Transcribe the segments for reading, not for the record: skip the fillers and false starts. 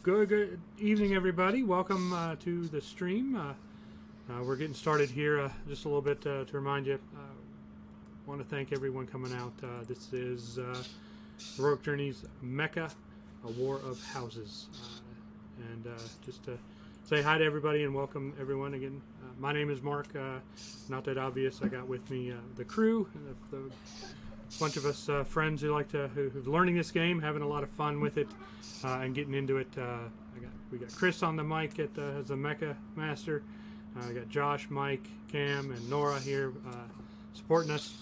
Good evening, everybody. Welcome to the stream. We're getting started here just a little bit to remind you. I want to thank everyone coming out. This is Heroic Journeys MECHA, a War of Houses. And just to say hi to everybody and welcome everyone again. My name is Mark. Not that obvious. I got with me the crew, the bunch of us friends who's learning this game, having a lot of fun with it, and getting into it. We got Chris on the mic as a MECHA master. I got Josh, Mike, Cam, and Nora here supporting us.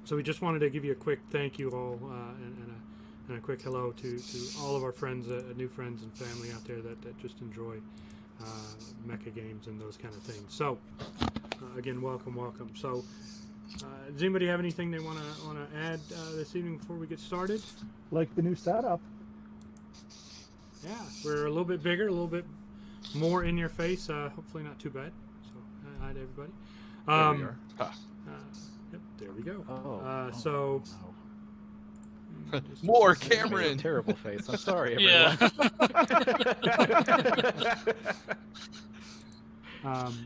So we just wanted to give you a quick thank you all and a quick hello to all of our friends, new friends and family out there that just enjoy MECHA games and those kind of things. So again, welcome. So does anybody have anything they want to add this evening before we get started? Like the new setup. Yeah, we're a little bit bigger, a little bit more in your face. Hopefully not too bad. So hi to everybody. There we are. Yep, there we go. Oh. More Cameron. Terrible face. I'm sorry, everyone.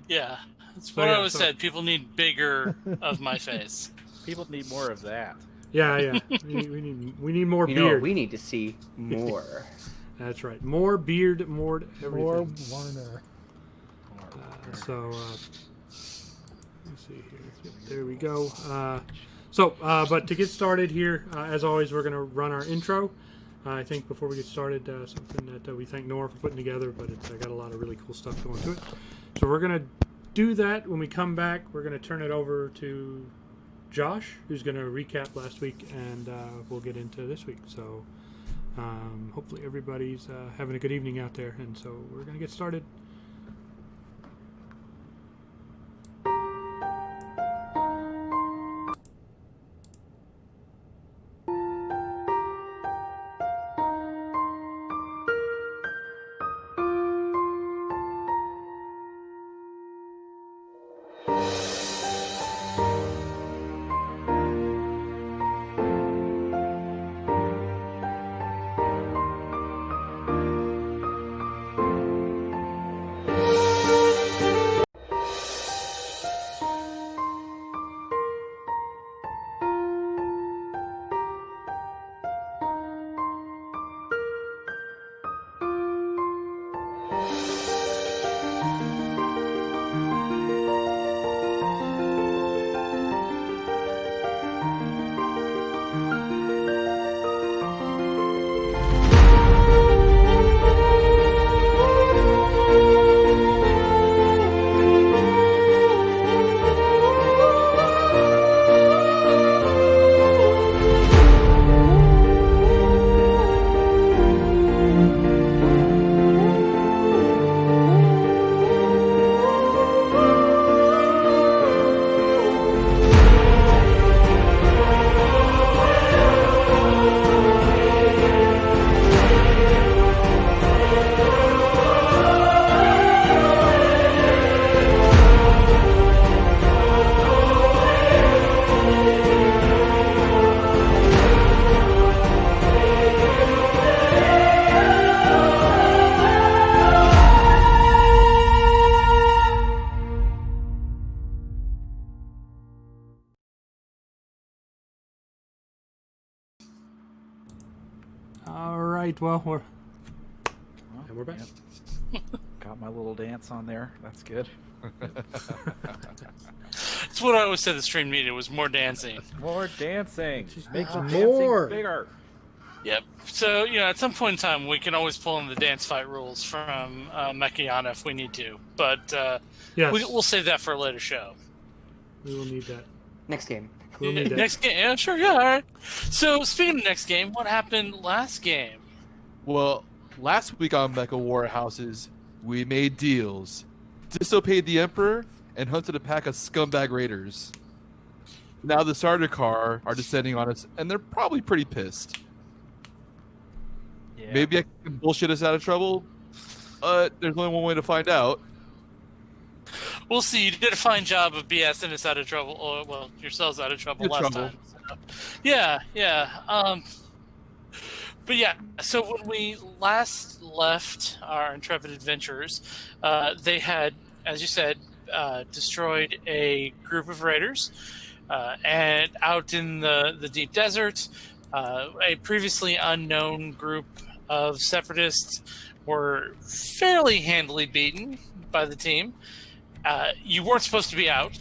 Yeah. That's what I always said. People need bigger of my face. People need more of that. Yeah. We need more beard. Know, we need to see more. That's right. More beard, more everything. More Warner. Let's see here. Yep, there we go. But to get started here, as always, we're going to run our intro. I think before we get started, something that we thank Nora for putting together, but it's got a lot of really cool stuff going to it. So we're going to do that. When we come back, we're going to turn it over to Josh, who's going to recap last week, and we'll get into this week. So hopefully everybody's having a good evening out there, and so we're going to get started. Well, we're back. Yep. Got my little dance on there. That's good. That's what I always said the stream needed, was more dancing. More dancing. Make the more. Dancing bigger. Yep. So, at some point in time, we can always pull in the dance fight rules from Mechiana if we need to. But yes. We'll save that for a later show. We will need that. Next game. We'll need that. Next game. Yeah, sure. Yeah, all right. So, speaking of next game, what happened last game? Well, last week on MECHA War Houses, we made deals, disobeyed the Emperor, and hunted a pack of scumbag raiders. Now the starter car are descending on us, and they're probably pretty pissed. Yeah. Maybe I can bullshit us out of trouble. There's only one way to find out. We'll see. You did a fine job of BSing us out of trouble, or, yourselves out of trouble last time. So, yeah. But yeah, so when we last left our intrepid adventurers, they had, as you said, destroyed a group of raiders, and out in the deep desert, a previously unknown group of separatists were fairly handily beaten by the team. You weren't supposed to be out.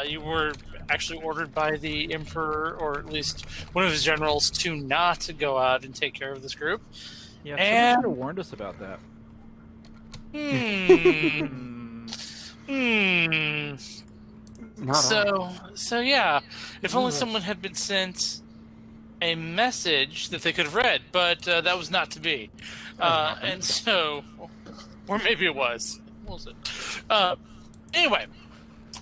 You were actually ordered by the emperor, or at least one of his generals, to not go out and take care of this group. Yeah, And- someone should have warned us about that. Not So yeah, if only someone had been sent a message that they could have read, but that was not to be. And so, or maybe it was. What was it? Anyway,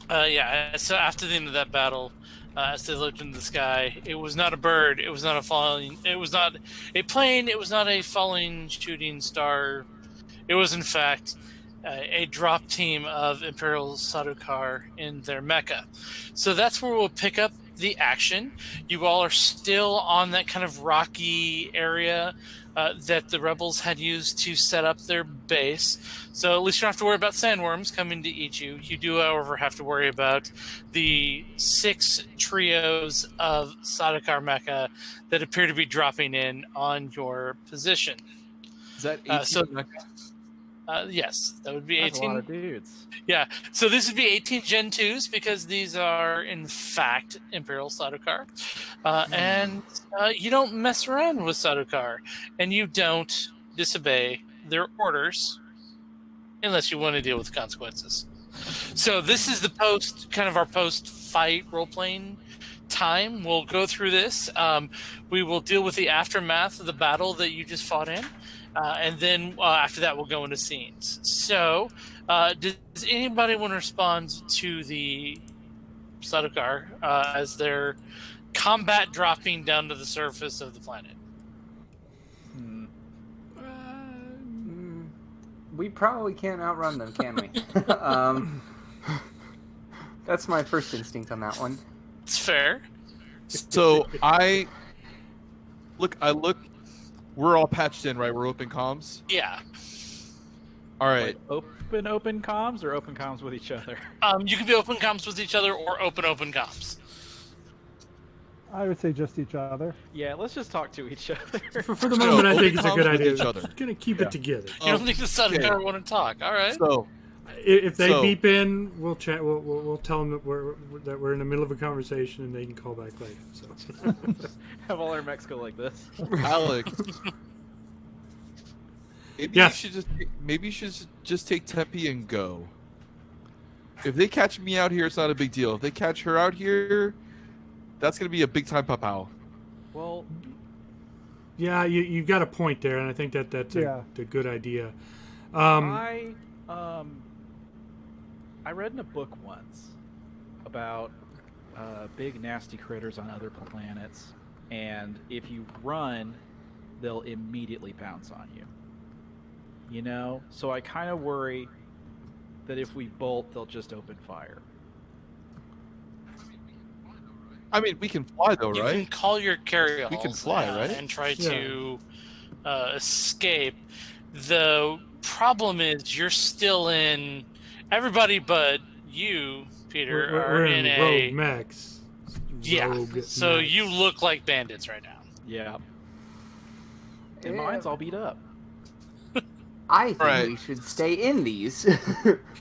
yeah. So after the end of that battle, as they looked into the sky, it was not a bird. It was not a falling. It was not a plane. It was not a falling shooting star. It was in fact a drop team of Imperial Sardaukar in their mecha. So that's where we'll pick up the action. You all are still on that kind of rocky area that the rebels had used to set up their base. So at least you don't have to worry about sandworms coming to eat you. You do, however, have to worry about the 6 trios of Sardaukar mecha that appear to be dropping in on your position. Is that 18? Yes, that would be That's 18. a lot of dudes. Yeah, so this would be 18 Gen 2s because these are, in fact, Imperial Sardaukar. And you don't mess around with Sardaukar, and you don't disobey their orders unless you want to deal with consequences. So this is the our post-fight role-playing time. We'll go through this. We will deal with the aftermath of the battle that you just fought in. And then after that, we'll go into scenes. So, does anybody want to respond to the Sardaukar as they're combat dropping down to the surface of the planet? We probably can't outrun them, can we? That's my first instinct on that one. It's fair. So I look. We're all patched in, right? We're open comms. Yeah. All right. Like open comms or open comms with each other? You can be open comms with each other or open comms. I would say just each other. Yeah, let's just talk to each other. For the moment, I think it's a good comms with idea. each other. Gonna keep it together. You don't think the Sardaukar want to talk? All right. So If they So- beep in, we'll chat. We'll tell them that we're in the middle of a conversation and they can call back later. So. Have all our mechs go like this. Alex, Yes. maybe you should just take Tempe and go. If they catch me out here, it's not a big deal. If they catch her out here, that's gonna be a big time pow. Well, Yeah, you've got a point there, and I think that's a good idea. I read in a book once about big nasty critters on other planets, and if you run, they'll immediately pounce on you. You know? So I kind of worry that if we bolt, they'll just open fire. I mean, we can fly though, You right? can call your carry-alls. We can fly, right? And try to escape. The problem is you're still in. Everybody but you, Peter, We're are in in rogue a. mechs. Yeah. Rogue So mechs. you look like bandits right now. Yeah. And Yeah. mine's all beat up. I think Right. we should stay in these.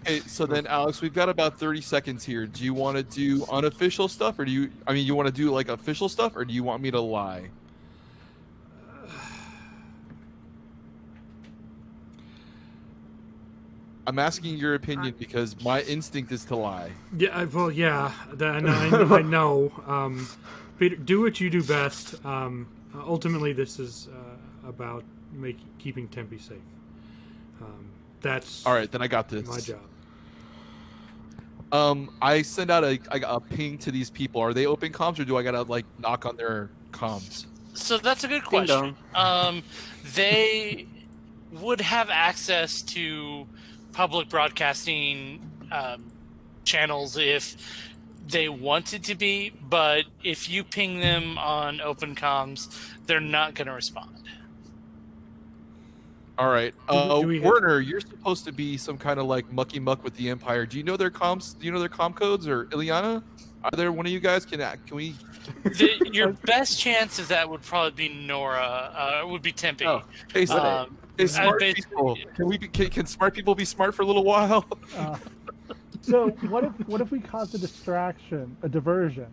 Okay, so then Alex, we've got about 30 seconds here. Do you want to do unofficial stuff, or you want to do like official stuff, or do you want me to lie? I'm asking your opinion because my instinct is to lie. Yeah, well, yeah. I know. Peter, do what you do best. Ultimately, this is about keeping Tempe safe. That's All right, then I got this. my job. I send out a ping to these people. Are they open comms, or do I gotta like knock on their comms? So that's a good Ding question. They would have access to public broadcasting channels if they wanted to be, but if you ping them on open comms, they're not going to respond. All right. Do we hit- Werner, you're supposed to be some kind of like mucky muck with the Empire. Do you know their comms? Do you know their comm codes? Or Ileana? Either one of you guys can we? Your best chance of that would probably be Nora. Would be Tempe. Oh, Hey, hey, I smart basically- people. Can smart people be smart for a little while? So what if we cause a distraction, a diversion?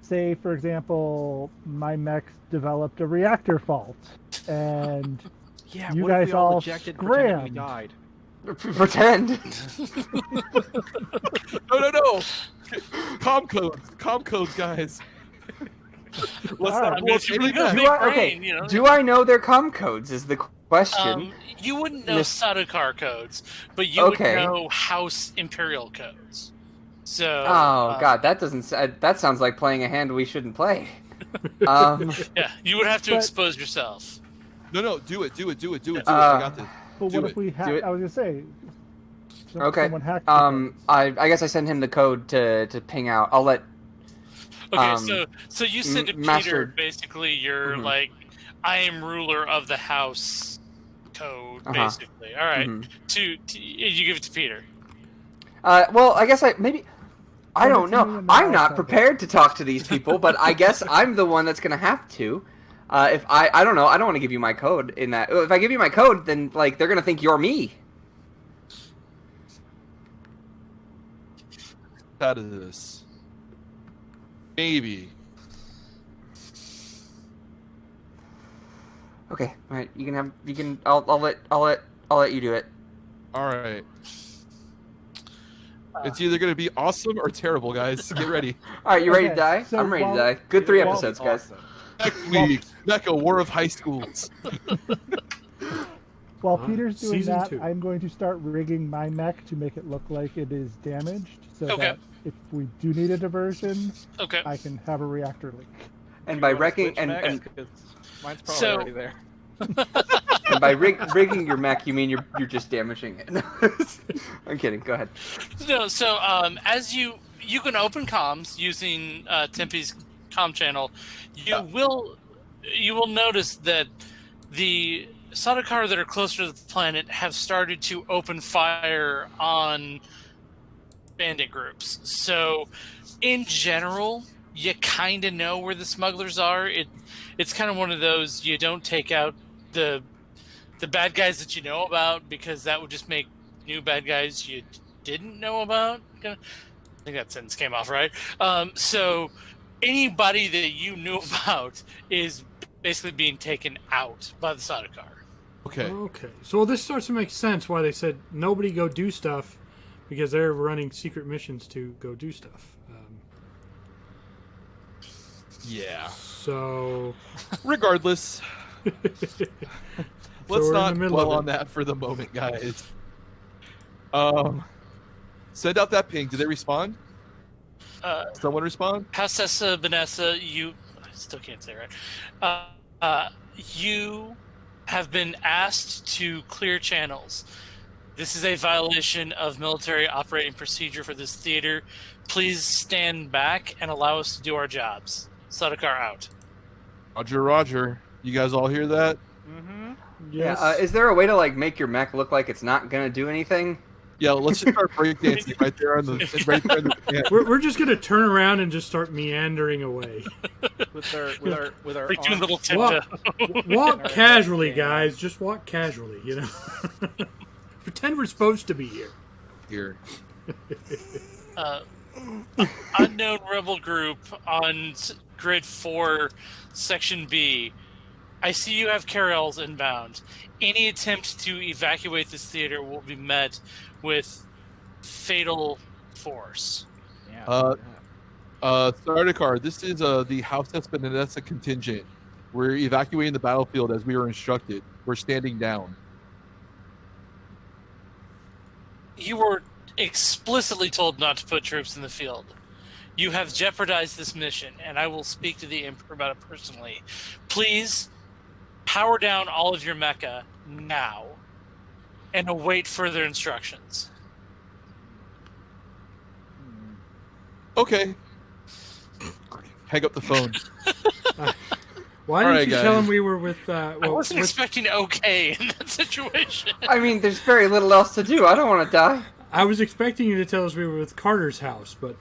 Say, for example, my mech developed a reactor fault, and Yeah, you what if guys we all all ejected pretending we scrammed. died? pretend. No. Comm codes, guys. Let's All not right. I mean, if you really got a Do big I, brain, okay. you know. Do I know their comm codes? Is the question. You wouldn't know Miss- Sadokar codes, but you Okay. would know House Imperial codes. So. Oh God, that doesn't. That sounds like playing a hand we shouldn't play. Yeah, you would have to But- expose yourself. No, do it. I got this. But Do what it. if we Do hack? it. I was gonna say. Okay. Someone hacked. the codes. I guess I send him the code to ping out. I'll let. Okay, so you said to Master- Peter, basically, you're Mhm. like, I am ruler of the house code, Uh-huh. basically. All right. Mhm. You give it to Peter. Well, I guess I maybe. I Send it don't to me know. and then I'm I'll not send it. prepared to talk to these people, but I guess I'm the one that's gonna have to. If I don't know. I don't want to give you my code in that. If I give you my code, then like they're gonna think you're me. Out of this. Maybe. Okay. All right. You can have. You can. I'll let you do it. All right. It's either gonna be awesome or terrible, guys. Get ready. All right. You ready to Okay, die? so I'm ready to while- die. Good 3 while- episodes, guys. Awesome. Next week, MECHA War of High Schools. While Peter's doing Season that, 2. I'm going to start rigging my mech to make it look like it is damaged, so Okay. that if we do need a diversion, Okay. I can have a reactor leak. And You by wanna wrecking switch and, mechs? and 'Cause mine's probably So- already there. and by rigging your mech, you mean you're just damaging it. I'm kidding. Go ahead. No, so as you can open comms using Tempe's comm channel, you will notice that the Sadokar that are closer to the planet have started to open fire on bandit groups. So, in general, you kind of know where the smugglers are. It's kind of one of those, you don't take out the bad guys that you know about, because that would just make new bad guys you didn't know about. I think that sentence came off right. So anybody that you knew about is basically being taken out by the Sadokar. Okay. Okay. So well, this starts to make sense why they said nobody go do stuff, because they're running secret missions to go do stuff. Yeah. So Regardless, let's we're in not the middle dwell of it. on that for the moment, guys. Send out that ping. Did they respond? Someone respond? Hastessa, Vanessa, I still can't say it right. You have been asked to clear channels. This is a violation of military operating procedure for this theater. Please stand back and allow us to do our jobs. Sadokar out. Roger. You guys all hear that? Mm-hmm. yes. Yeah. Is there a way to like make your mech look like it's not gonna do anything? Yeah, let's just start breakdancing right there on the right there in the yeah. we're just gonna turn around and just start meandering away. With our Like doing arms- little Walk, tiptoe. walk Alright, casually, yeah. guys. Just walk casually. You know. Pretend we're supposed to be here. Here. Unknown rebel group on grid 4, section B. I see you have carrels inbound. Any attempt to evacuate this theater will be met with fatal force. Yeah. Sardaukar, this is the House Espinesa contingent. We're evacuating the battlefield as we were instructed. We're standing down. You were explicitly told not to put troops in the field. You have jeopardized this mission, and I will speak to the Emperor about it personally. Please power down all of your mecha now and await further instructions. Okay. Hang up the phone. Why All didn't right, you tell guys. him we were with? I Well, wasn't with expecting okay in that situation. I mean, there's very little else to do. I don't want to die. I was expecting you to tell us we were with Carter's house, but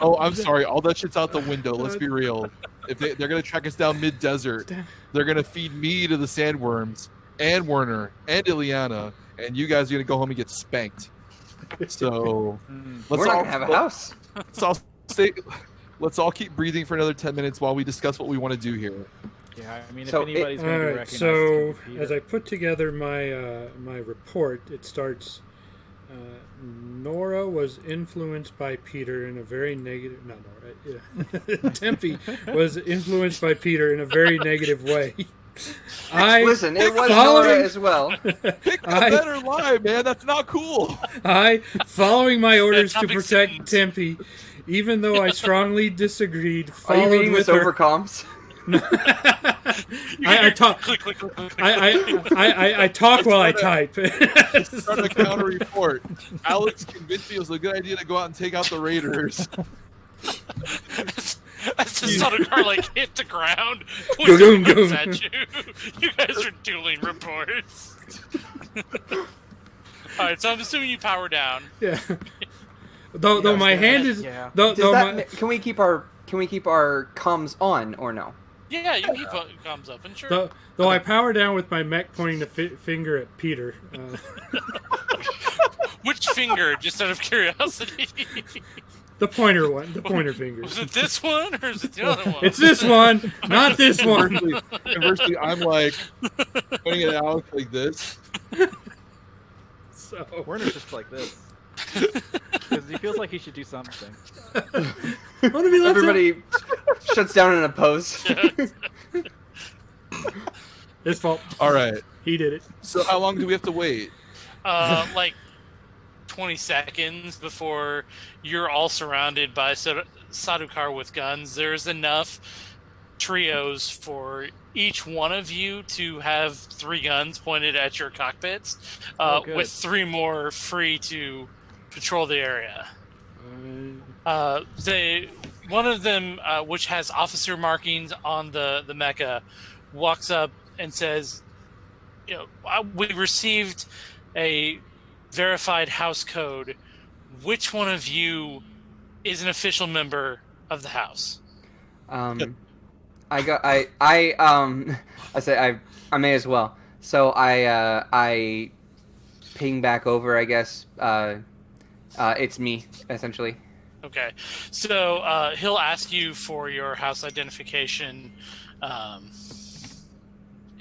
Oh, I'm sorry. All that shit's out the window. Let's be real. If they're gonna track us down mid-desert, they're gonna feed me to the sandworms and Werner and Ileana, and you guys are gonna go home and get spanked. So We're not gonna have a house. Let's all keep breathing for another 10 minutes while we discuss what we want to do here. Yeah, I mean, So if anybody's all going to be right. recognized, So it's gonna be as Peter. I put together my report, it starts. Nora was influenced by Peter in a very negative. Not Nora. Yeah. Tempe was influenced by Peter in a very negative way. Listen, it was following- Nora as well. Pick a better lie, man. That's not cool. Following my orders to topic's protect in- Tempe, even though I strongly disagreed, Are you followed reading with this her. over comms? I talk. Click, click, click, click, click. I talk while I type. Start a counter report. Alex convinced me it was a good idea to go out and take out the Raiders. As the Sonic car like hit the ground, Goom, pointing guns goom. at you. You guys are dueling reports. All right, so I'm assuming you power down. Yeah. Though my hand is. Yeah. Though Does that, my, can we keep our comms on or no? Yeah, you can keep thumbs up and sure. though I power down with my mech pointing the finger at Peter. Which finger, just out of curiosity? The pointer one. The pointer finger. Was it this one or is it the other one? It's this one, not this one. Conversely, I'm like putting it out like this. So. Werner's just like this. Because he feels like he should do something. What have you left? Everybody shuts down in a pose. His fault. All right. He did it. So how long do we have to wait? Like 20 seconds before you're all surrounded by Sadukar with guns. There's enough trios for each one of you to have 3 guns pointed at your cockpits, good. with 3 more free to patrol the area. One of them, which has officer markings on the mecha, walks up and says, "You know, we received a verified house code. Which one of you is an official member of the house?" I say I may as well. So I ping back over, I guess. It's me, essentially. Okay, so he'll ask you for your house identification,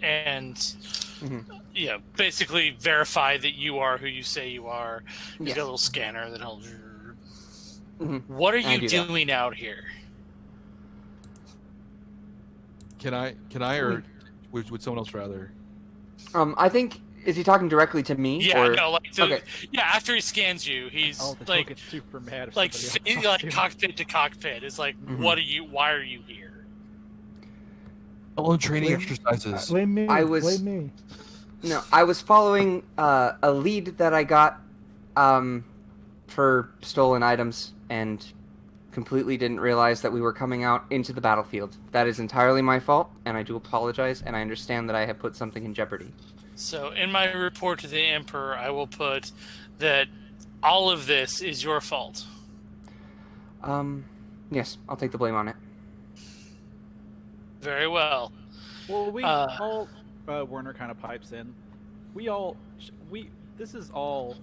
and Mhm. basically verify that you are who you say you are. You Yes. got a little scanner that he'll. Mhm. What are I you do that. doing out here? Can I, or would someone else rather? I think, is he talking directly to me? Yeah, or... no, like to, Okay. yeah. After he scans you, he's Oh, the like, get super mad if like, somebody else like talks to him. cockpit to cockpit. It's like, Mhm. what are you? Why are you here? Hello, training Blame- exercises. Blame me. I was- Blame me. No, I was following a lead that I got for stolen items and completely didn't realize that we were coming out into the battlefield. That is entirely my fault, and I do apologize, and I understand that I have put something in jeopardy. So, in my report to the Emperor, I will put that all of this is your fault. Yes, I'll take the blame on it. Very well. Well, we Uh, all Werner kind of pipes in. We all this is all.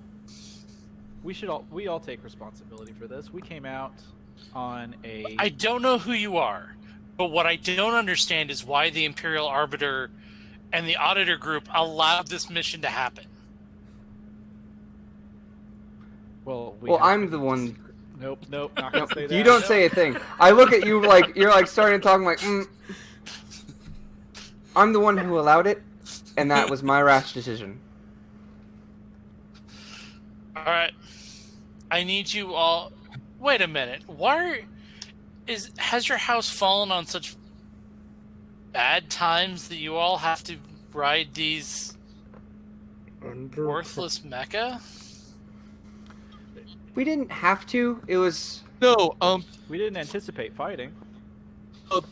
We all take responsibility for this. We came out on a. I don't know who you are, but what I don't understand is why the Imperial Arbiter and the Auditor Group allowed this mission to happen. Well, Well, I'm the one. Nope, not gonna Nope, say that. you don't say a thing. I look at you like you're like starting to talk. I'm like, I'm the one who allowed it, and that was my rash decision. All right, I need you all. Wait a minute. Why has your house fallen on such bad times that you all have to ride these worthless mecha? We didn't have to. It was. No, We didn't anticipate fighting.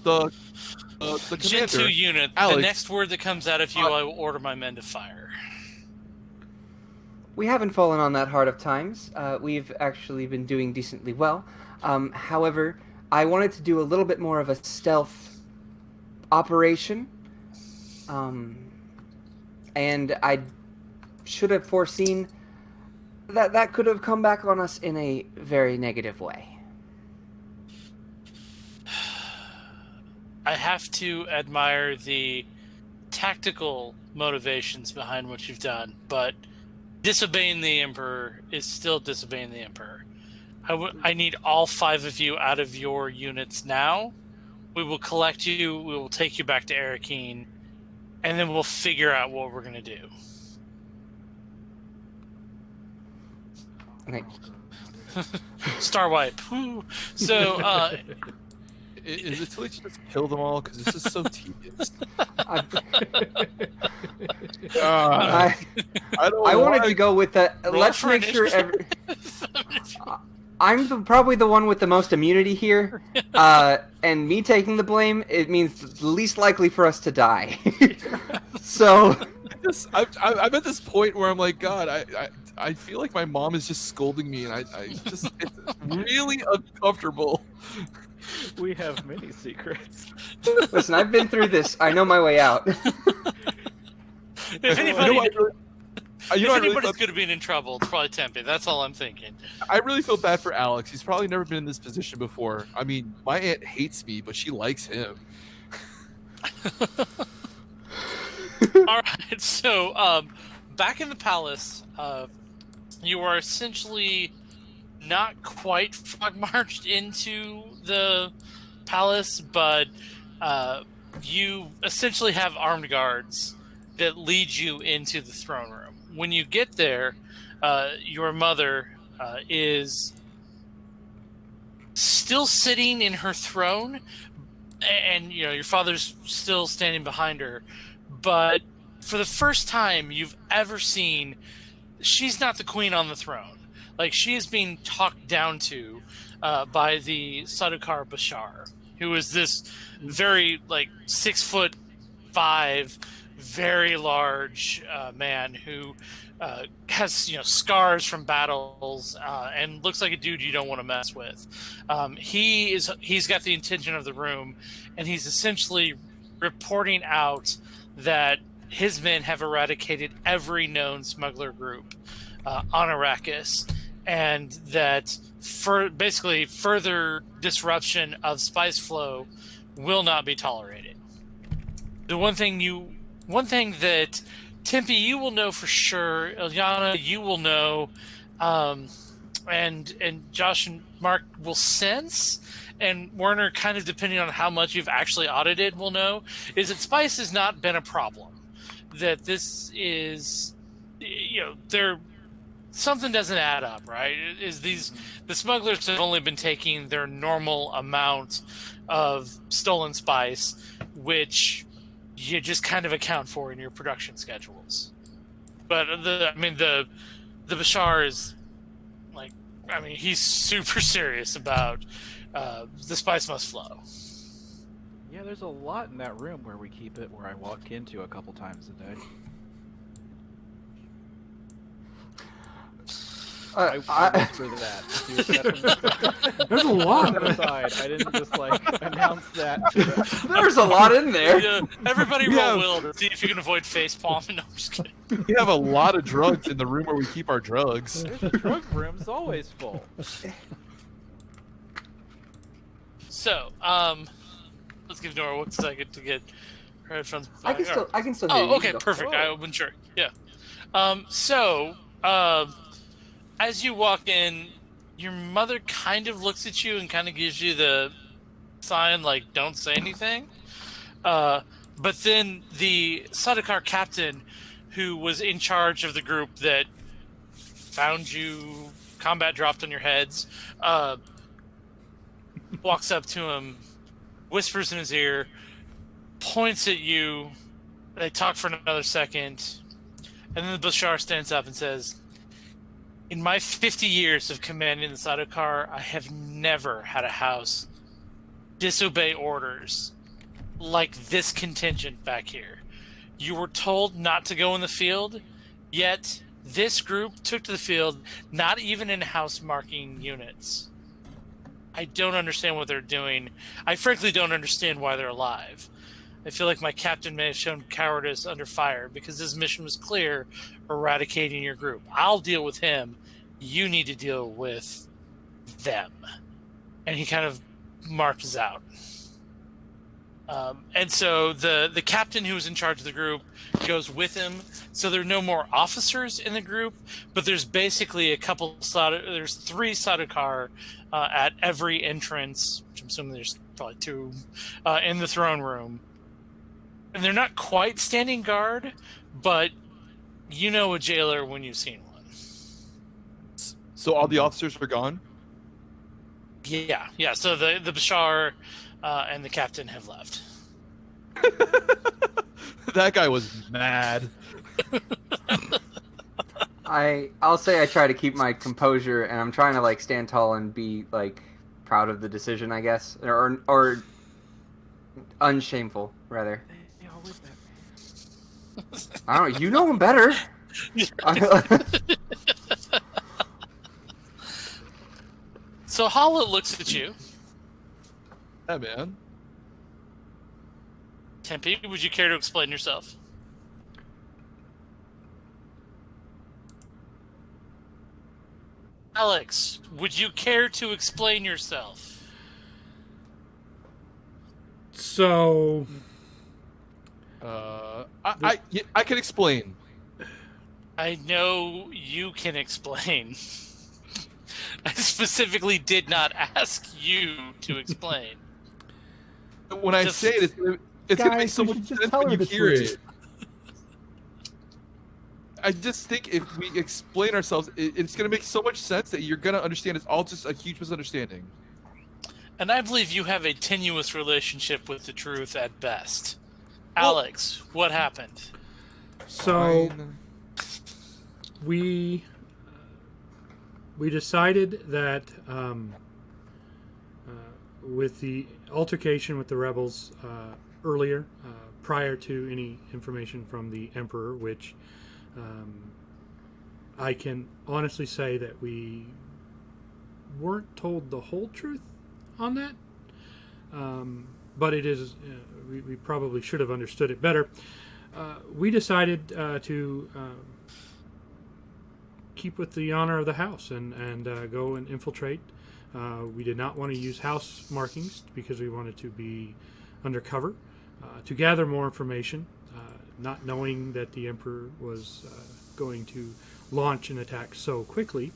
the Gen 2 commander, unit, Alex. the next word that comes out of you, I will order my men to fire. We haven't fallen on that hard of times. We've actually been doing decently well. However, I wanted to do a little bit more of a stealth operation. And I should have foreseen that could have come back on us in a very negative way. I have to admire the tactical motivations behind what you've done, but disobeying the Emperor is still disobeying the Emperor. I need all 5 of you out of your units now. We will collect you, we will take you back to Arakeen, and then we'll figure out what we're going to do. Okay. Star wipe. Woo. So, Is it too late to just kill them all? Because this is so tedious. I don't. I wanted to go with the. Roll Let's for make sure. initiative. I'm probably the one with the most immunity here, and me taking the blame, it means the least likely for us to die. So, I'm at this point where I'm like, God, I feel like my mom is just scolding me, and I just it's really uncomfortable. We have many secrets. listen, I've been through this. I know my way out. If anybody, You know, I really anybody's thought- going to be in trouble, it's probably Tempe. That's all I'm thinking. I really feel bad for Alex. He's probably never been in this position before. I mean, my aunt hates me, but she likes him. All right, so back in the palace, you are essentially not quite frog marched into the palace, but you essentially have armed guards that lead you into the throne room. When you get there, your mother is still sitting in her throne, and you know your father's still standing behind her. But for the first time you've ever seen, she's not the queen on the throne. Like, she is being talked down to by the Sadukar Bashar, who is this very, 6'5", very large man who has scars from battles and looks like a dude you don't want to mess with. He's got the intention of the room, and he's essentially reporting out that his men have eradicated every known smuggler group on Arrakis, and that basically further disruption of spice flow will not be tolerated. The one thing that Tempe, you will know for sure, Ilyana, you will know, and Josh and Mark will sense, and Werner, kind of depending on how much you've actually audited, will know, is that spice has not been a problem. That this is, something doesn't add up, right? The smugglers have only been taking their normal amount of stolen spice, which you just kind of account for in your production schedules. But the Bashar is he's super serious about the spice must flow. Yeah, there's a lot in that room where we keep it, where I walk into a couple times a day. I whisper that. There's a lot. Aside. I didn't just announce that. There's a lot in there. Everybody Yeah. roll will to see if you can avoid face palming. No, I'm just kidding. We have a lot of drugs in the room where we keep our drugs. The drug room's always full. So, let's give Nora 1 second to get her headphones. I can still hear you. Oh, okay, Go. perfect. I wasn't sure. Yeah. As you walk in, your mother kind of looks at you and kind of gives you the sign, don't say anything. But then the Sadukar captain, who was in charge of the group that found you, combat dropped on your heads, walks up to him, whispers in his ear, points at you. They talk for another second, and then the Bashar stands up and says, "In my 50 years of commanding the Sadukar, I have never had a house disobey orders like this contingent back here. You were told not to go in the field, yet this group took to the field, not even in house marking units. I don't understand what they're doing. I frankly don't understand why they're alive. I feel like my captain may have shown cowardice under fire because his mission was clear, eradicating your group. I'll deal with him. You need to deal with them. And he kind of marches out. And so the captain who was in charge of the group goes with him. So there are no more officers in the group, but there's basically there's 3 Sardaukar at every entrance, which I'm assuming there's probably 2 in the throne room. And they're not quite standing guard, but you know a jailer when you've seen one. So all the officers are gone? Yeah. So the Bashar and the captain have left. That guy was mad. I'll say I try to keep my composure, and I'm trying to like stand tall and be like proud of the decision, I guess, or unshameful rather. They always that. I don't know. You know him better. So Hala looks at you. Yeah, man. Tempe, would you care to explain yourself? Alex, would you care to explain yourself? So, I can explain. I know you can explain. I specifically did not ask you to explain. When I say it, it's going to make so Guys, we much should just sense tell when her you the hear truth. it. I just think if we explain ourselves, it's going to make so much sense that you're going to understand it's all just a huge misunderstanding. And I believe you have a tenuous relationship with the truth at best. Well, Alex, what happened? so Fine. we decided that with the altercation with the rebels earlier, prior to any information from the Emperor, which I can honestly say that we weren't told the whole truth on that, but it is we probably should have understood it better. We decided to keep with the honor of the house and go and infiltrate. We did not want to use house markings because we wanted to be undercover to gather more information, not knowing that the Emperor was going to launch an attack so quickly.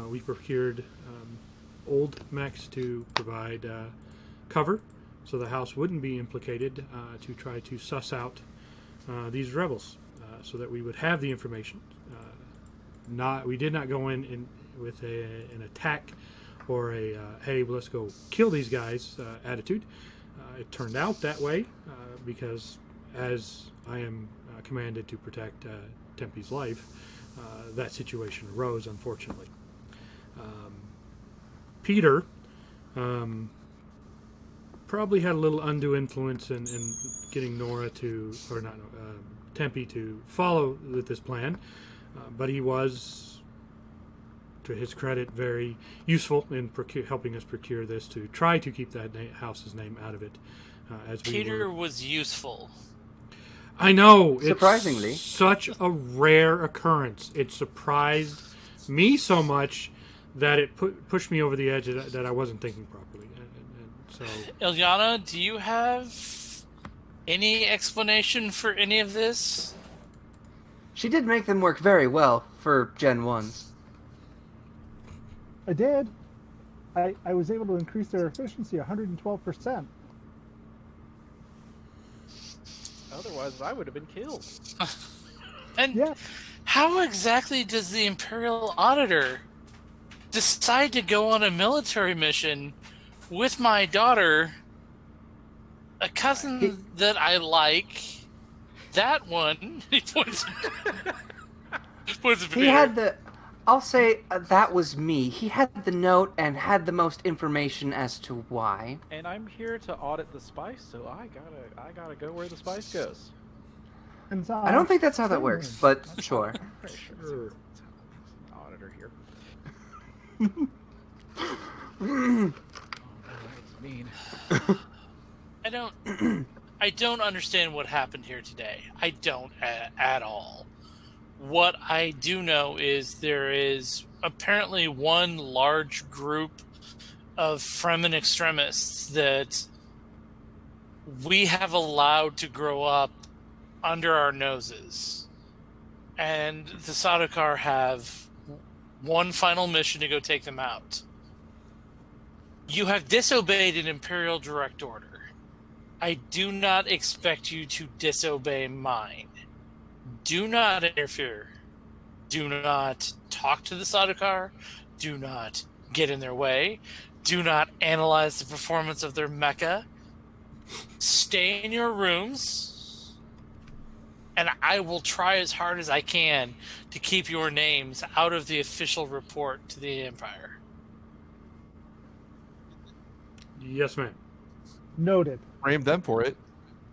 We procured old mechs to provide cover so the house wouldn't be implicated, to try to suss out these rebels so that we would have the information. We did not go in with an attack or a hey, let's go kill these guys attitude. It turned out that way because as I am commanded to protect Tempe's life, that situation arose, unfortunately. Peter probably had a little undue influence in getting Nora Tempe to follow with this plan, but he was, to his credit, very useful in helping us procure this to try to keep that house's name out of it. Peter was useful. I know. Surprisingly. It's such a rare occurrence. It surprised me so much that it pushed me over the edge that I wasn't thinking properly. And so, Ilyana, do you have any explanation for any of this? She did make them work very well for Gen 1s. I did. I was able to increase their efficiency 112%. Otherwise, I would have been killed. And Yeah. how exactly does the Imperial Auditor decide to go on a military mission with my daughter, a cousin that I like? That one. He points at He Peter. had the I'll say that was me. He had the note and had the most information as to why. And I'm here to audit the spice, so I gotta go where the spice goes. I don't think that's how that works, but sure. I'm pretty sure that's how auditor here. Oh, that's mean. I don't understand what happened here today. I don't at all. What I do know is there is apparently one large group of Fremen extremists that we have allowed to grow up under our noses. And the Sardaukar have one final mission to go take them out. You have disobeyed an Imperial direct order. I do not expect you to disobey mine. Do not interfere. Do not talk to the Sardaukar. Do not get in their way. Do not analyze the performance of their mecha. Stay in your rooms, and I will try as hard as I can to keep your names out of the official report to the Empire. Yes, ma'am. Noted. Frame them for it.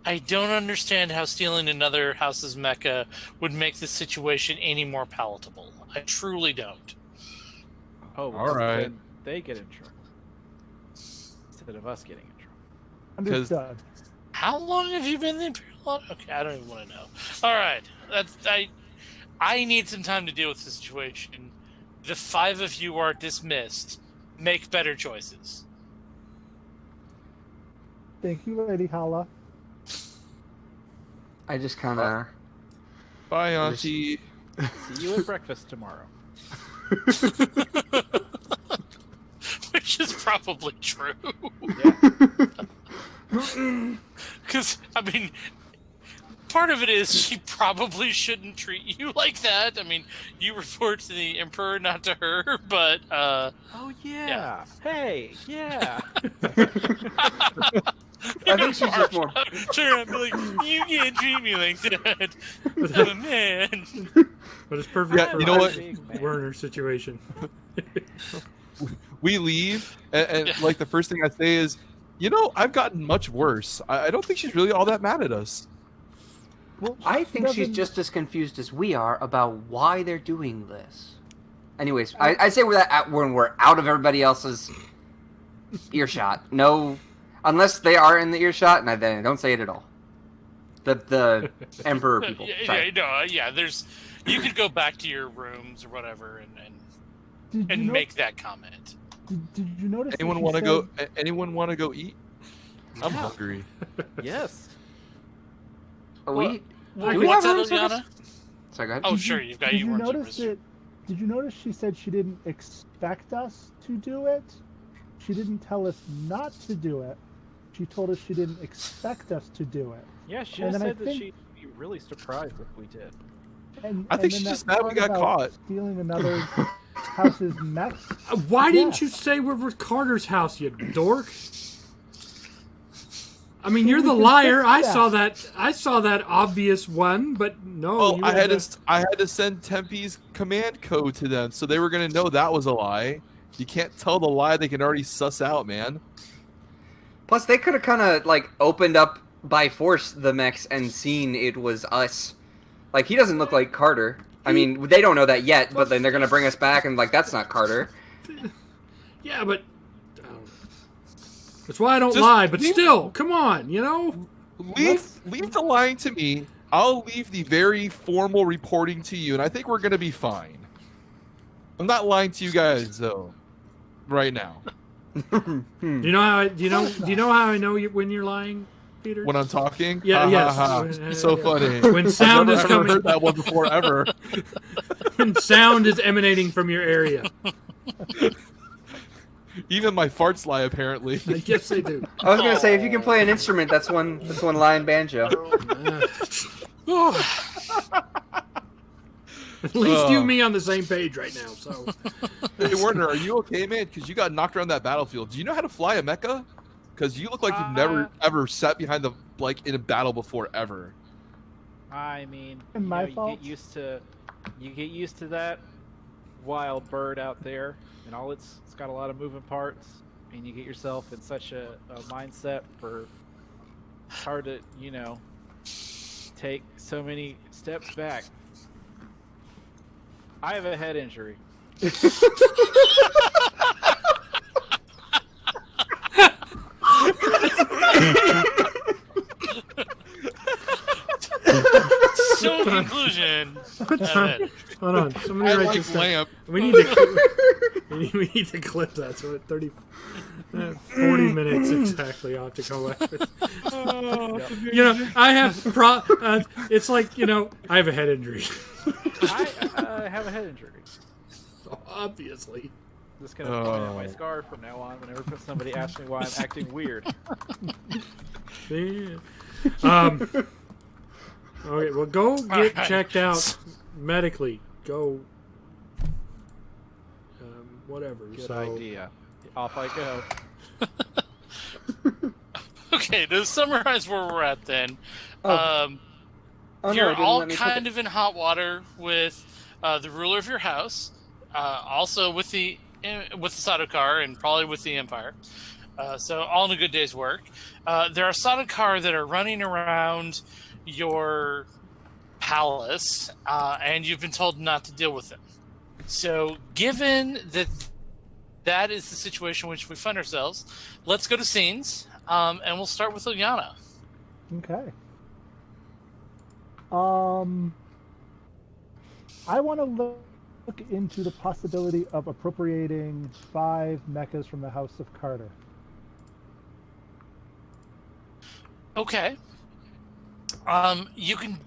I don't understand how stealing another house's mecha would make the situation any more palatable. I truly don't. Oh, All right. Then they get in trouble instead of us getting in trouble. Understood. How long have you been in the Imperial Army? Okay, I don't even want to know. All right, I need some time to deal with the situation. The 5 of you are dismissed. Make better choices. Thank you, Lady Hala. I just kind of... Bye, Auntie. See you at breakfast tomorrow. Which is probably true. Because, I mean, part of it is she probably shouldn't treat you like that. I mean, you report to the Emperor, not to her, but, Oh, yeah. Hey, yeah. I think she's just more... Sure, I'm like, you can't treat me like that. I'm a man. But it's perfect Yeah, for you know what? Werner's situation. We leave, and like the first thing I say is, you know, I've gotten much worse. I don't think she's really all that mad at us. Well, I think she's doesn't- just as confused as we are about why they're doing this. Anyways, I say when we're out of everybody else's earshot. No, unless they are in the earshot, and then don't say it at all. The Emperor people. Sorry. There's, you could go back to your rooms or whatever Did and you make that comment. Did you notice? that Anyone she want to said- go? Anyone want to go eat? I'm Yeah. hungry. Yes. Are Well, we? Well, do we what's have that, room service? Liana? Sorry, go ahead. Oh, Did sure, you- you've got did you you room notice service. it? Did you notice she said she didn't expect us to do it? She didn't tell us not to do it. She told us she didn't expect us to do it. Yeah, she And just then I said that think- she'd be really surprised if we did. And, I think and she's then just that mad we part got about caught. Stealing another house's mech. Why didn't Yeah. you say we're with Carter's house, you dork? I mean, you're We the can liar. fix I that. saw that obvious one, but no. Oh, you I had to- to send Tempe's command code to them, so they were gonna know that was a lie. You can't tell the lie; they can already suss out, man. Plus, they could have kind of like opened up by force the mechs and seen it was us. Like, he doesn't look like Carter. I mean, they don't know that yet, but then they're gonna bring us back and like that's not Carter. Yeah, but that's why I don't Just lie. But leave- still, come on, you know. Leave the lying to me. I'll leave the very formal reporting to you, and I think we're gonna be fine. I'm not lying to you guys though, right now. Do you know how? Do you know how I know when you're lying, Peter? When I'm talking, Yeah, ha, yes. ha, ha. So funny. When sound is I've never coming, heard that one before ever. when sound is emanating from your area. Even my farts lie, apparently. Yes, they do. I was gonna say if you can play an instrument, that's one line banjo. At least you and me on the same page right now. So Hey Werner, are you okay, man? Because you got knocked around that battlefield. Do you know how to fly a mecha? Because you look like you've never ever sat behind the in a battle before ever. I mean, And my you fault? get used to that wild bird out there, and it's got a lot of moving parts, and you get yourself in such a mindset for it's hard to take so many steps back. I have a head injury. So, in conclusion. Hold on. Somebody I write like this down. lamp. We need to. we need to clip that. So 40 minutes exactly. I'll have to come back. I have it's like I have a head injury. I have a head injury. So obviously. Just gonna point at my scar from now on whenever somebody asks me why I'm acting weird. Yeah. Okay, well, go get checked out medically. Go. Whatever. Good idea. Off I go. Okay, to summarize where we're at then. No, You're didn't all let me kind of in hot water with the ruler of your house, also with the Sadokar and probably with the Empire. So all in a good day's work. There are Sadokar that are running around your palace, and you've been told not to deal with them. So given that is the situation in which we find ourselves, let's go to scenes, and we'll start with Ilyana. Okay. I want to look into the possibility of appropriating 5 mechas from the House of Carter. Okay. You can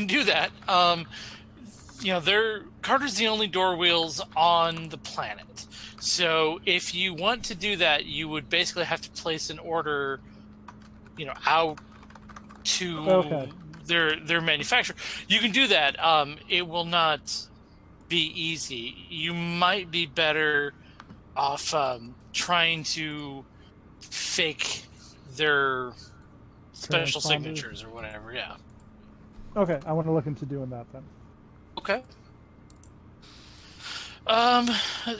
do that. Carter's the only door wheels on the planet. So if you want to do that, you would basically have to place an order, out to their manufacturer. You can do that. It will not be easy. You might be better off trying to fake their special signatures or whatever. Yeah. Okay, I want to look into doing that then. Okay.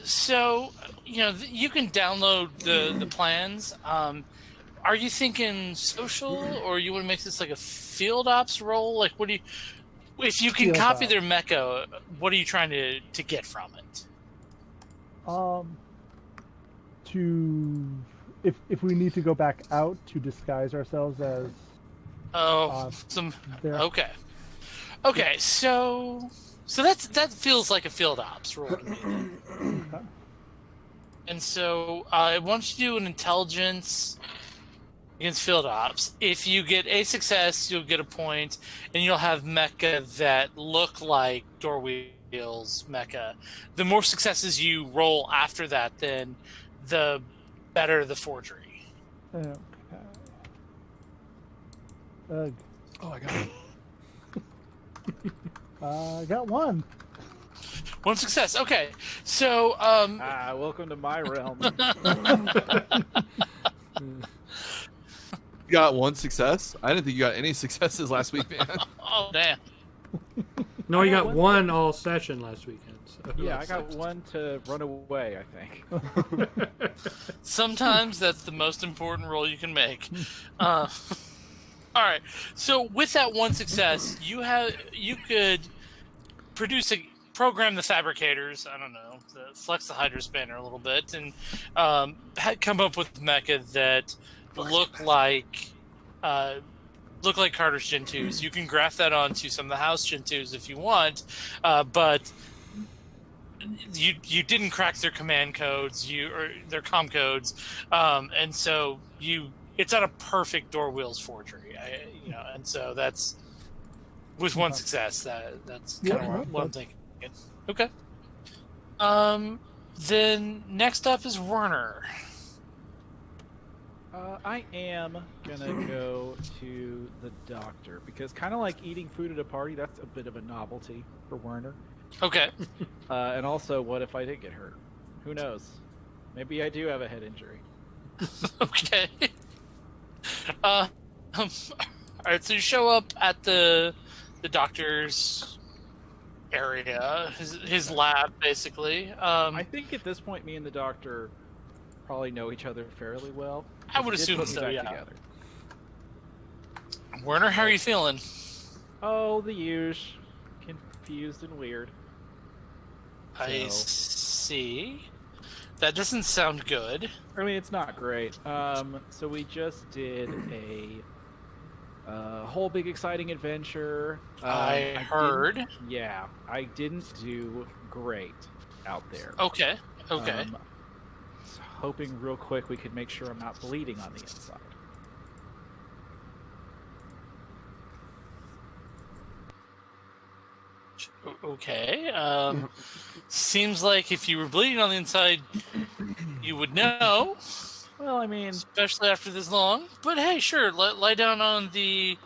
So you can download the plans. Are you thinking social, or you want to make this like a field ops role? Like, what do you? If you can Field copy ops. their mecha, what are you trying to get from it? If we need to go back out to disguise ourselves as Okay. Okay, so that feels like a field ops role to me. Okay. And so I want you to do an intelligence against field ops. If you get a success, you'll get a point, and you'll have mecha that look like door wheels mecha. The more successes you roll after that, then the better the forgery. Okay. Oh, I got it. I got 1. One success. Okay, so Welcome to my realm. You got 1 success? I didn't think you got any successes last week, man. oh damn. No, you got 1 all session last weekend. So Yeah, I got 1 to run away, I think. Sometimes that's the most important roll you can make. All right. So with that 1 success, you could program the fabricators. I don't know, flex the hydro spanner a little bit, and come up with mecha that look like Carter's Gen 2s. You can graph that onto some of the house Gen 2s if you want, but you didn't crack their command codes, or their com codes, and so it's not a perfect door wheels forgery, and so that's with 1 success. That's kind of what I'm thinking. Okay. Then next up is Werner. I am gonna go to the doctor because kind of like eating food at a party, that's a bit of a novelty for Werner. Okay. And also, what if I did get hurt? Who knows? Maybe I do have a head injury. Okay. All right. So you show up at the doctor's area, his lab, basically. I think at this point, me and the doctor probably know each other fairly well. I would He did assume put me so, back yeah. together. Werner, how are you feeling? Oh, the usual. Confused and weird. I So- see. That doesn't sound good. I mean, it's not great. So we just did a whole big exciting adventure. I heard. Yeah, I didn't do great out there. Okay. Okay. So hoping real quick we could make sure I'm not bleeding on the inside. Okay. Seems like if you were bleeding on the inside, you would know, Well, I mean, especially after this long. But hey, sure, lie down on the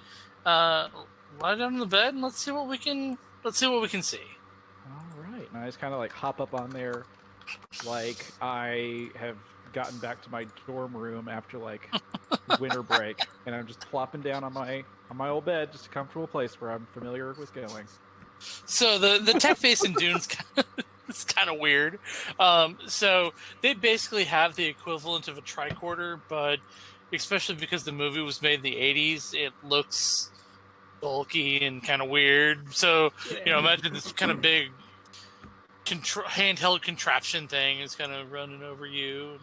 bed and let's see what we can see. all right. And I just kind of like hop up on there, like I have gotten back to my dorm room after like winter break, and I'm just plopping down on my old bed, just a comfortable place where I'm familiar with going. So the tech face in Dune's it's kind of weird. So they basically have the equivalent of a tricorder, but especially because the movie was made in the 80s, it looks bulky and kind of weird. So, imagine this kind of big handheld contraption thing is kind of running over you.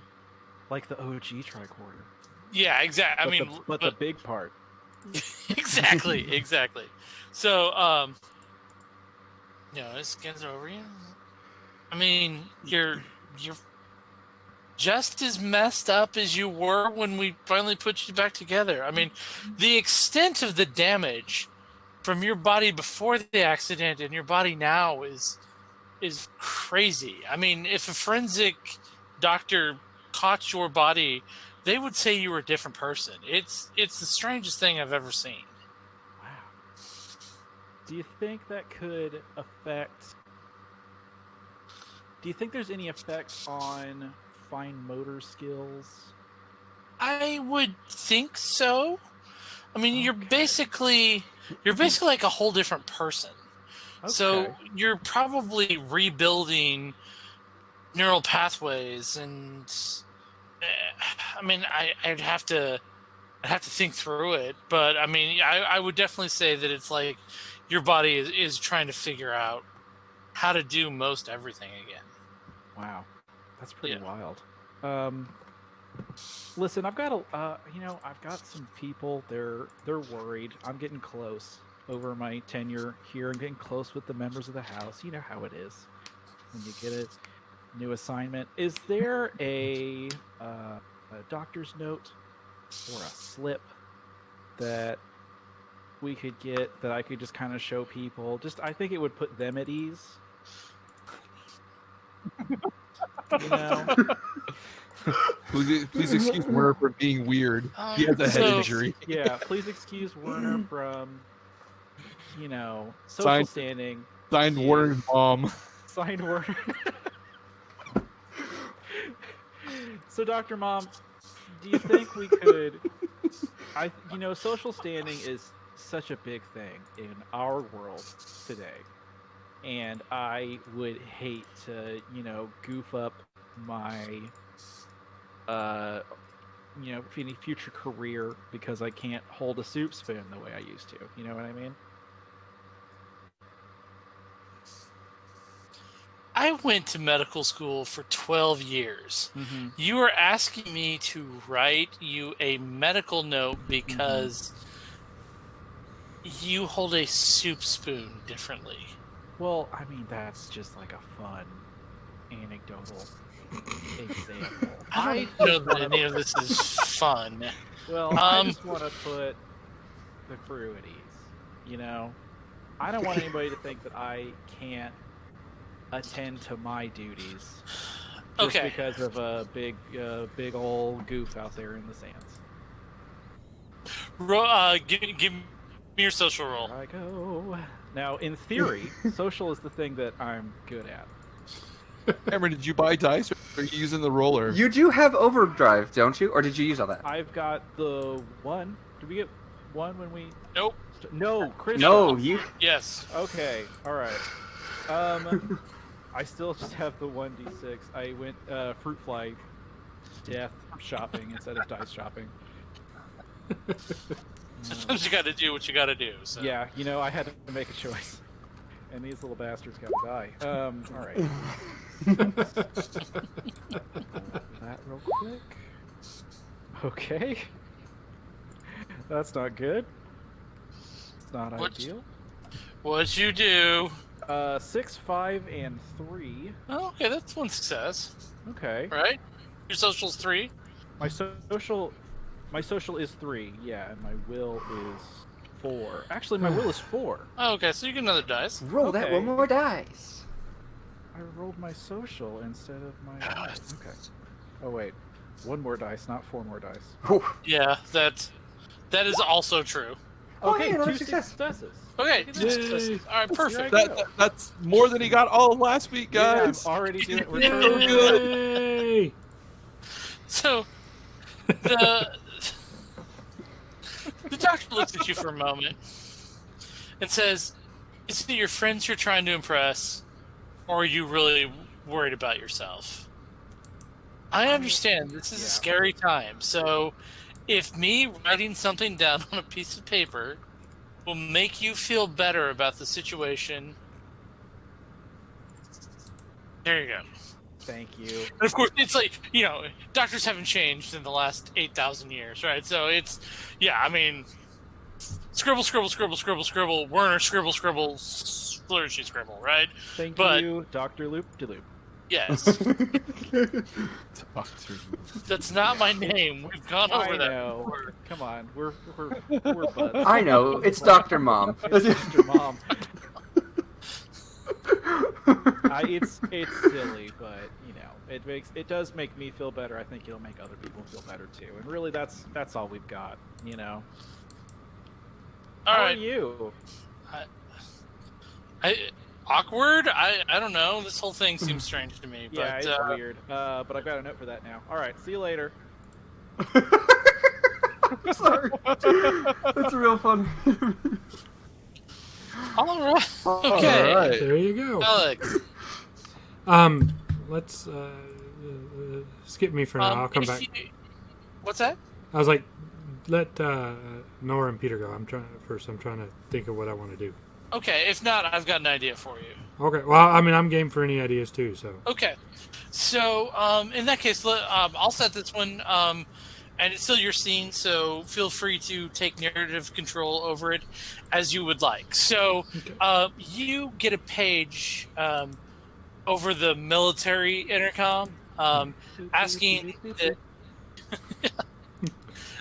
Like the OG tricorder. Yeah, exactly. But the big part. exactly. So, this gets over you. I mean, you're just as messed up as you were when we finally put you back together. I mean, the extent of the damage from your body before the accident and your body now is crazy. I mean, if a forensic doctor caught your body, they would say you were a different person. It's the strangest thing I've ever seen. Wow. Do you think that could affect... Do you think there's any effect on fine motor skills? I would think so. I mean, you're basically like a whole different person. Okay. So you're probably rebuilding neural pathways, and I mean, I'd have to think through it, but I mean, I would definitely say that it's like your body is trying to figure out how to do most everything again. Wow, that's pretty wild. Listen, I've got I've got some people. They're worried. I'm getting close over my tenure here. I'm getting close with the members of the house. You know how it is when you get a new assignment. Is there a doctor's note or a slip that we could get that I could just kind of show people? I think it would put them at ease. You know? Please excuse Werner for being weird. He has a head injury. Yeah, please excuse Werner from, social standing. Signed Werner's mom. Signed Werner. So, Dr. Mom, do you think we could... social standing is such a big thing in our world today. And I would hate to, goof up my, any future career because I can't hold a soup spoon the way I used to. You know what I mean? I went to medical school for 12 years. Mm-hmm. You are asking me to write you a medical note because you hold a soup spoon differently. Well, I mean, that's just like a fun anecdotal example. I don't know that any of this is fun. Well, I just want to put the crew at ease, I don't want anybody to think that I can't attend to my duties just because of a big old goof out there in the sands. Give me your social roll. There I go. Now, in theory, social is the thing that I'm good at. Cameron, did you buy dice or are you using the roller? You do have overdrive, don't you? Or did you use all that? I've got the 1. Did we get 1 when we... Nope. No, Chris. No, you... Yes. Okay, all right. I still just have the 1d6. I went fruit fly death shopping instead of dice shopping. Sometimes you got to do what you got to do. So. Yeah, I had to make a choice, and these little bastards got to die. All right. That real quick. Okay. That's not good. It's not ideal. What'd you do? 6, 5, and 3. Oh, okay, that's one success. Okay. Right? Your social's 3. My social is 3. Yeah, and my will is 4. Actually, my will is 4. Oh, okay, so you get another dice. Roll that Okay. one more dice. I rolled my social instead of my. Okay. Oh wait, 1 more dice, not 4 more dice. Whew. Yeah, that is also true. Oh, Okay, yeah, another 2 success. successes. Okay, Yay. 2 successes. All right, perfect. That's more than he got all of last week, guys. Yeah, I'm already doing. We're So turning good. Yay! So, the doctor looks at you for a moment and says, "Is it your friends you're trying to impress, or are you really worried about yourself?" I understand this is a scary time, so if me writing something down on a piece of paper will make you feel better about the situation, there you go. Thank you. And of course, it's like, doctors haven't changed in the last 8,000 years, right? So it's, I mean, scribble, scribble, scribble, scribble, scribble, Werner, scribble, scribble, flourishy, scribble, right? Thank But- you, Dr. Loop-de-Loop. Yes. Doctor. That's not my name. We've gone over I that. know. before. Come on, we're buds. I know, it's Dr. Mom. It's Dr. Mom. It's silly, but it does make me feel better. I think it'll make other people feel better too. And really, that's all we've got. All How right. are you? Awkward? I don't know. This whole thing seems strange to me. Yeah, But, it's weird. But I've got a note for that now. All right, see you later. Sorry. That's real fun. All right. All Okay. right. There you go. Alex. Let's skip me for now. I'll come back. What's that? I was like, let Nora and Peter go. I'm trying to think of what I want to do. Okay, if not, I've got an idea for you. Okay. Well, I mean, I'm game for any ideas too. So. Okay. So, in that case, I'll set this one, and it's still your scene, so feel free to take narrative control over it as you would like. So, you get a page over the military intercom asking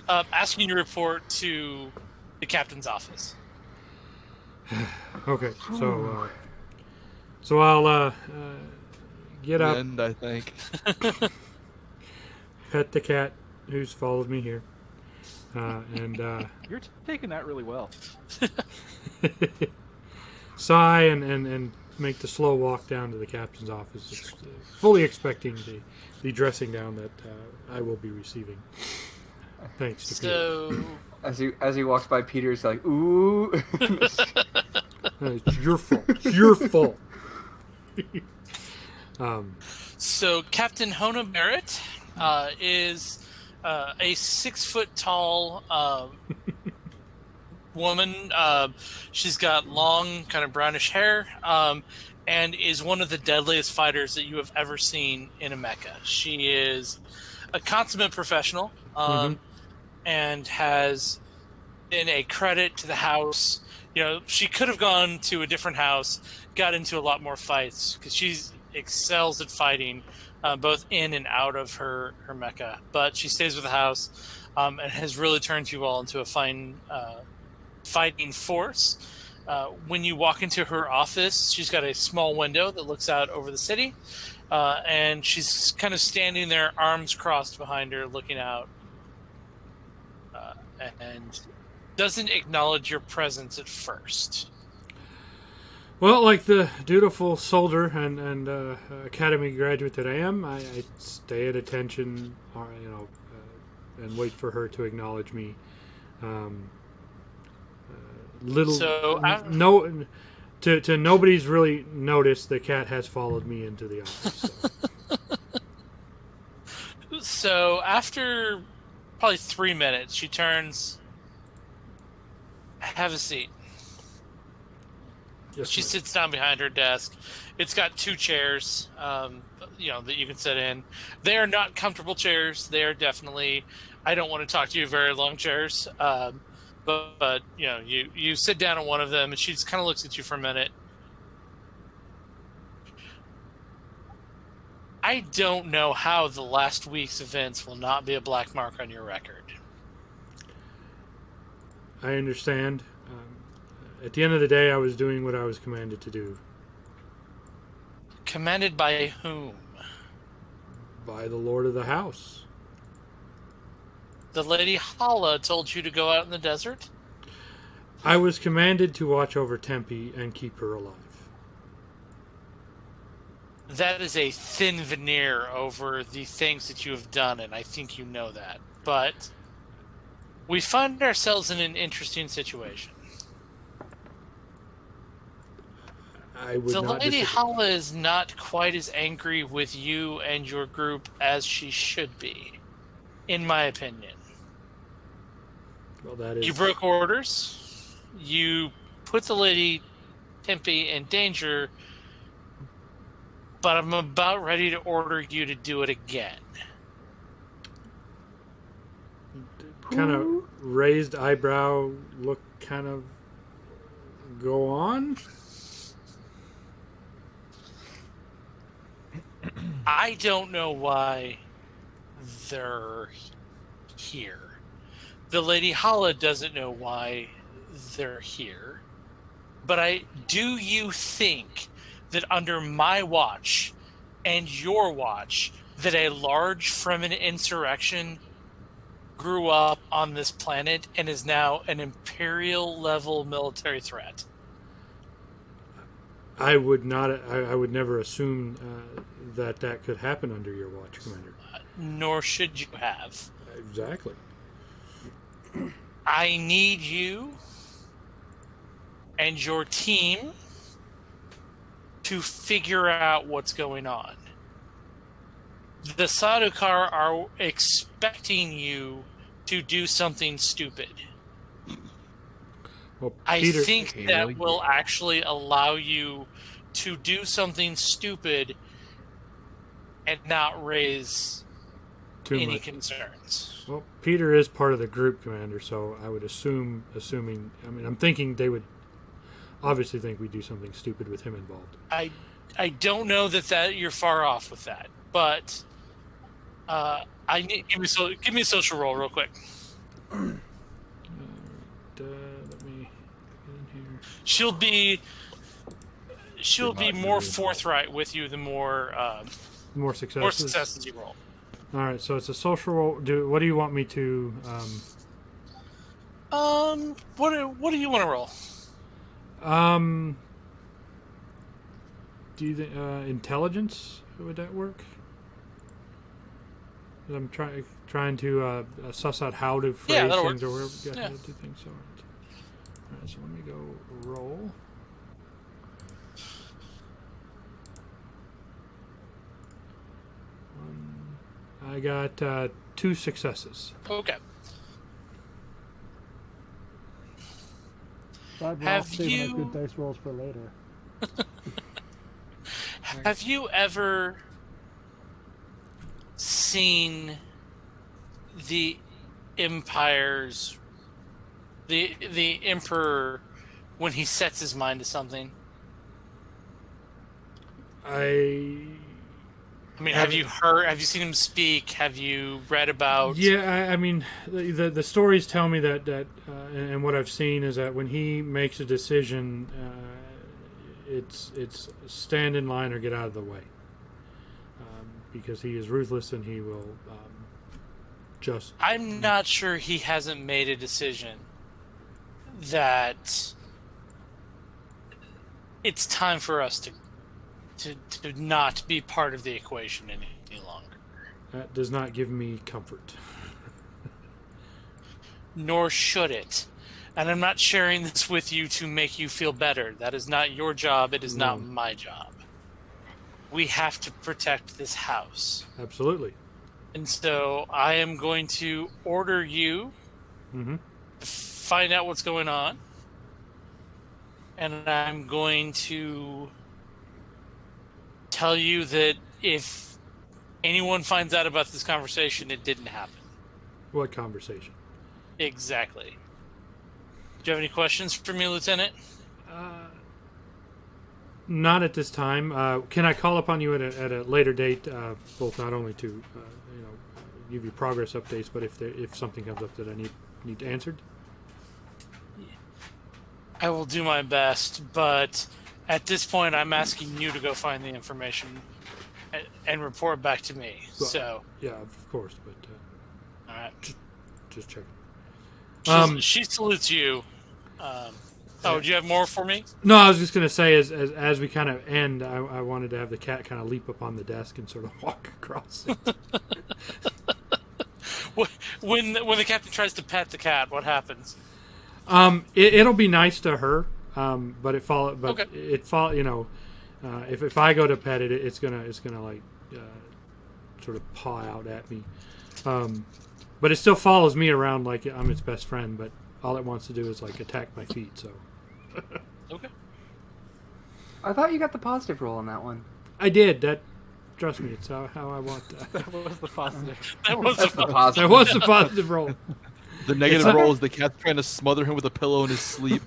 asking you to report to the captain's office. Okay. So I'll get up, And I think. pet the cat who's followed me here, and You're taking that really well. sigh and make the slow walk down to the captain's office, fully expecting the dressing down that I will be receiving. Thanks to Peter. So, As he walks by, Peter's like, ooh. It's your fault. It's your fault. So Captain Hona Barrett is a 6 foot tall woman. She's got long, kind of brownish hair, and is one of the deadliest fighters that you have ever seen in a mecha. She is a consummate professional, and has been a credit to the house. She could have gone to a different house, got into a lot more fights, because she excels at fighting, both in and out of her mecha. But she stays with the house, and has really turned you all into a fine fighting force. When you walk into her office, she's got a small window that looks out over the city, and she's kind of standing there, arms crossed behind her, looking out, and doesn't acknowledge your presence at first. Well, like the dutiful soldier and academy graduate that I am, I stay at attention, and wait for her to acknowledge me. to nobody's really noticed, the cat has followed me into the office. So after probably 3 minutes, she turns. Have a seat. Yes, She ma'am. sits down behind her desk. It's got 2 chairs, that you can sit in. They are not comfortable chairs. They are definitely, I don't want to talk to you very long chairs. But you sit down on one of them, and she just kind of looks at you for a minute. I don't know how the last week's events will not be a black mark on your record. I understand. At the end of the day, I was doing what I was commanded to do. Commanded by whom? By the Lord of the House. The Lady Hala told you to go out in the desert? I was commanded to watch over Tempe and keep her alive. That is a thin veneer over the things that you have done, and I think you know that. But we find ourselves in an interesting situation. I would The not Lady disagree. Hala is not quite as angry with you and your group as she should be, in my opinion. Well, that is. You broke orders. You put the Lady Tempe in danger, but I'm about ready to order you to do it again. Kind of raised eyebrow look, kind of go on. I don't know why they're here. The Lady Hala doesn't know why they're here. But do you think that under my watch and your watch that a large Fremen insurrection grew up on this planet and is now an imperial level military threat? I would not. I would never assume that could happen under your watch, Commander. Nor should you have. Exactly. I need you and your team to figure out what's going on. The Sadukar are expecting you to do something stupid. Well, I Peter, think that will actually allow you to do something stupid and not raise too any much. concerns. Well, Peter is part of the group, Commander, so I would I'm thinking they would obviously think we do something stupid with him involved. I don't know that you're far off with that, but give me a social roll real quick. Let me get in here. She'll be not more really forthright with you the more More successes. more successes you roll. All right, so it's a social roll. What do you want me to? What do you want to roll? Do you think intelligence, would that work? 'Cause I'm trying to suss out how to phrase that'll things work. or whatever. Yeah. How to do things. All right, so let me go roll. I got 2 successes. Okay. Glad we're Have all saving you- our good dice rolls for later. Have you ever seen the Empire's the Emperor when he sets his mind to something? I mean, have you seen him speak? Have you read about? Yeah, I mean, the stories tell me that and what I've seen is that when he makes a decision, it's stand in line or get out of the way, because he is ruthless and he will just. I'm not sure he hasn't made a decision that it's time for us to not be part of the equation any longer. That does not give me comfort. Nor should it. And I'm not sharing this with you to make you feel better. That is not your job. It is not my job. We have to protect this house. Absolutely. And so I am going to order you to find out what's going on. And I'm going to tell you that if anyone finds out about this conversation, it didn't happen. What conversation? Exactly. Do you have any questions for me, Lieutenant? Not at this time. Can I call upon you at a later date, both not only to give you progress updates, but if something comes up that I need answered? I will do my best, but at this point, I'm asking you to go find the information and report back to me. Well, so yeah, of course, but all right. Just checking. She salutes you. Do you have more for me? No, I was just going to say, as we kind of end, I wanted to have the cat kind of leap up on the desk and sort of walk across it. When the captain tries to pet the cat, what happens? It'll be nice to her, but if I go to pet it, it's gonna like sort of paw out at me. But it still follows me around like I'm its best friend. But all it wants to do is like attack my feet. So. Okay. I thought you got the positive roll on that one. I did. Trust me, it's how I want that. That was the positive. That was the positive. That was the positive roll. The negative roll is the cat trying to smother him with a pillow in his sleep.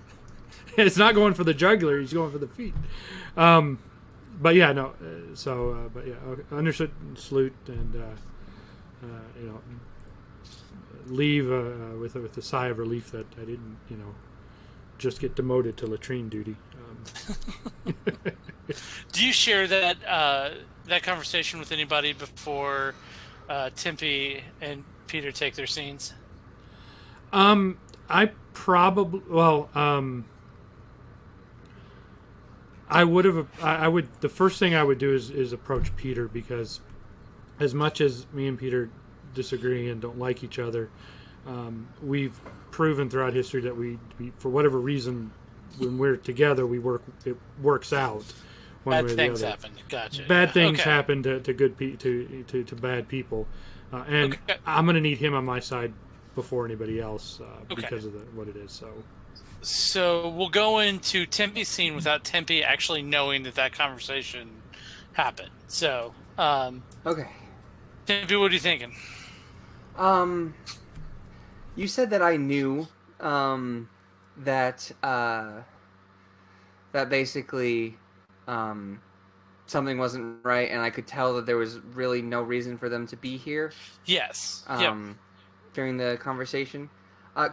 It's not going for the jugular; he's going for the feet. But yeah, no. But yeah, okay. Understood. Salute and leave with a sigh of relief that I didn't, just get demoted to latrine duty. Do you share that conversation with anybody before Tempe and Peter take their scenes? I probably I would have. I would. The first thing I would do is approach Peter, because as much as me and Peter disagree and don't like each other, we've proven throughout history that we for whatever reason, when we're together, it works out. Bad things happen. Gotcha. Bad things happen to good to bad people, and I'm going to need him on my side before anybody else because of what it is. So we'll go into Tempe's scene without Tempe actually knowing that conversation happened. So, okay. Tempe, what are you thinking? You said that I knew that basically something wasn't right, and I could tell that there was really no reason for them to be here. Yes. During the conversation.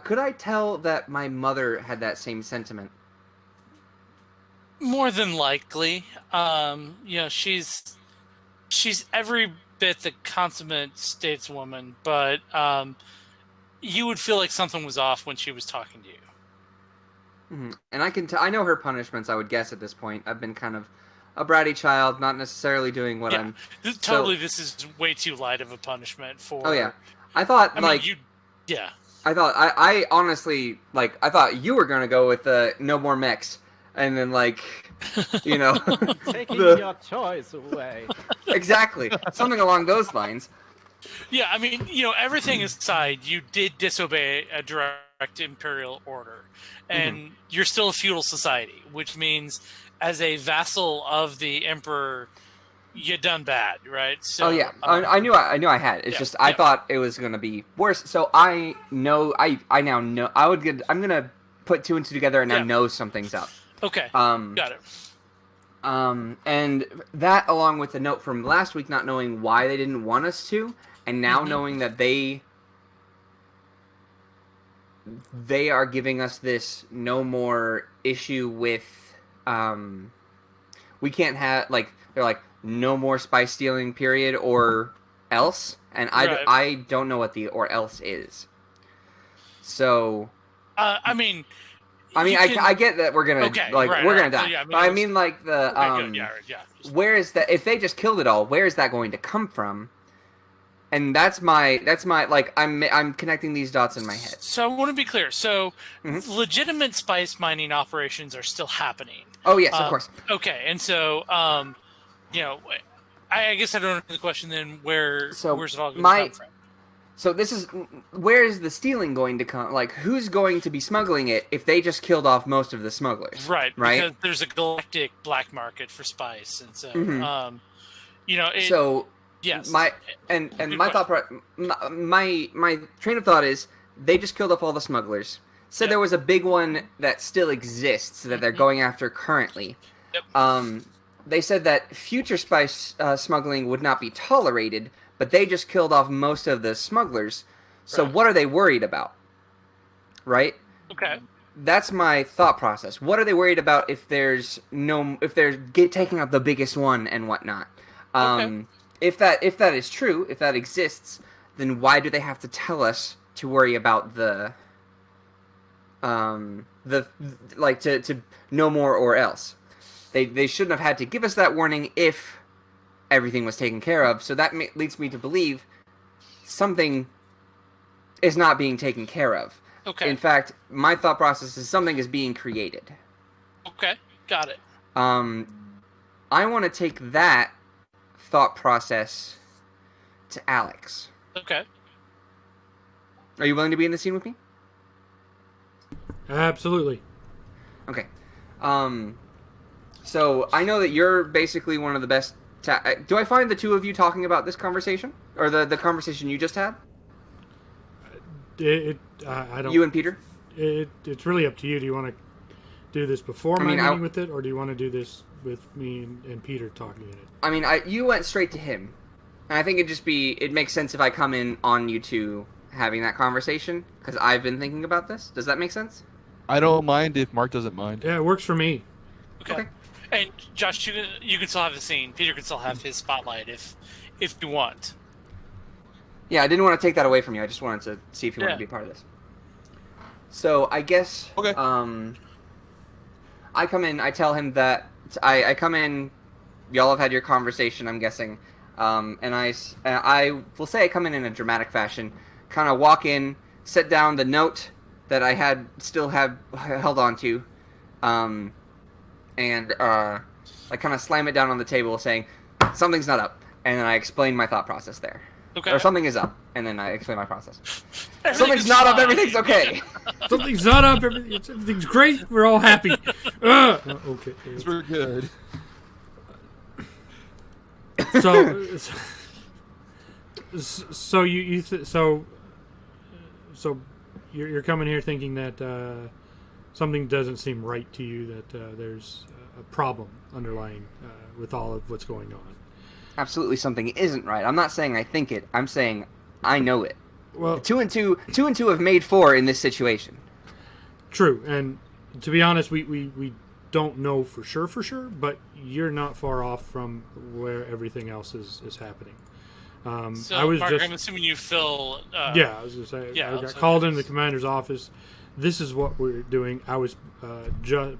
Could I tell that my mother had that same sentiment? More than likely. She's every bit the consummate stateswoman, but you would feel like something was off when she was talking to you. Mm-hmm. And I know her punishments, I would guess, at this point. I've been kind of a bratty child, not necessarily doing what I'm... This is way too light of a punishment for... Oh, yeah. I thought, I thought, I honestly, I thought you were going to go with no more mechs. And then, taking your choice away. Exactly. Something along those lines. Yeah, I mean, everything aside, you did disobey a direct imperial order. And you're still a feudal society, which means as a vassal of the emperor, you done bad, right? So, I knew I had. It's just I thought it was going to be worse. So I know I now know I'm going to put two and two together, and I know something's up. Okay. Got it. And that, along with the note from last week, not knowing why they didn't want us to, and now knowing that they are giving us this no more issue with we can't have they're like no more spy stealing period or else, and I don't know what the or else is. So I get that we're gonna we're gonna die. Yeah, but I mean where is that, if they just killed it all, where is that going to come from? And that's my like I'm connecting these dots in my head. So I want to be clear. So Mhm. legitimate spice mining operations are still happening. Oh yes, of course. Okay, and so you know, I guess I don't know the question then. Where's it all going to come from? So this is where is the stealing going to come? Like, who's going to be smuggling it if they just killed off most of the smugglers? Right, Right. because there's a galactic black market for spice, and so Mhm. you know. So Yes. my train of thought is they just killed off all the smugglers. Said there was a big one that still exists that they're going after currently. Yep. They said that future spice smuggling would not be tolerated, but they just killed off most of the smugglers. So Right. what are they worried about? Right? Okay. That's my thought process. What are they worried about if they're taking out the biggest one and whatnot? Okay. If that is true, if that exists, then why do they have to tell us to worry about to no more or else? They shouldn't have had to give us that warning if everything was taken care of. So that leads me to believe something is not being taken care of. Okay. In fact, my thought process is something is being created. Okay. Got it. I want to take that thought process to Alex. Okay. Are you willing to be in the scene with me? Absolutely. Okay. So I know that you're basically one of the best. Do I find the two of you talking about this conversation or the conversation you just had? I don't. You and Peter. It's really up to you. Do you want to do this before my meeting with it, or do you want to do this with me and Peter talking in it? I mean, you went straight to him, and I think it makes sense if I come in on you two having that conversation because I've been thinking about this. Does that make sense? I don't mind if Mark doesn't mind. Yeah, it works for me. Okay. And Josh, you can still have the scene. Peter can still have his spotlight if you want. Yeah, I didn't want to take that away from you. I just wanted to see if you wanted to be a part of this. So I guess okay. I come in. I tell him that I come in. Y'all have had your conversation, I'm guessing, and I will say I come in a dramatic fashion. Kind of walk in, set down the note that I still have held on to, and I kind of slam it down on the table, saying something's not up, and then I explain my thought process there. Okay. Or something is up, and then I explain my process. Something's not up, everything's okay. Something's not up, everything's great, we're all happy. Okay. We're good. So you're coming here thinking that something doesn't seem right to you, that there's a problem underlying with all of what's going on. Absolutely, something isn't right. I'm not saying I think it. I'm saying I know it. Well, two and two have made 4 in this situation. True, and to be honest, we don't know for sure, but you're not far off from where everything else is happening. So, I was Mark, I'm assuming you fill. Yeah, I was going to say. Yeah, I got called into the commander's office. This is what we're doing. I was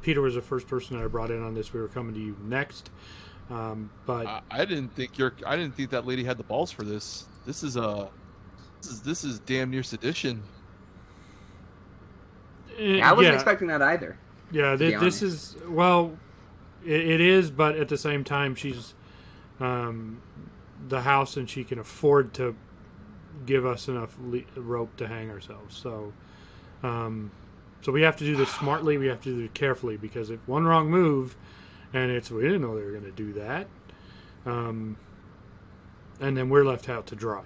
Peter was the first person that I brought in on this. We were coming to you next. But I didn't think that lady had the balls for this. This is damn near sedition. I wasn't expecting that either. Yeah, this is it is, but at the same time, she's the house, and she can afford to give us enough rope to hang ourselves. So we have to do this smartly. We have to do it carefully, because if one wrong move. And we didn't know they were going to do that. And then we're left out to dry.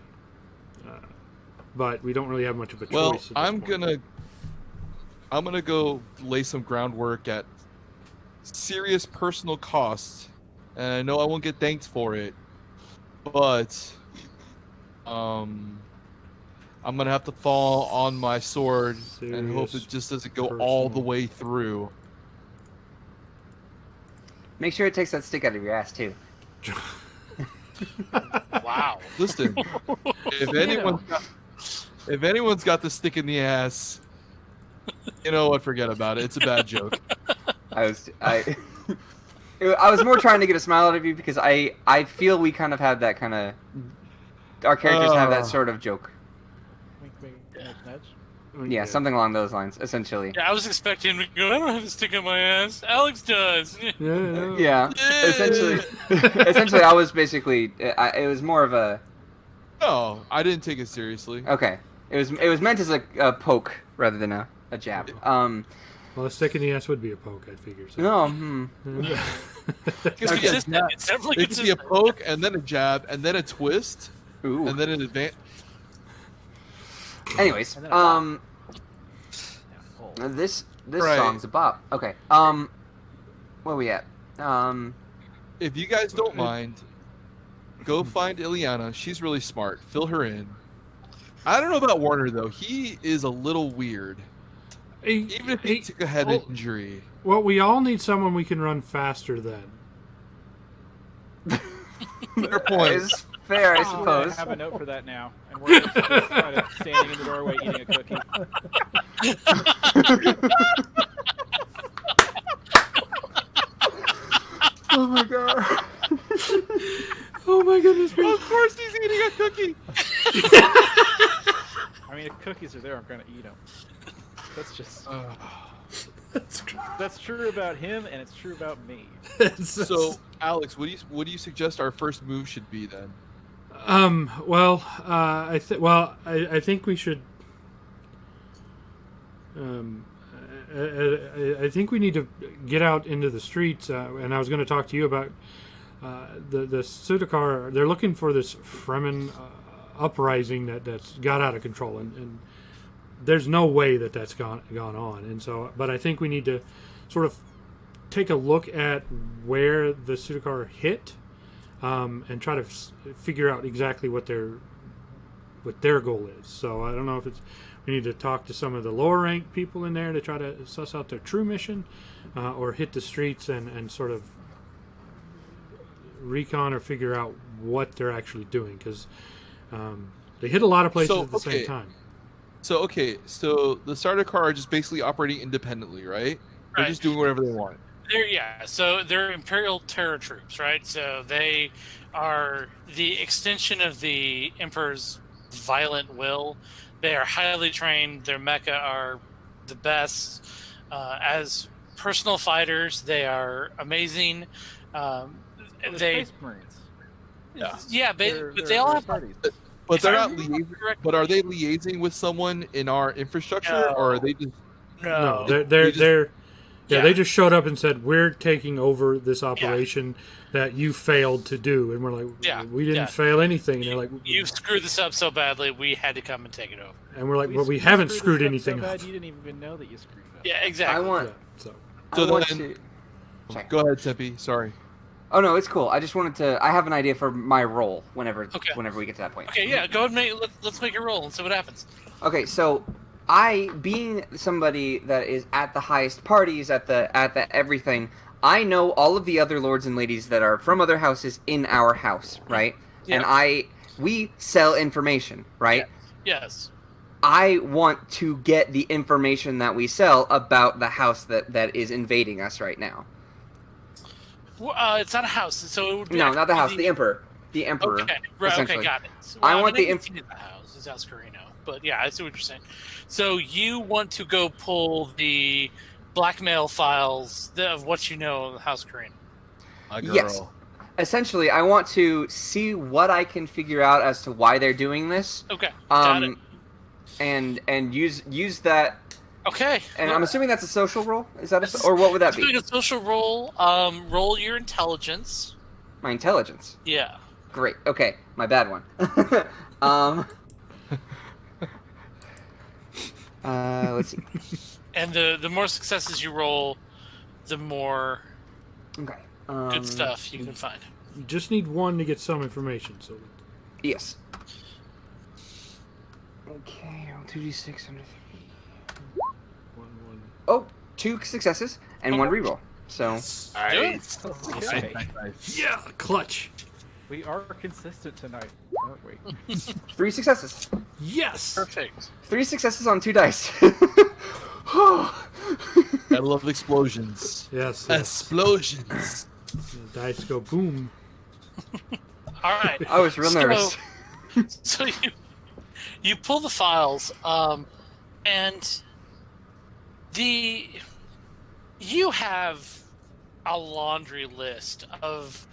But we don't really have much of a choice. Well, at this I'm point. gonna go lay some groundwork at serious personal cost, and I know I won't get thanked for it, but I'm gonna have to fall on my sword and hope it just doesn't go all the way through. Make sure it takes that stick out of your ass too. Wow. Listen, if anyone's got the stick in the ass, you know what? Forget about it. It's a bad joke. I was more trying to get a smile out of you because I feel we kind of had that kind of our characters have that sort of joke. Wink, wink, nudge, nudge. Yeah, something along those lines, essentially. Yeah, I was expecting him to go, I don't have a stick on my ass. Alex does. Yeah. Essentially, I was basically. It was more of a. No, I didn't take it seriously. Okay. It was meant as a poke rather than a jab. Well, a stick in the ass would be a poke, I'd figure. So. No. It could be a Consistent. jab. It's definitely It could be a consistent. poke, and then a jab, and then a twist, Ooh. and then an advance. Anyways, And then a pull. this Right. song's a bop. Okay. Where are we at? If you guys don't mind, go find Ileana. She's really smart. Fill her in. I don't know about Warner though. He is a little weird. Even if he took a head injury. Well, we all need someone we can run faster than. Fair point. Is fair, I I suppose. have a note for that now, and we're just kind of standing in the doorway eating a cookie. Oh my god. Oh my goodness Of gracious. course he's eating a cookie. I mean, if cookies are there, I'm gonna eat them. That's just. That's true about him, and it's true about me. So, Alex, what do you suggest our first move should be then? I think we should. I think we need to get out into the streets, and I was going to talk to you about the Sudokar. They're looking for this Fremen uprising that's got out of control, and there's no way that's gone on. And so, but I think we need to sort of take a look at where the Sudokar hit, and try to figure out exactly what their goal is. So I don't know if we need to talk to some of the lower ranked people in there to try to suss out their true mission, or hit the streets and sort of recon or figure out what they're actually doing, because they hit a lot of places at the same time. So the starter car are just basically operating independently, right? They're just doing whatever they want. So they're Imperial terror troops, right? So they are the extension of the Emperor's violent will. They are highly trained. Their mecha are the best. As personal fighters, they are amazing. They're They, Space Marines. but They're they all have. parties. But If they're I not remember liaising. correctly- But are they liaising with someone in our infrastructure, or are they just? No, No, they just showed up and said, we're taking over this operation that you failed to do, and we're like, we didn't fail anything. And they're like, you screwed this up so badly, we had to come and take it over. and we're like, well, we haven't screwed this up anything so up. bad you didn't even know that you screwed it up. Yeah, exactly. I want. So I So want then- to. Sorry. Go ahead, Tempe. Sorry. Oh no, it's cool. I just wanted to. I have an idea for my role whenever we get to that point. Okay, yeah, go ahead and let's make a roll and see what happens. Okay, so I, being somebody that is at the highest parties, at the everything, I know all of the other lords and ladies that are from other houses in our house, right? Yeah. And we sell information, right? Yes. I want to get the information that we sell about the house that is invading us right now. Well, it's not a house, so it would be No, not the actually house, the emperor. The emperor. Okay, right, okay, essentially. got it. I want the the house is House Carino, but yeah, I see what you're saying. So you want to go pull the blackmail files of what you know of House Carino. A girl. Yes. Essentially, I want to see what I can figure out as to why they're doing this. Okay, got it. And use that. Okay. And I'm assuming that's a social role. Is that or what would that Doing be? a social roll. Roll your intelligence. My intelligence. Yeah. Great. Okay, my bad one. Let's see. And the more successes you roll, the more Okay. good stuff you can find. you just need one to get some information. So Yes. Okay, roll 2d6 under 3. Oh, 2 successes and 1 reroll. So Do it. Okay. yeah, clutch. We are consistent tonight, aren't we? 3 successes. Yes. Perfect. 3 successes on 2 dice. I love explosions. Yes. Explosions. The dice go boom. All right. I was real nervous. So you pull the files, and you have a laundry list of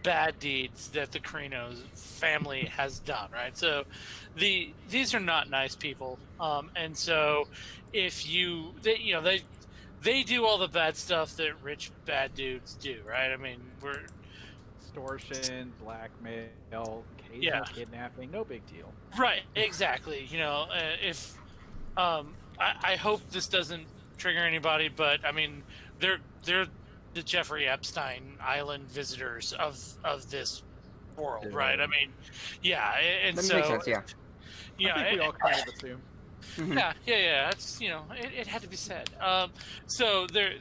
bad deeds that the Carino's family has done, right? So these are not nice people, and so if they do all the bad stuff that rich bad dudes do, right? I mean, we're Extortion, blackmail, occasional Yeah. kidnapping, no big deal. right, exactly. If I hope this doesn't trigger anybody, but I mean, they're the Jeffrey Epstein Island visitors of this world, right? I mean, yeah, and That so makes sense. Yeah. yeah, I think we all kind of assume. Mhm. yeah. It's it had to be said. So they're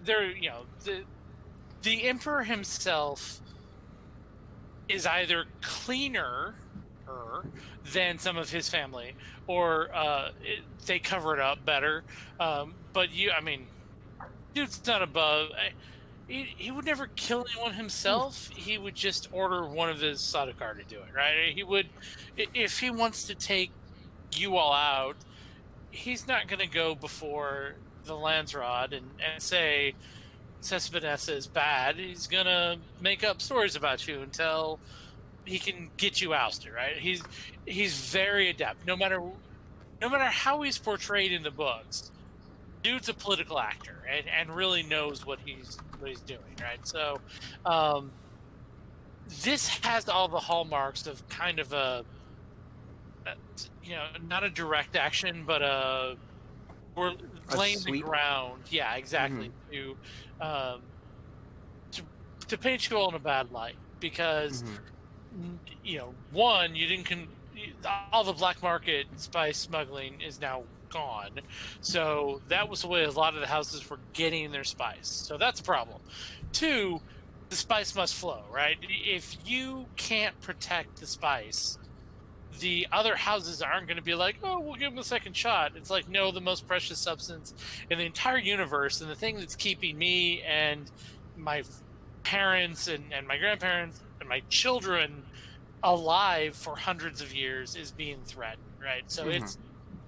the emperor himself is either cleaner than some of his family, or they cover it up better. But I mean, dude's not above. He would never kill anyone himself. He would just order one of his Sardaukar to do it, right? He would, if he wants to take you all out, he's not going to go before the Landsrod and say Cespedes is bad. He's going to make up stories about you until he can get you ousted, right? He's very adept. No matter how he's portrayed in the books, dude's a political actor and really knows what he's doing, right? So this has all the hallmarks of kind of a not a direct action, but we're laying the sweep? ground. Yeah, exactly. To paint you all in a bad light, because one, you didn't all the black market spice smuggling is now gone, so that was the way a lot of the houses were getting their spice. So that's a problem. Two, the spice must flow, right? If you can't protect the spice, the other houses aren't going to be like, oh, we'll give them a second shot. It's like, no, the most precious substance in the entire universe, and the thing that's keeping me and my parents and my grandparents and my children alive for hundreds of years is being threatened, right? So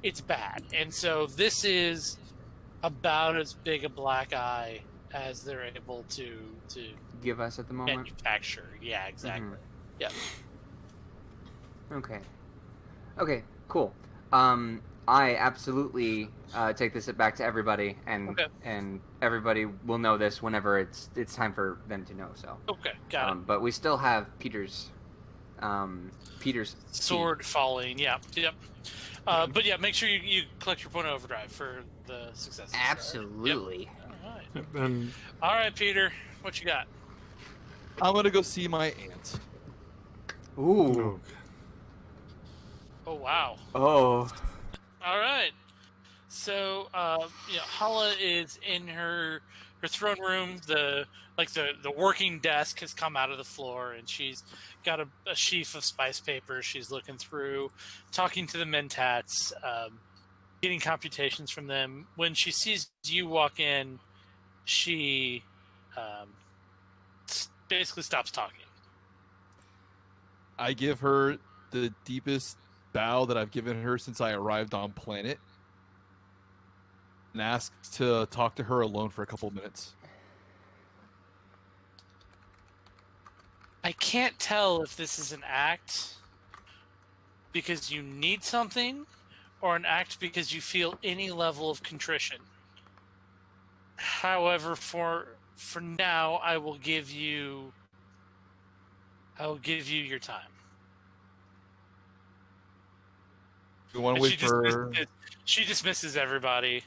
it's bad. And so this is about as big a black eye as they're able to Give us at the moment. manufacture. Yeah, exactly. Yeah. Okay, cool. I absolutely take this back to everybody, and and everybody will know this whenever it's time for them to know. So Okay, got it. but we still have Peter's Sword falling. Yep. But yeah, make sure you collect your point of overdrive for the successes. Absolutely. Yep. And All right, Peter, what you got? I'm gonna go see my aunt. Ooh. Oh wow. Oh. All right. So, Hala is in her throne room. The working desk has come out of the floor, and she's got a sheaf of spice papers. She's looking through, talking to the mentats, getting computations from them. When she sees you walk in, she basically stops talking. I give her the deepest bow that I've given her since I arrived on planet, and ask to talk to her alone for a couple minutes. I can't tell if this is an act because you need something, or an act because you feel any level of contrition. However, for now, I will give you your time. You want to wait for? She dismisses everybody.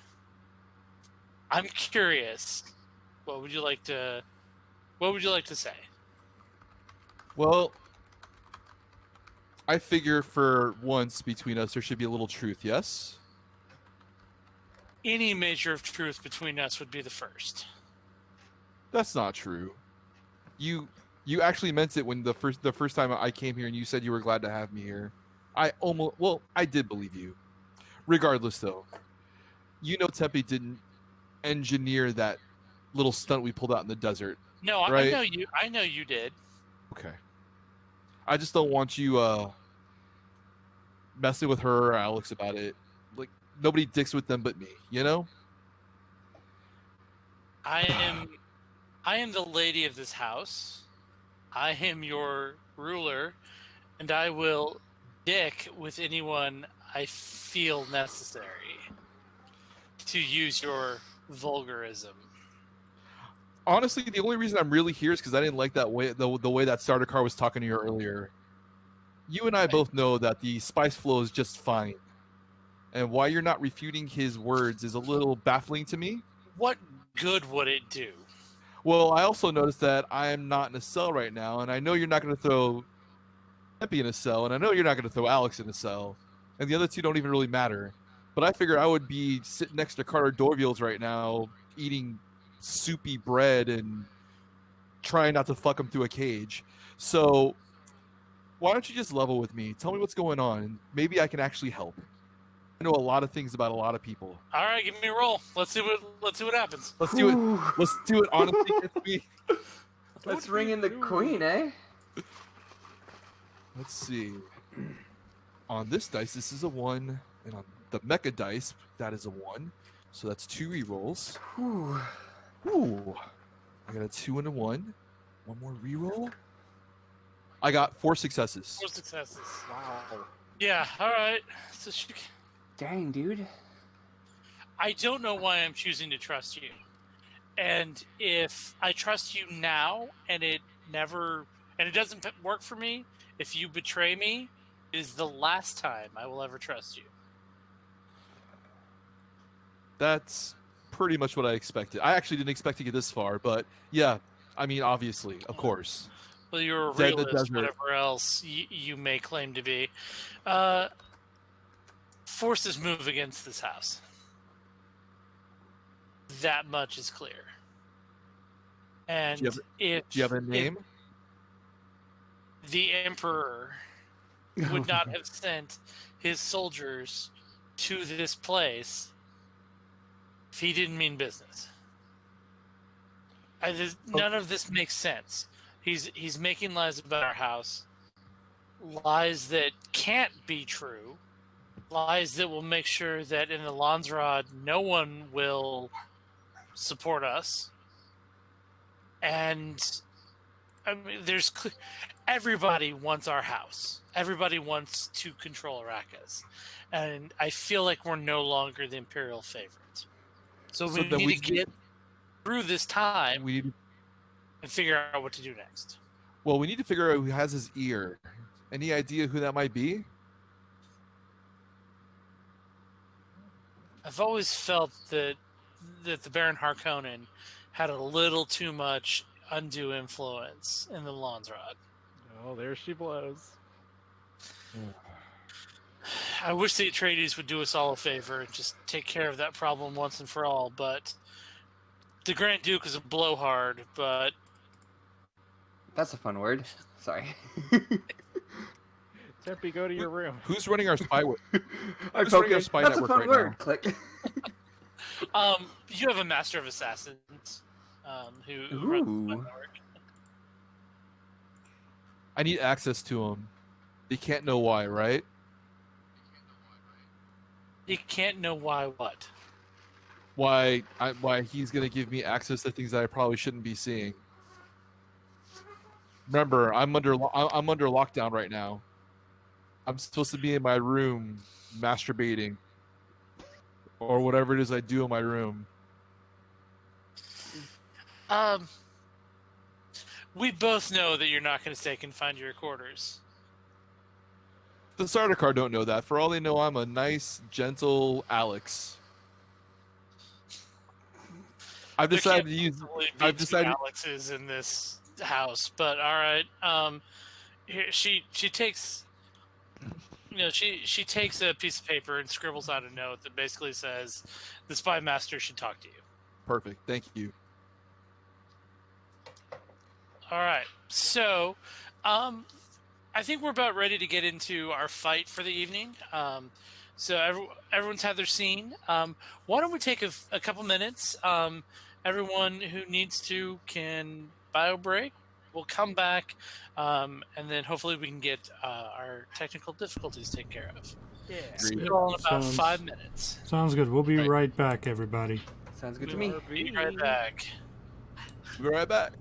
I'm curious. What would you like to say? Well, I figure for once between us there should be a little truth. Yes. Any measure of truth between us would be the first. That's not true. You actually meant it when the first time I came here and you said you were glad to have me here. I did believe you. Regardless, though, Tempe didn't engineer that little stunt we pulled out in the desert. No, right? I know you did. Okay. I just don't want you messing with her or Alex about it. Like, nobody dicks with them but me, you know? I am the lady of this house. I am your ruler, and I will dick with anyone I feel necessary, to use your vulgarism. Honestly, the only reason I'm really here is because I didn't like that way the way that starter car was talking to you earlier. You and I both know that the spice flow is just fine. And why you're not refuting his words is a little baffling to me. What good would it do? Well, I also noticed that I am not in a cell right now, and I know you're not going to throw Epi in a cell, and I know you're not going to throw Alex in a cell, and the other two don't even really matter. But I figure I would be sitting next to Carter Dorville's right now, eating soupy bread and trying not to fuck him through a cage. So why don't you just level with me? Tell me what's going on, and maybe I can actually help. I know a lot of things about a lot of people. All right, give me a roll. Let's see what happens. Let's do it. Let's do it honestly. Let's ring in the queen, eh? Let's see. On this dice, this is a 1, and on the mecha dice, that is a 1. So that's 2 rerolls. Whew. Ooh. I got a 2 and a 1. One more reroll. I got 4 successes. 4 successes. Wow. Yeah. All right. So Dang, dude. I don't know why I'm choosing to trust you. And if I trust you now and it doesn't work for me, if you betray me, it is the last time I will ever trust you. That's pretty much what I expected. I actually didn't expect to get this far, but yeah, I mean, obviously, of course. Well, you're a Dead in the realist, desert. whatever else you may claim to be. Forces move against this house. That much is clear. And Do you have a name? If the Emperor would not have sent his soldiers to this place if he didn't mean business. None of this makes sense. He's making lies about our house, lies that can't be true, lies that will make sure that in the Landsrod no one will support us. And I mean, everybody wants our house. Everybody wants to control Arrakis. And I feel like we're no longer the Imperial favorites. So we need to get through this time and figure out what to do next. Well, we need to figure out who has his ear. Any idea who that might be? I've always felt that the Baron Harkonnen had a little too much undue influence in the Landsrod. Oh, there she blows. I wish the Atreides would do us all a favor and just take care of that problem once and for all, but the Grand Duke is a blowhard, but... That's a fun word. Sorry. Tempe, go to your room. Who's running our spy? That's running our spy a network fun right word. now? Click. You have a Master of Assassins who runs my network. I need access to him. They can't know why, right? He can't know why what? Why he's gonna give me access to things that I probably shouldn't be seeing. Remember, I'm under lockdown right now. I'm supposed to be in my room masturbating, or whatever it is I do in my room. We both know that you're not going to stay confined to your quarters. The starter car don't know that. For all they know, I'm a nice, gentle Alex. I've decided to use. I've decided. Alex's in this house, but all right. Here, she takes. She takes a piece of paper and scribbles out a note that basically says, "The spy master should talk to you." Perfect. Thank you. All right. So, I think we're about ready to get into our fight for the evening. So everyone's had their scene. Why don't we take a couple minutes? Everyone who needs to can bio break, we'll come back, and then hopefully we can get our technical difficulties taken care of. Yeah. Still in about Sounds- 5 minutes. Sounds good. We'll be Right. right back, everybody. Sounds good to me. Be right back. We'll be right back.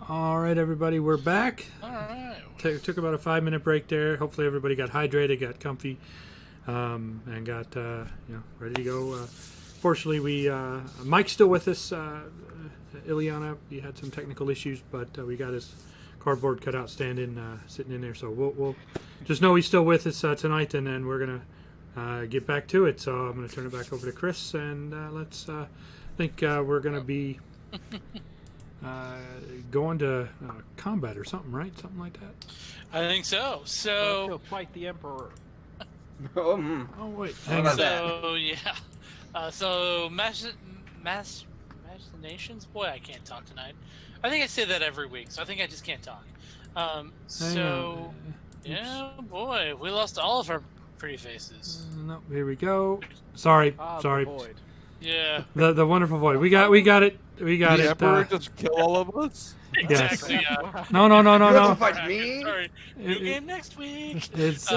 All right, everybody, we're back. All right. Took about a 5-minute break there. Hopefully, everybody got hydrated, got comfy, and got ready to go. Fortunately, Mike's still with us. Ileana, he had some technical issues, but we got his cardboard cutout stand sitting in there. So we'll just know he's still with us tonight, and then we're gonna get back to it. So I'm gonna turn it back over to Chris, and let's. I think we're gonna be. Going to combat or something, right? Something like that. I think so. Let's So, go fight the Emperor. Oh, Oh wait, How hang about on. that? so yeah. So machinations. Boy, I can't talk tonight. I think I say that every week, so I think I just can't talk. Hang So on. yeah, boy, we lost all of our pretty faces. No, here we go. Sorry, Ah, the sorry. void. Yeah, The wonderful void. We got it. We got the it. Emperor just kill all of us? exactly. Yeah. No. you have to It- fight me? Sorry. New it- game next week. It's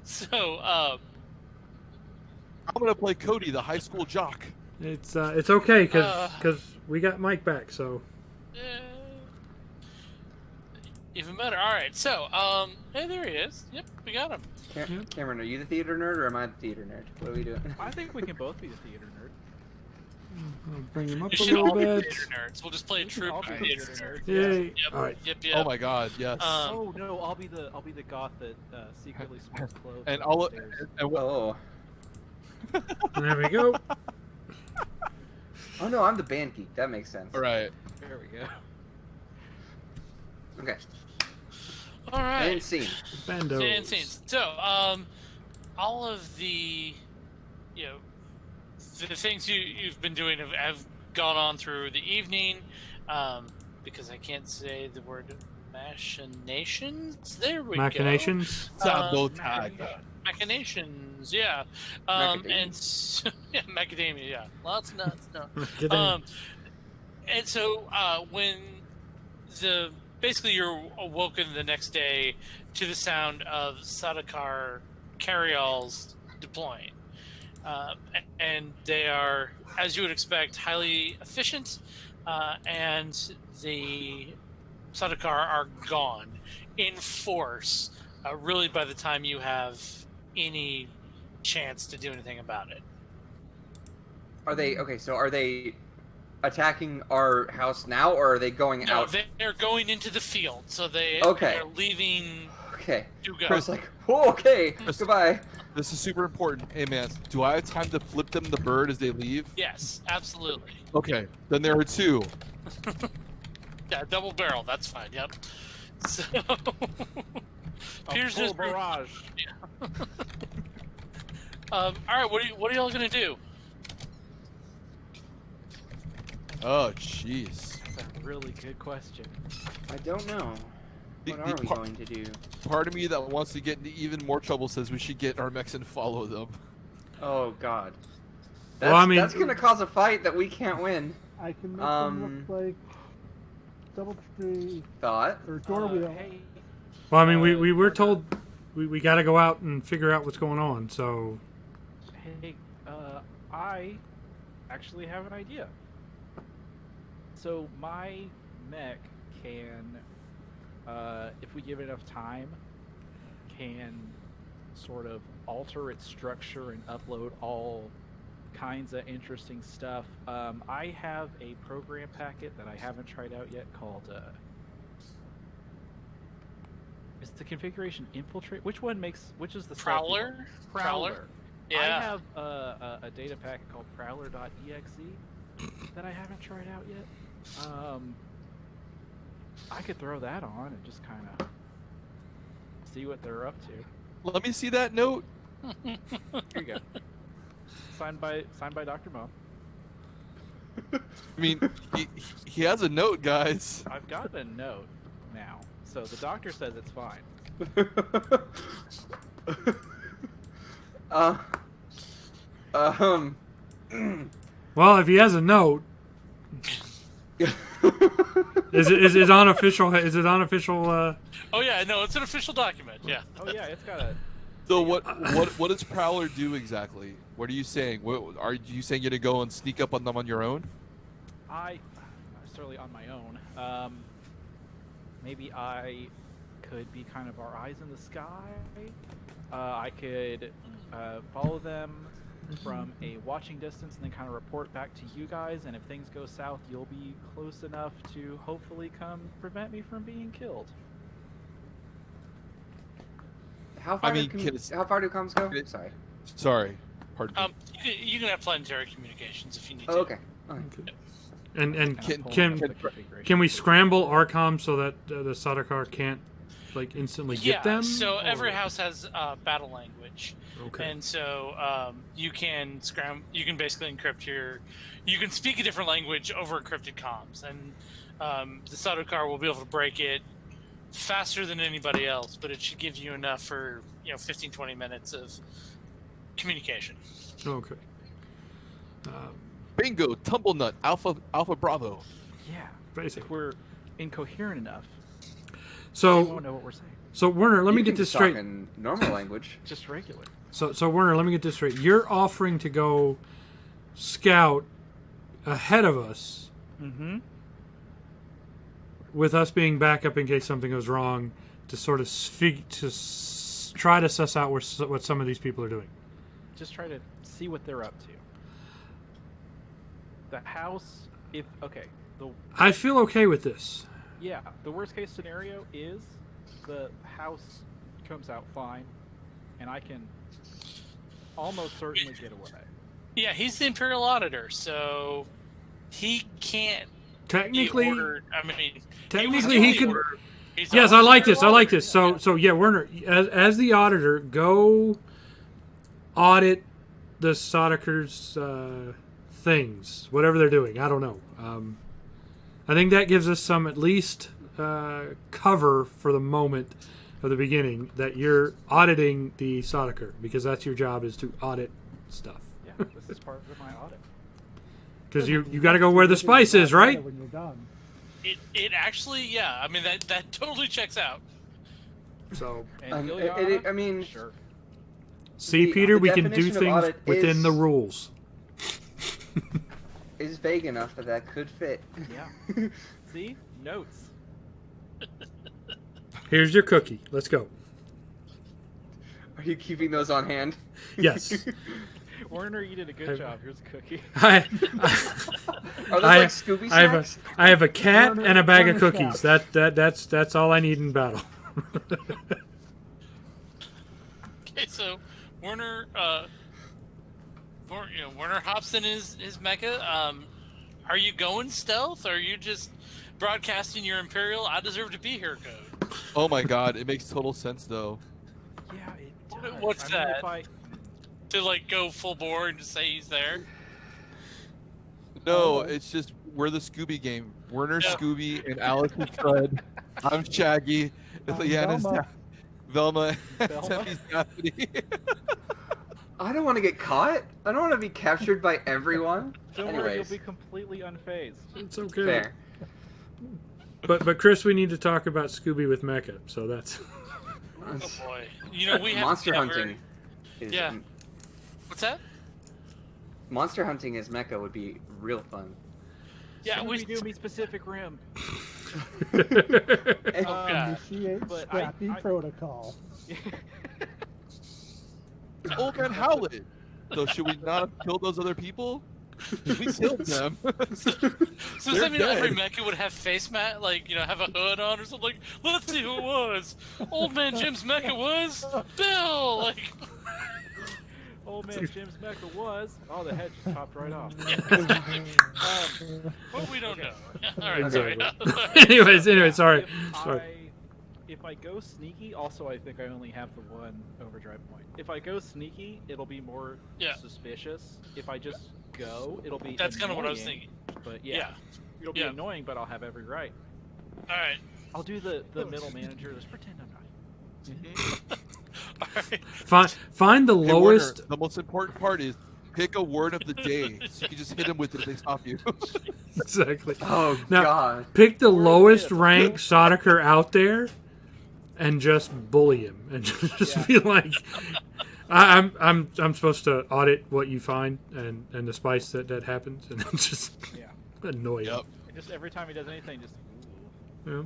So, I'm gonna play Cody, the high school jock. it's okay because we got Mike back. So even better. All right. So, hey, there he is. Yep, we got him. Cameron, are you the theater nerd or am I the theater nerd? What are we doing? I think we can both be the theater nerd. I'll bring him up We a should little all be bit. theater nerds. We'll just play a We can troop all of be theater theater nerds. Yay! Yep. All right. Yep. Oh my god, yes. Oh no, I'll be the goth that secretly smells clothes. and all upstairs. Oh. There we go. Oh no, I'm the band geek. That makes sense. all right. There we go. Okay. All right. And scene. Bando. And scenes. So, all of the, the things you've been doing have gone on through the evening, because I can't say the word machinations. There we Machinations. Sabo tag. Machinations, yeah. Macadamia. And so, yeah, macadamia, yeah. Lots of nuts, no. Get in. And so when basically you're awoken the next day to the sound of Sadakar carryalls deploying, and they are, as you would expect, highly efficient, and the Sadakar are gone in force. Really, by the time you have any chance to do anything about it. Are they okay? So are they attacking our house now, or are they going No, out? they're going into the field, so they're leaving Okay. to go. I was like, oh, okay, goodbye. This is super important. Hey man, do I have time to flip them the bird as they leave? Yes, absolutely. Okay, then there are two. Yeah, double barrel. That's fine. Yep. So, Piers Full just barrage. all right. What are y'all gonna do? Oh jeez. That's a really good question. I don't know. The- What the are we par- going to do? Part of me that wants to get into even more trouble says we should get our mechs and follow them. Oh God. Well, I mean- that's gonna cause a fight that we can't win. I can make them look like DoubleTree Thought. or door wheel. Hey, Well, I mean, we were told we got to go out and figure out what's going on. So hey, I actually have an idea. So my mech can, if we give it enough time, can sort of alter its structure and upload all kinds of interesting stuff. I have a program packet that I haven't tried out yet called is the configuration infiltrate? Which is the stealthy one? Prowler. Prowler. I Yeah. have a data packet called prowler.exe that I haven't tried out yet. I could throw that on and just kind of see what they're up to. Let me see that note. Here you go. Signed by Dr. Mo. I mean, he has a note, guys. I've got a note now, so the doctor says it's fine. well, if he has a note, is it unofficial? Is it unofficial? Oh yeah, no, it's an official document. Yeah. Oh yeah, it's got a. So what does Prowler do exactly? What are you saying? What, are you saying you're gonna go and sneak up on them on your own? I certainly on my own. Maybe I could be kind of our eyes in the sky. I could follow them from a watching distance and then kind of report back to you guys. And if things go south, you'll be close enough to hopefully come prevent me from being killed. How far, how far do comms go? Sorry. Sorry. Pardon me. You can have planetary communications if you need Oh, to. okay. All right. And Can can we scramble our comms so that the Sardaukar can't like instantly get them? So every house has battle language. Okay. And so you can basically encrypt you can speak a different language over encrypted comms, and the Sardaukar will be able to break it faster than anybody else, but it should give you enough for 15-20 minutes of communication. Okay. Bingo, tumble nut, alpha Bravo. Yeah. Basically. If we're incoherent enough, we So won't know what we're saying. so Werner, let me You get can this talk straight. in normal language. Just regular. So Werner, let me get this straight. You're offering to go scout ahead of us, Mm-hmm. with us being backup in case something goes wrong, to sort of try to suss out what some of these people are doing. Just try to see what they're up to. The house, the I feel okay with this. the worst case scenario is the house comes out fine, and I can almost certainly get away. Yeah, he's the Imperial Auditor, so he can't Technically, be ordered. I mean, technically he can. He's Yes, also I like this. I Imperial like Auditor. this. So yeah, Werner, as the auditor, go audit the Sardaukars' things, whatever they're doing. I don't know. I think that gives us some at least cover for the moment of the beginning that you're auditing the Sardaukar, because that's your job, is to audit stuff. Yeah, this is part of my audit. Because you got to go where the spice is, right? When you're done. It actually, yeah. I mean, that totally checks out. So And I mean, sure. see, The- Peter, the we can do definition of things audit within is- the rules. is vague enough that could fit. Yeah. See? Notes. Here's your cookie. Let's go. Are you keeping those on hand? Yes. Werner, you did a good job. Here's a cookie. I Are those I- like Scooby I have snacks? I have a cat and a bag of Runner cookies. shop. That's all I need in battle. Okay, so Werner, Werner hops in his mecha. Are you going stealth? Or are you just broadcasting your Imperial "I deserve to be here" code? Oh my god, it makes total sense though. Yeah, it does. What's I mean, that? if I- To like go full bore and just say he's there? No, Oh. it's just we're the Scooby game. Werner, Yeah. Scooby, and Alex is Fred. I'm Shaggy. I'm Leanna's Velma. Velma. Velma. Tiffany's Daphne. I don't want to get caught. I don't want to be captured by everyone. Don't worry, you'll Anyways, be completely unfazed. It's okay. fair. But Chris, we need to talk about Scooby with Mecha. So that's Oh boy. You know, we have Monster covered- hunting. Is, Yeah. What's that? Monster hunting as mecha would be real fun. Yeah, Scooby we do me specific rim. God. Initiate But Scrappy I- protocol. Old man Howlett. So should we not have killed those other people? We killed them. So does that mean They're every dead. mecha would have face mat, like, have a hood on or something? Like, let's see who it was. Old man Jim's mecha was Bill. Like, Old man Jim's mecha was. Oh, the head just popped right off. well, we don't know. All right, Exactly. sorry. anyways, sorry. If I go sneaky, also I think I only have the one overdrive point. If I go sneaky, it'll be more Yeah. suspicious. If I just go, it'll be That's kind of what I was annoying, thinking. But Yeah. it'll be Yeah. annoying, but I'll have every right. All right. I'll do the middle manager. Just pretend I'm not. All right. Find the Hey, lowest. Werner, the most important part is pick a word of the day, so you can just hit them with it if they stop you. Exactly. Oh Now- god. Pick the Word lowest is- rank Sardaukar out there, and just bully him, and just Yeah. be like, I'm supposed to audit what you find and the spice that happens, and then just Yeah. Annoying. Yep. Just every time he does anything, just. Yeah.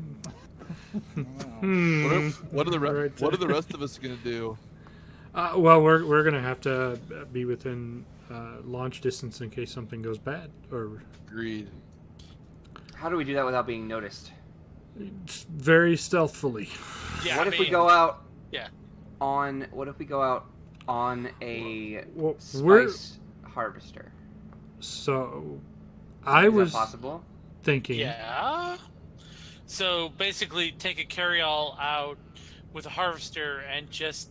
Wow. What are the Right what are the rest of us gonna do? Well, we're gonna have to be within launch distance in case something goes bad, or Agreed. How do we do that without being noticed? very stealthily. Yeah, What I if we mean, go out yeah. on? What if we go out on a Well, spice harvester? So, I Is was that possible? thinking. Yeah. So basically, take a carry-all out with a harvester and just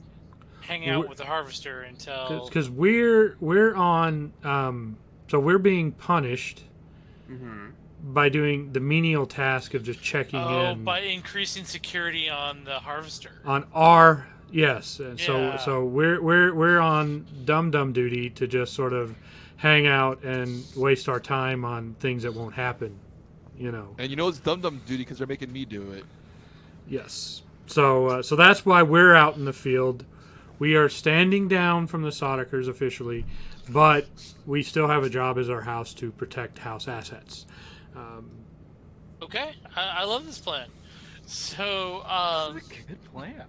hang out We're- with the harvester until. Because we're on, so we're being punished Mm-hmm. by doing the menial task of just checking Oh, in by increasing security on the harvester. on our yes. And Yeah. so we're on dum duty to just sort of hang out and waste our time on things that won't happen. You know. And you know it's dum duty because they're making me do it. Yes. So that's why we're out in the field. We are standing down from the Soddicers officially, but we still have a job as our house to protect house assets. Okay, I love this plan. So, This is a good plan.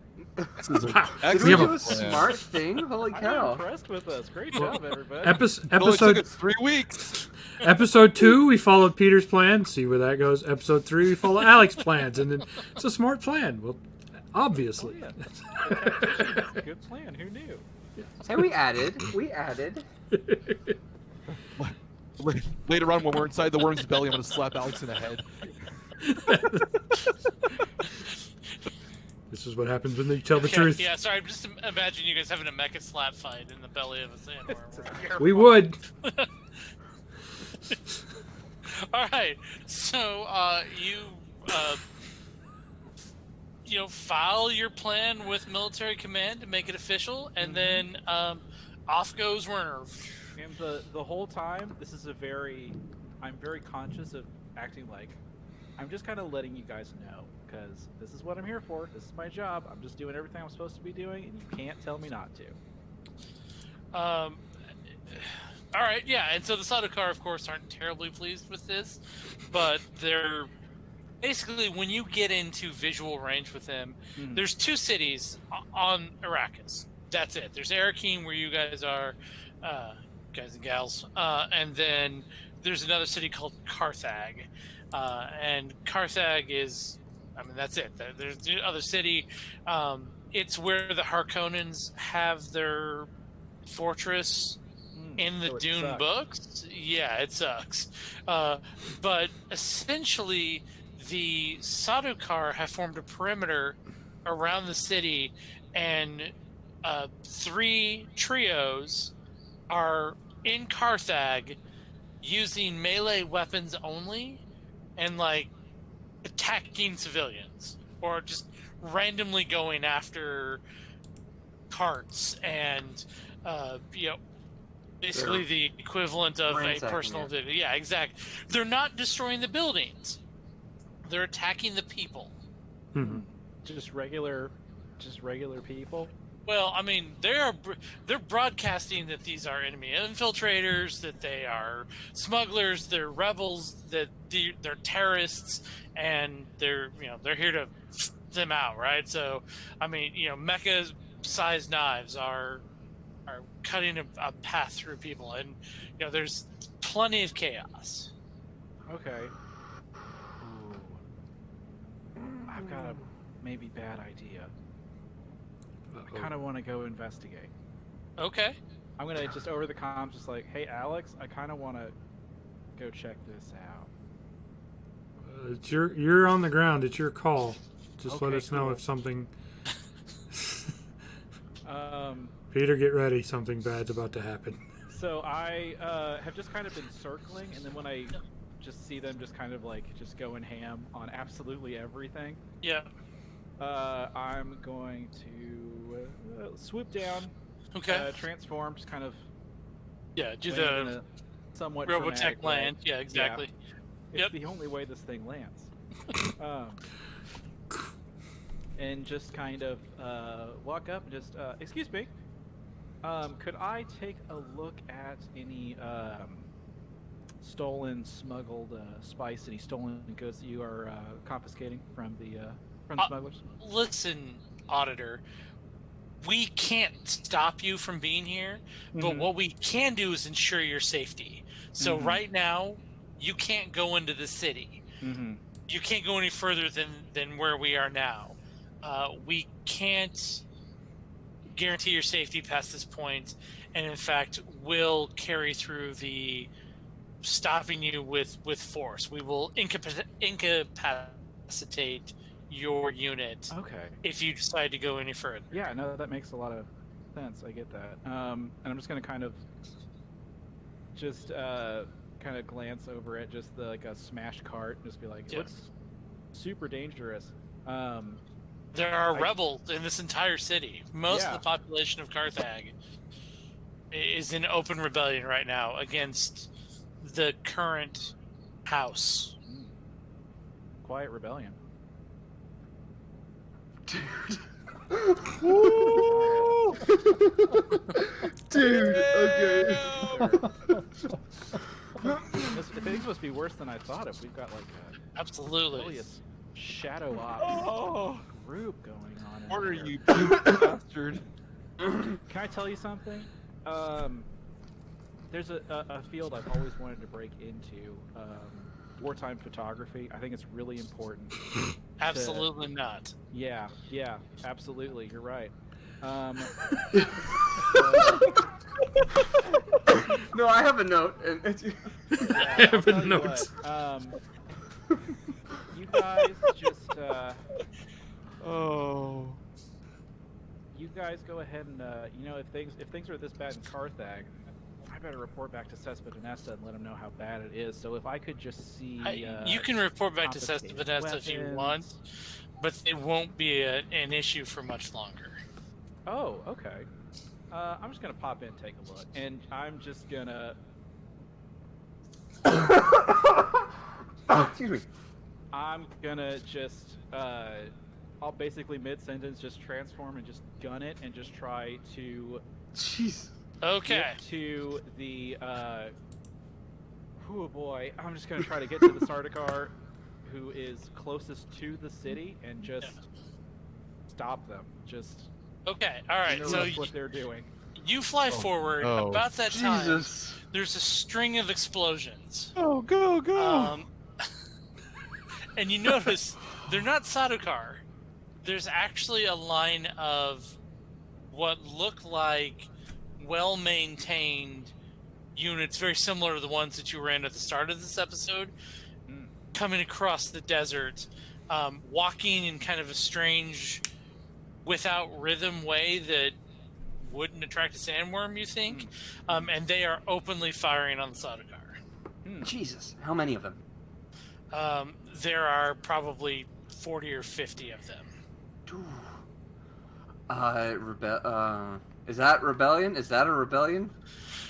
This is an Wow. Did we excellent do a plan. smart thing? Holy I'm cow! impressed with us. Great job, everybody. It only took Episode us 3 weeks. episode 2, we followed Peter's plan. See where that goes. Episode 3, we follow Alex's plans, and then it's a smart plan. Well, obviously. Oh, yeah. Good plan. Who knew? Hey, we added. Later on, when we're inside the worm's belly, I'm gonna slap Alex in the head. This is what happens when you tell the okay, truth. yeah, sorry, I'm just imagine you guys having a mecha slap fight in the belly of a sandworm. We would. All right, so you file your plan with military command to make it official, and then off goes Werner. And the whole time, I'm very conscious of acting like I'm just kind of letting you guys know, because this is what I'm here for. This is my job. I'm just doing everything I'm supposed to be doing, and you can't tell me not to. All right, yeah, and so the Sadokar, of course, aren't terribly pleased with this, but they're basically, when you get into visual range with them, there's 2 cities on Arrakis. That's it. There's Arakeen, where you guys are, guys and gals, and then there's another city called Carthag, and Carthag is, I mean, that's it. There's the other city. It's where the Harkonnens have their fortress in the So it Dune sucks. books. Yeah, it sucks. But essentially, the Sadokar have formed a perimeter around the city, and 3 trios are in Carthag using melee weapons only and like attacking civilians or just randomly going after carts and basically the equivalent of a ransacking personal it. video. Yeah, exactly. They're not destroying the buildings. They're attacking the people. Mhm. Just regular people. Well, I mean, they're broadcasting that these are enemy infiltrators, that they are smugglers, they're rebels, that they're terrorists, and they're here to f them out, right? So, I mean, mecha-sized knives are cutting a path through people, and there's plenty of chaos. Okay. Ooh. I've got a maybe bad idea. I kind of want to go investigate. Okay. I'm gonna just over the comms, just like, hey Alex, I kind of want to go check this out. It's you're on the ground. It's your call. Just let Okay, us know cool. if something. Um, Peter, get ready. Something bad's about to happen. so I have just kind of been circling, and then when I just see them just kind of like just going ham on absolutely everything, Yeah. I'm going to swoop down, Okay. transform, just kind of Yeah. Do land in the a somewhat Robotech dramatic way. land. Yeah. Exactly. It's Yep. the only way this thing lands. And just kind of walk up and just, excuse me, could I take a look at any stolen, smuggled spice, any stolen goods that you are confiscating from the smugglers? Listen, Auditor, we can't stop you from being here, but Mhm. what we can do is ensure your safety. So Mhm. right now, you can't go into the city. Mm-hmm. You can't go any further than where we are now. We can't guarantee your safety past this point, and in fact, will carry through the stopping you with force. We will incapacitate your unit Okay. if you decide to go any further. Yeah, no, that makes a lot of sense. I get that. And I'm just gonna kind of glance over at just like a smashed cart and just be like, it Yeah. looks super dangerous. There are rebels in this entire city. Most Yeah. of the population of Carthage is in open rebellion right now against the current house. Quiet rebellion. Dude, okay. Things must be worse than I thought. If we've got like a Absolutely. really a shadow ops group going on. What are here. you, bastard? Can I tell you something? There's a field I've always wanted to break into. Wartime photography. I think it's really important. Absolutely not. Yeah, absolutely. You're right. No, I have a note. And I have a note. You guys just you guys go ahead and if things are this bad in Carthage, I better report back to Cespa Vanessa and let them know how bad it is. So if I could just see, You can report back to Cesta confiscated Vanessa if you want, but it won't be an issue for much longer. Oh, okay. I'm just gonna pop in and take a look, and I'm just gonna. Excuse me. I'm gonna just. I'll basically mid-sentence just transform and just gun it and just try to. Jeez. Okay. Get to the. Oh boy! I'm just gonna try to get to the Sardaukar, who is closest to the city, and just stop them. Just. Okay. All right. So interrupt what they're doing. you fly forward. Oh. About that time, Jesus. there's a string of explosions. Oh, go! And you notice they're not Sardaukar. There's actually a line of what look like well-maintained units, very similar to the ones that you ran at the start of this episode, coming across the desert, walking in kind of a strange, without rhythm way that wouldn't attract a sandworm, you think? And they are openly firing on the Sardaukar. Jesus. How many of them? There are probably 40 or 50 of them. Is that rebellion? Is that a rebellion?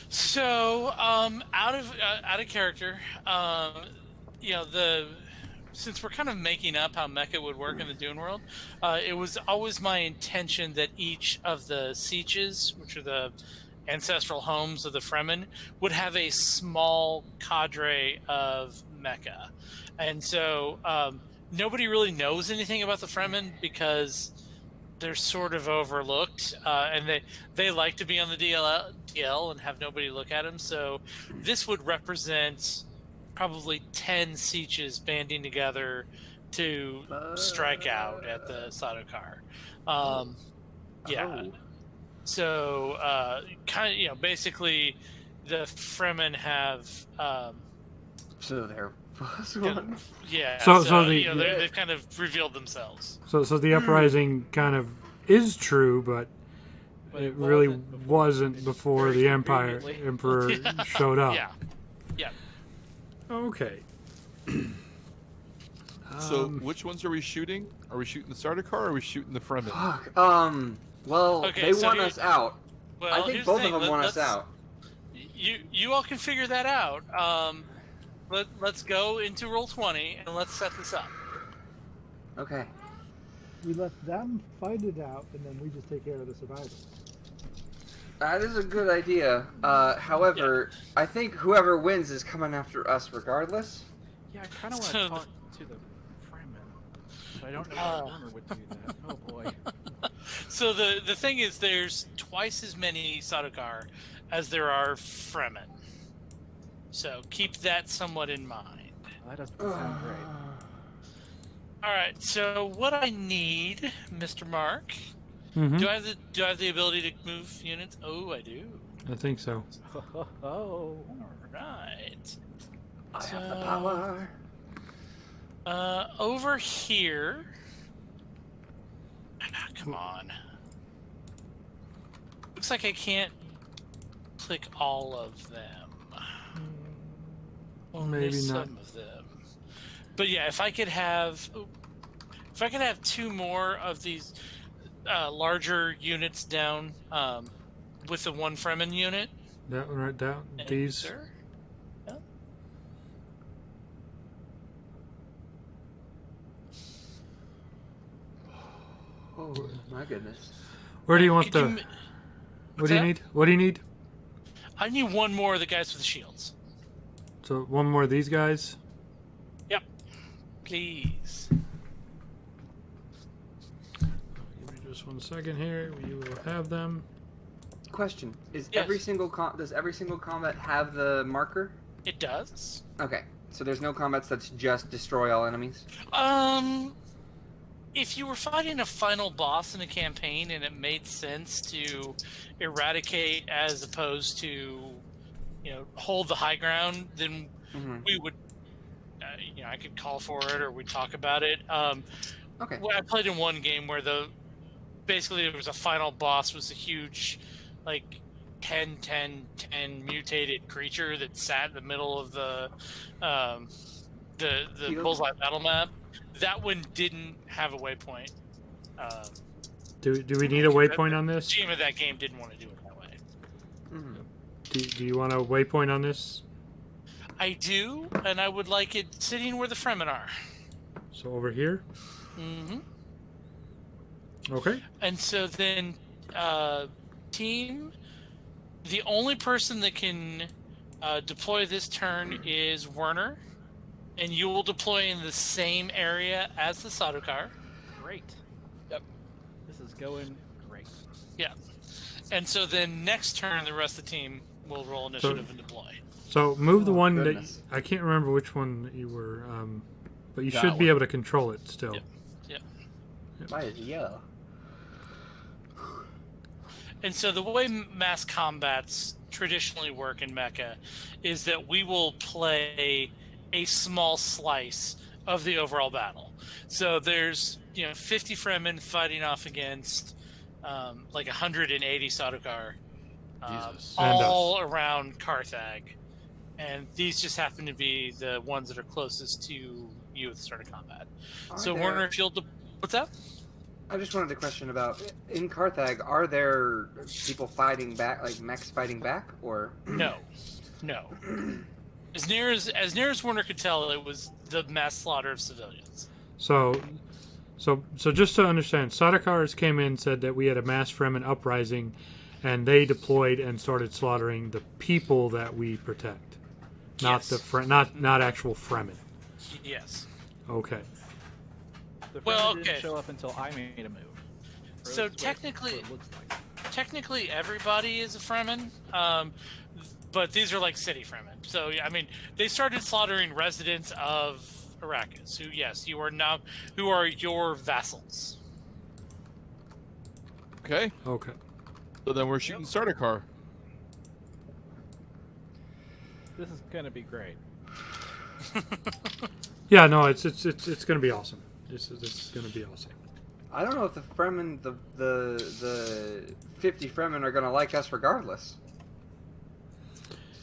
So, out of character, since we're kind of making up how Mecha would work in the Dune world, it was always my intention that each of the Sieges, which are the ancestral homes of the Fremen, would have a small cadre of Mecha. And so, nobody really knows anything about the Fremen because they're sort of overlooked, and they like to be on the DL and have nobody look at them. So this would represent probably 10 Sieges banding together to strike out at the Sardaukar. Yeah. So basically, the Fremen have. So there was one. They've kind of revealed themselves. So the uprising kind of is true, but it really wasn't before the emperor showed up. Yeah. Okay. So, which ones are we shooting? Are we shooting the Sardaukar or are we shooting the Fremen? Fuck. Well, Okay, they so want us out. Well, I think here's both the of thing. them want us out. You all can figure that out. Let's go into roll 20 and let's set this up. Okay. We let them fight it out, and then we just take care of the survivors. That is a good idea. However, I think whoever wins is coming after us regardless. Yeah, I kind of want to talk to the Fremen, but I don't know if Warner would do that. Oh boy. So the thing is, there's twice as many Sardaukar as there are Fremen. So keep that somewhat in mind. That doesn't sound great. All right. So what I need, Mr. Mark, do I have the ability to move units? Oh, I do. I think so. Oh. All right. I have the power. Over here. Come on. Looks like I can't click all of them. Only Maybe some not. of them. But yeah, if I could have two more of these larger units down with the one Fremen unit. That one right down. These. Sir? Yep. Oh my goodness. Where do you want Could the? you What what's do you that? need? What do you need? I need one more of the guys with the shields. So one more of these guys. Yep. Please. Give me just 1 second here. You will have them. Question: Is Yes. every single does every single combat have the marker? It does. Okay, so there's no combats that's just destroy all enemies. If you were fighting a final boss in a campaign and it made sense to eradicate as opposed to, hold the high ground, then we would, I could call for it or we'd talk about it. Okay. Well, I played in one game where basically there was a final boss was a huge, 10 mutated creature that sat in the middle of the Field? bullseye battle map. That one didn't have a waypoint. Do we need a waypoint on The this? GM of that game didn't want to do it that way. Do you want a waypoint on this? I do, and I would like it sitting where the Fremen are. So over here. Mm-hmm. Okay. And so then, team, the only person that can deploy this turn is Werner, and you will deploy in the same area as the Sardaukar. Great. Yep. This is going great. Yeah. And so then next turn, the rest of the team will roll initiative and deploy. So move the one goodness. that I can't remember which one you were, but you That should be one. able to control it still. Yep. Why is it yellow? And so the way mass combats traditionally work in Mecha is that we will play a small slice of the overall battle. So there's 50 Fremen fighting off against 180 Sardaukar, Jesus. all around Carthag, and these just happen to be the ones that are closest to you at the start of combat. So Werner, if you'll what's that? I just wanted to question about in Carthag. Are there people fighting back, like mechs fighting back, or No. As near as Werner could tell, it was the mass slaughter of civilians. So just to understand, Sardaukars came in and said that we had a mass Fremen uprising, and they deployed and started slaughtering the people that we protect, not Yes. not actual Fremen. Yes. Okay. The Fremen Well, didn't okay. show up until I made a move. Or So at least technically- what it looks like. Technically, everybody is a Fremen, but these are like city Fremen. So, I mean, they started slaughtering residents of Arrakis, who are your vassals. Okay. Okay. So then we're shooting starter car. This is gonna be great. Yeah. No. It's gonna be awesome. This is gonna be awesome. I don't know if the Fremen, the 50 Fremen are gonna like us regardless.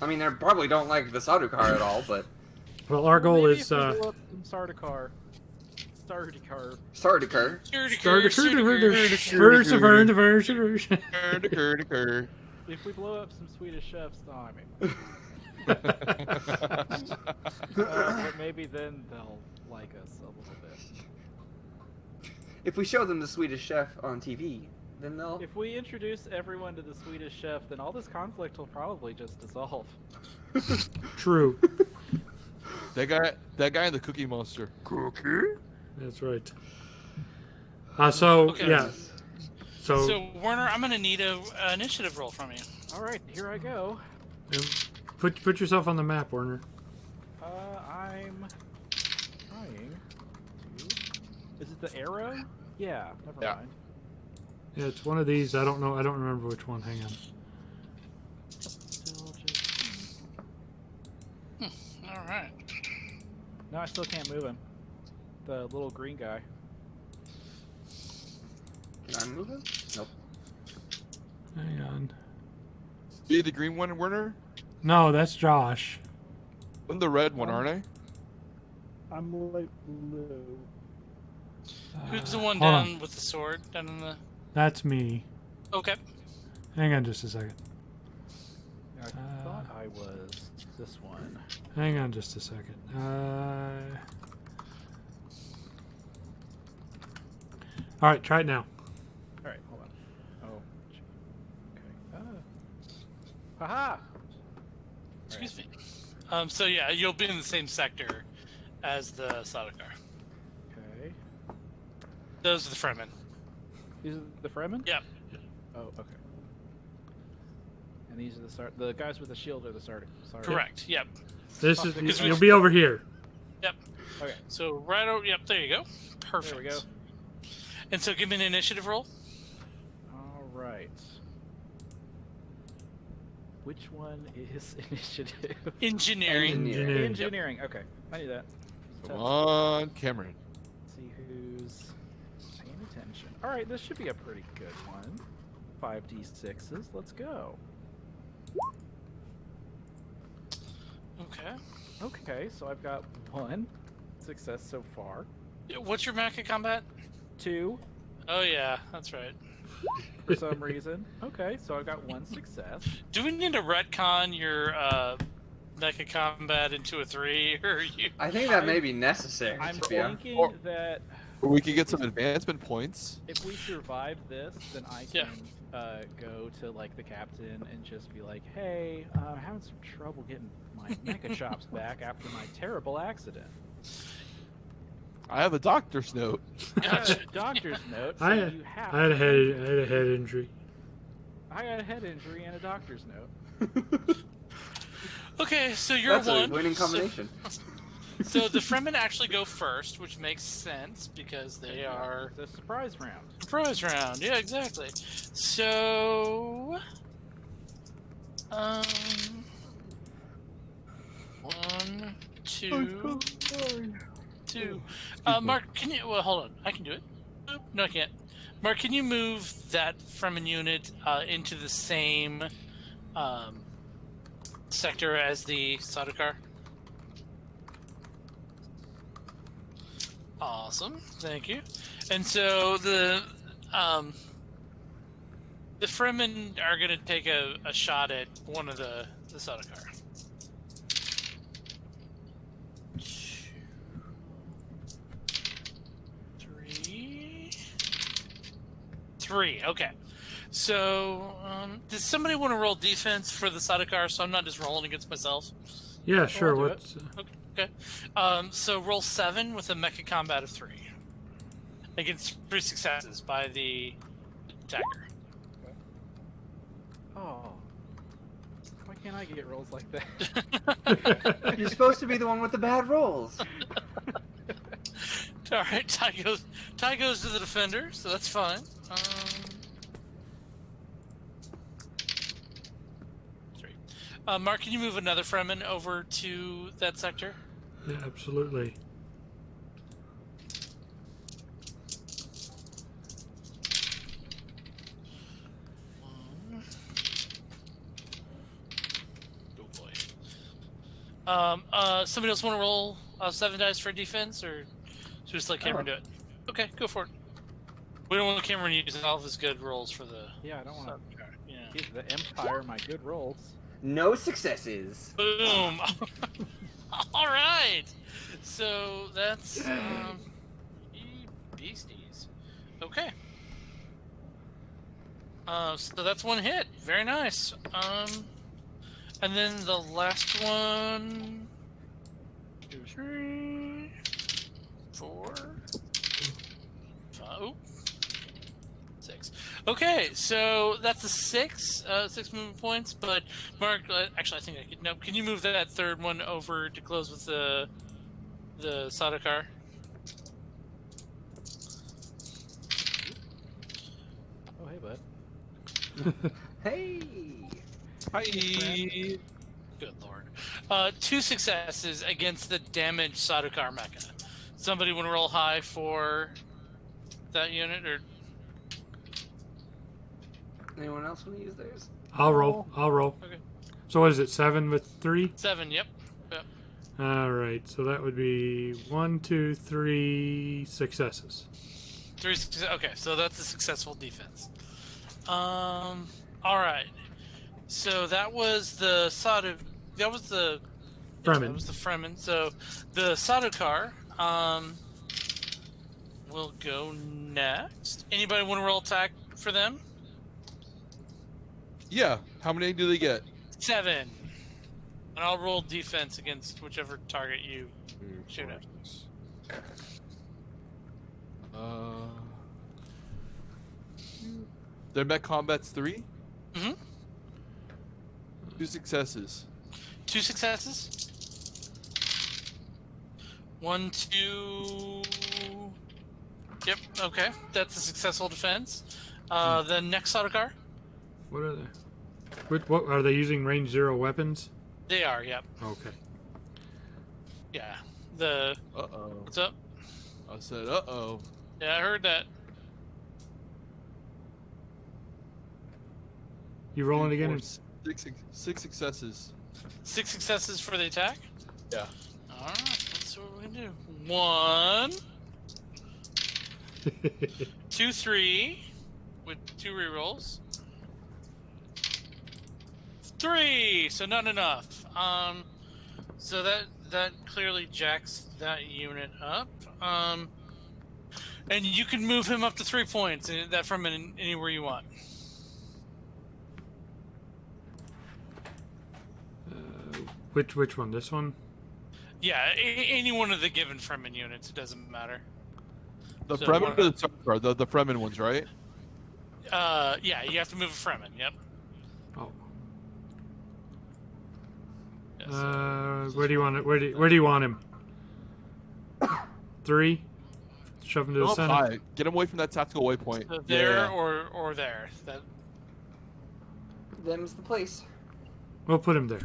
I mean, they probably don't like the Sardaukar at all, but Well, our goal Maybe is if we blow up some Sardaukar. Sardaukar. If we blow up some Swedish chefs, no, I mean. But maybe then they'll like us a little bit. If we show them the Swedish Chef on TV, then they'll. If we introduce everyone to the Swedish chef, then all this conflict will probably just dissolve. True. That guy in the Cookie Monster. Cookie? That's right. So Okay. yeah. So So Werner, I'm gonna need a initiative roll from you. All right, here I go. put yourself on the map, Werner. I'm trying to. Is it the arrow? Yeah. Never Yeah. mind. Yeah, it's one of these. I don't know. I don't remember which one. Hang on. Still just. All right. No, I still can't move him. The little green guy. Can I move him? Nope. Hang on. Be the green one, Werner? No, that's Josh. I'm the red one, aren't I? I'm light blue. Who's the one hold on. down with the sword? Down in the. That's me. Okay. Hang on just a second. I thought I was this one. Hang on just a second. All right, try it now. All right, hold on. Oh. Okay. Haha! Excuse me. So yeah, you'll be in the same sector as the Sadokar. Okay. Those are the Fremen. These are the Fremen? Yep. Oh, okay. And these are the guys with the shield are the Sardic. Correct. Yep. This Because is we- you'll be over here. Yep. Okay. So right over. Yep. There you go. Perfect. There we go. And so give me an initiative roll. All right. Which one is initiative? Engineering. Engineering. Engineering. Okay, I knew that. Come on, Cameron. Let's see who's paying attention. All right, this should be a pretty good one. 5d6s. Let's go. Okay. Okay, so I've got 1 success so far. What's your mecha combat? 2 Oh yeah, that's right. for some reason. Okay, so I've got 1 success. Do we need to retcon your mecha combat into a 3, or you? I think that may be necessary. I'm to be honest. thinking Or- that Or we could get some advancement points. if we survive this, then I can go to like the captain and just be like, "Hey, I'm having some trouble getting my mecha chops back after my terrible accident. I have a doctor's note. I got a doctor's note, so I you have had a to head injury. I got a head injury and a doctor's note. Okay, so you're That's one. a winning combination. So the Fremen actually go first, which makes sense because they are The surprise round. surprise round. Yeah, exactly. So, 1, 2, 2. Mark, can you? Well, hold on. I can do it. Oop, no, I can't. Mark, can you move that Fremen unit into the same sector as the Sadokar? Awesome, thank you. And so the Fremen are going to take a shot at one of the Sadokar. 3. Okay. So, does somebody want to roll defense for the Sadokar so I'm not just rolling against myself? Yeah, sure. I'll do What's Okay. So roll 7 with a mecha combat of 3 against 3 successes by the attacker. Oh. Why can't I get rolls like that? You're supposed to be the one with the bad rolls. All right, Ty goes to the defender, so that's fine. 3. Mark, can you move another Fremen over to that sector? yeah, absolutely. Oh boy. Somebody else want to roll 7 dice for defense, or should we just let Cameron do it? Okay, go for it. We don't want Cameron using all of his good rolls for the. Yeah, I don't want to Yeah. give the Empire my good rolls. No successes. Boom. All right. So that's beasties. Okay. So that's one hit. Very nice. And then the last one. 2, 3, 4, 5, 6. Okay, so that's a 6. 6 movement points. But Mark, actually, I think I could. No, can you move that third one over to close with the Sadokar? Oh, hey, bud. Hey. Hi. Good lord. 2 successes against the damaged Sadokar mecha. Somebody want to roll high for that unit, or Anyone else want to use theirs? I'll roll. Okay. So what is it? 7 with 3? 7? Yep. All right. So that would be 1, 2, 3 successes. 3 success. Okay, so that's a successful defense. All right. So that was the Sadu. That was the. Fremen. That was the Fremen. So the Sadokar will go next. Anybody want to roll attack for them? Yeah. How many do they get? 7. And I'll roll defense against whichever target you shoot at. Their mech combat's 3? Mm-hmm. 2 successes. 2 successes. 1, 2. Yep. Okay, that's a successful defense. The next Sadokar. What are they? What are they using? Range 0 weapons? They are. Yep. Okay. Yeah. The. Uh-oh. What's up? I said, uh-oh. Yeah, I heard that. You rolling again? 6 successes. 6 successes for the attack. Yeah. All right. Let's see what we can do. 1, 2, 3, with 2 rerolls. 3. So not enough. So that clearly jacks that unit up. And you can move him up to 3 points. That from anywhere you want. Which one? This one? Yeah, any one of the given Fremen units. It doesn't matter. The So Fremen what- or the Sarkar? The Fremen ones, right? Yeah, you have to move a Fremen. Yep. Oh. Yeah, so- Where do you want it? Where do you want him? 3. Shove him to the Go up center. high. Get him away from that tactical waypoint. So there Yeah. or there. That Them's the place. We'll put him there.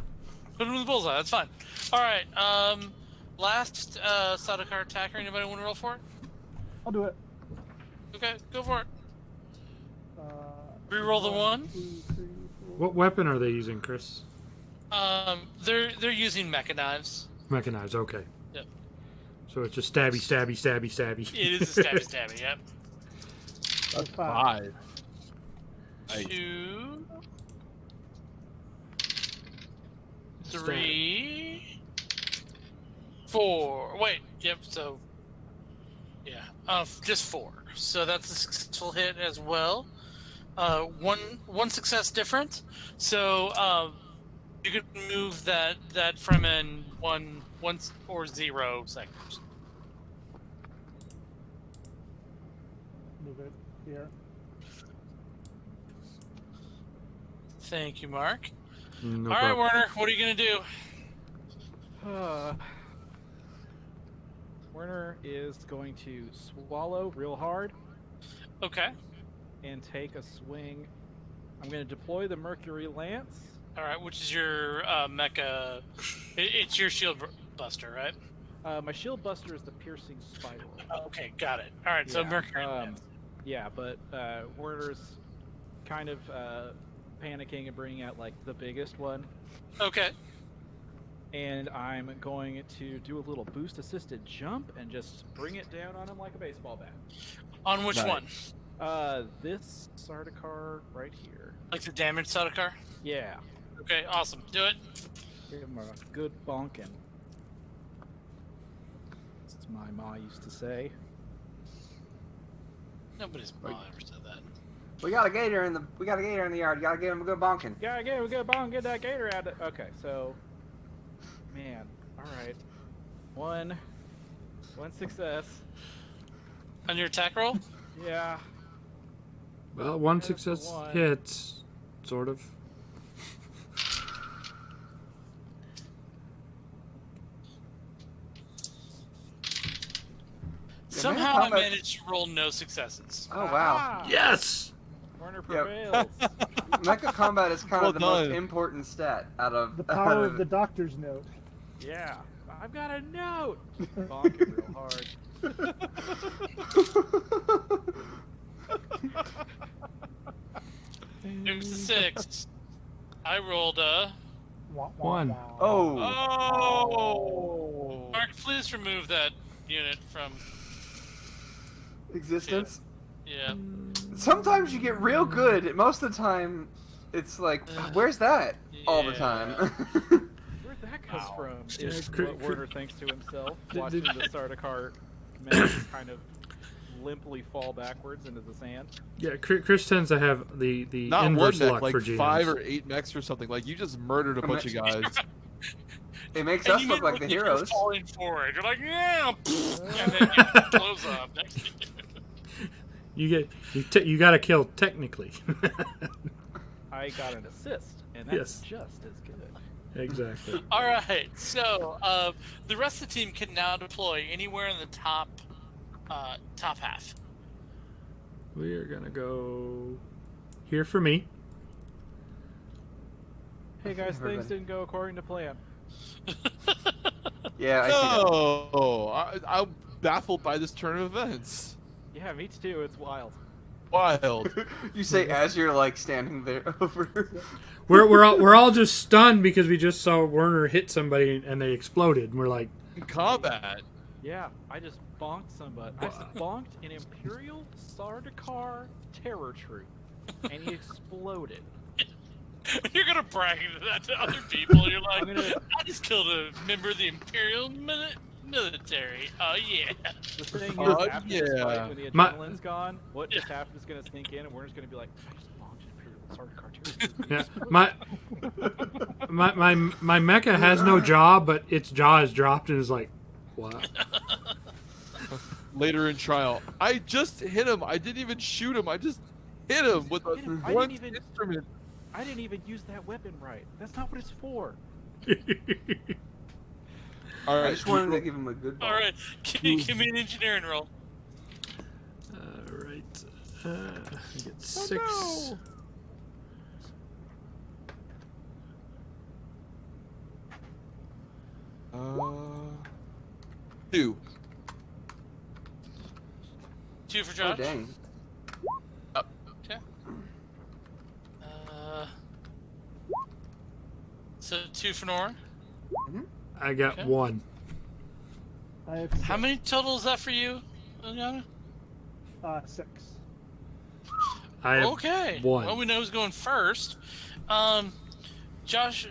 put him in the bullseye. That's fine. All right. Last Sadokar attacker. Anybody want to roll for it? I'll do it. Okay, go for it. Uh, Reroll the 1. 2, 3, 4. What weapon are they using, Chris? They're using mecha knives. Mechanized. Okay. Yep. So it's just stabby, stabby, stabby, stabby. It is a stabby. Yep. That's 5. 5. Nice. 2, 3, 4. Wait. Yep. So. Yeah. Just 4. So that's a successful hit as well. One success different. So you can move that Fremen 1 or 0 seconds. Move it here. Thank you, Mark. No All right, problem. Werner. What are you gonna do? Werner is going to swallow real hard Okay. and take a swing. I'm going to deploy the Mercury Lance. All right. Which is your mecha? It's your shield buster, right? My shield buster is the piercing spider. Okay, got it. All right. So Yeah, Mercury. Yeah, but Werner's kind of panicking and bringing out like the biggest one. Okay. And I'm going to do a little boost assisted jump and just bring it down on him like a baseball bat. On which Nice. one? This Sardaukar right here. Like the damaged Sadokar? Yeah. Okay. Awesome. Do it. Give him a good bonking. As my ma used to say. Nobody's mom ever said that. We got a gator in the yard. You gotta give him a good bonking. Yeah, get a good bong, get that gator out of it. Okay, so, man, all right, one success. On your attack roll? Yeah. Well, one There's the success one. hits, sort of. Somehow I combat- managed to roll no successes. Oh wow. Ah, Yes. Werner Yep. prevails. Mecha combat is kind Well of the most done. important stat out of The power of the doctor's note. Yeah, I've got a note. Bonk it real hard. It was a 6. I rolled a... Wah, wah, One. wah. Oh. Oh. Mark, please remove that unit from... Existence. Yeah. Sometimes you get real good. Most of the time, it's like, where's that? All the time. Where'd that come Wow. from? Yeah, Is what Werner thinks to himself, The- watching the Sardaukar men kind of limply fall backwards into the sand. Yeah, Chris tends to have the Not one inverse mech, luck like for GMs. 5 or 8 mechs or something. Like you just murdered a bunch of guys. It makes And us you look mean like the you're heroes. falling forward. You're like, yeah, and then it blows up next to you. You got to kill technically. I got an assist, and that's Yes. just as good. Exactly. All right, so the rest of the team can now deploy anywhere in the top half. We are gonna go here for me. Hey guys, Everybody. things didn't go according to plan. Yeah, I see that. No, I'm baffled by this turn of events. Yeah, me too. It's wild. Wild. You say as you're like standing there over. We're all just stunned because we just saw Werner hit somebody and they exploded, and we're like, In combat. Yeah, I just bonked somebody. I just bonked an Imperial Sardaukar terror troop, and he exploded. You're gonna brag that to other people. You're like, I'm gonna- I just killed a member of the Imperial military. Oh yeah. The thing is, Oh, after this yeah. fight, when the My- adrenaline's gone, what just happened is gonna sink in, and we're just gonna be like, I just bonked an Imperial Sardaukar terror troop. yeah, my mecha has no jaw, but its jaw is dropped and is like, what? Later in trial, I just hit him. I didn't even shoot him. I just hit him with a Hit him. I blunt didn't even- instrument. I didn't even use that weapon right. That's not what it's for. All I right, just wanted to give him a good ball. All right, give me an engineering roll. All right, I get 6. no. 2. 2 for Oh Josh. dang. Okay. So 2 for Nora. I got Okay. 1. I have How many total is that for you, Eliana? 6. I have Okay. 1. Well, we know who's going first. Josh.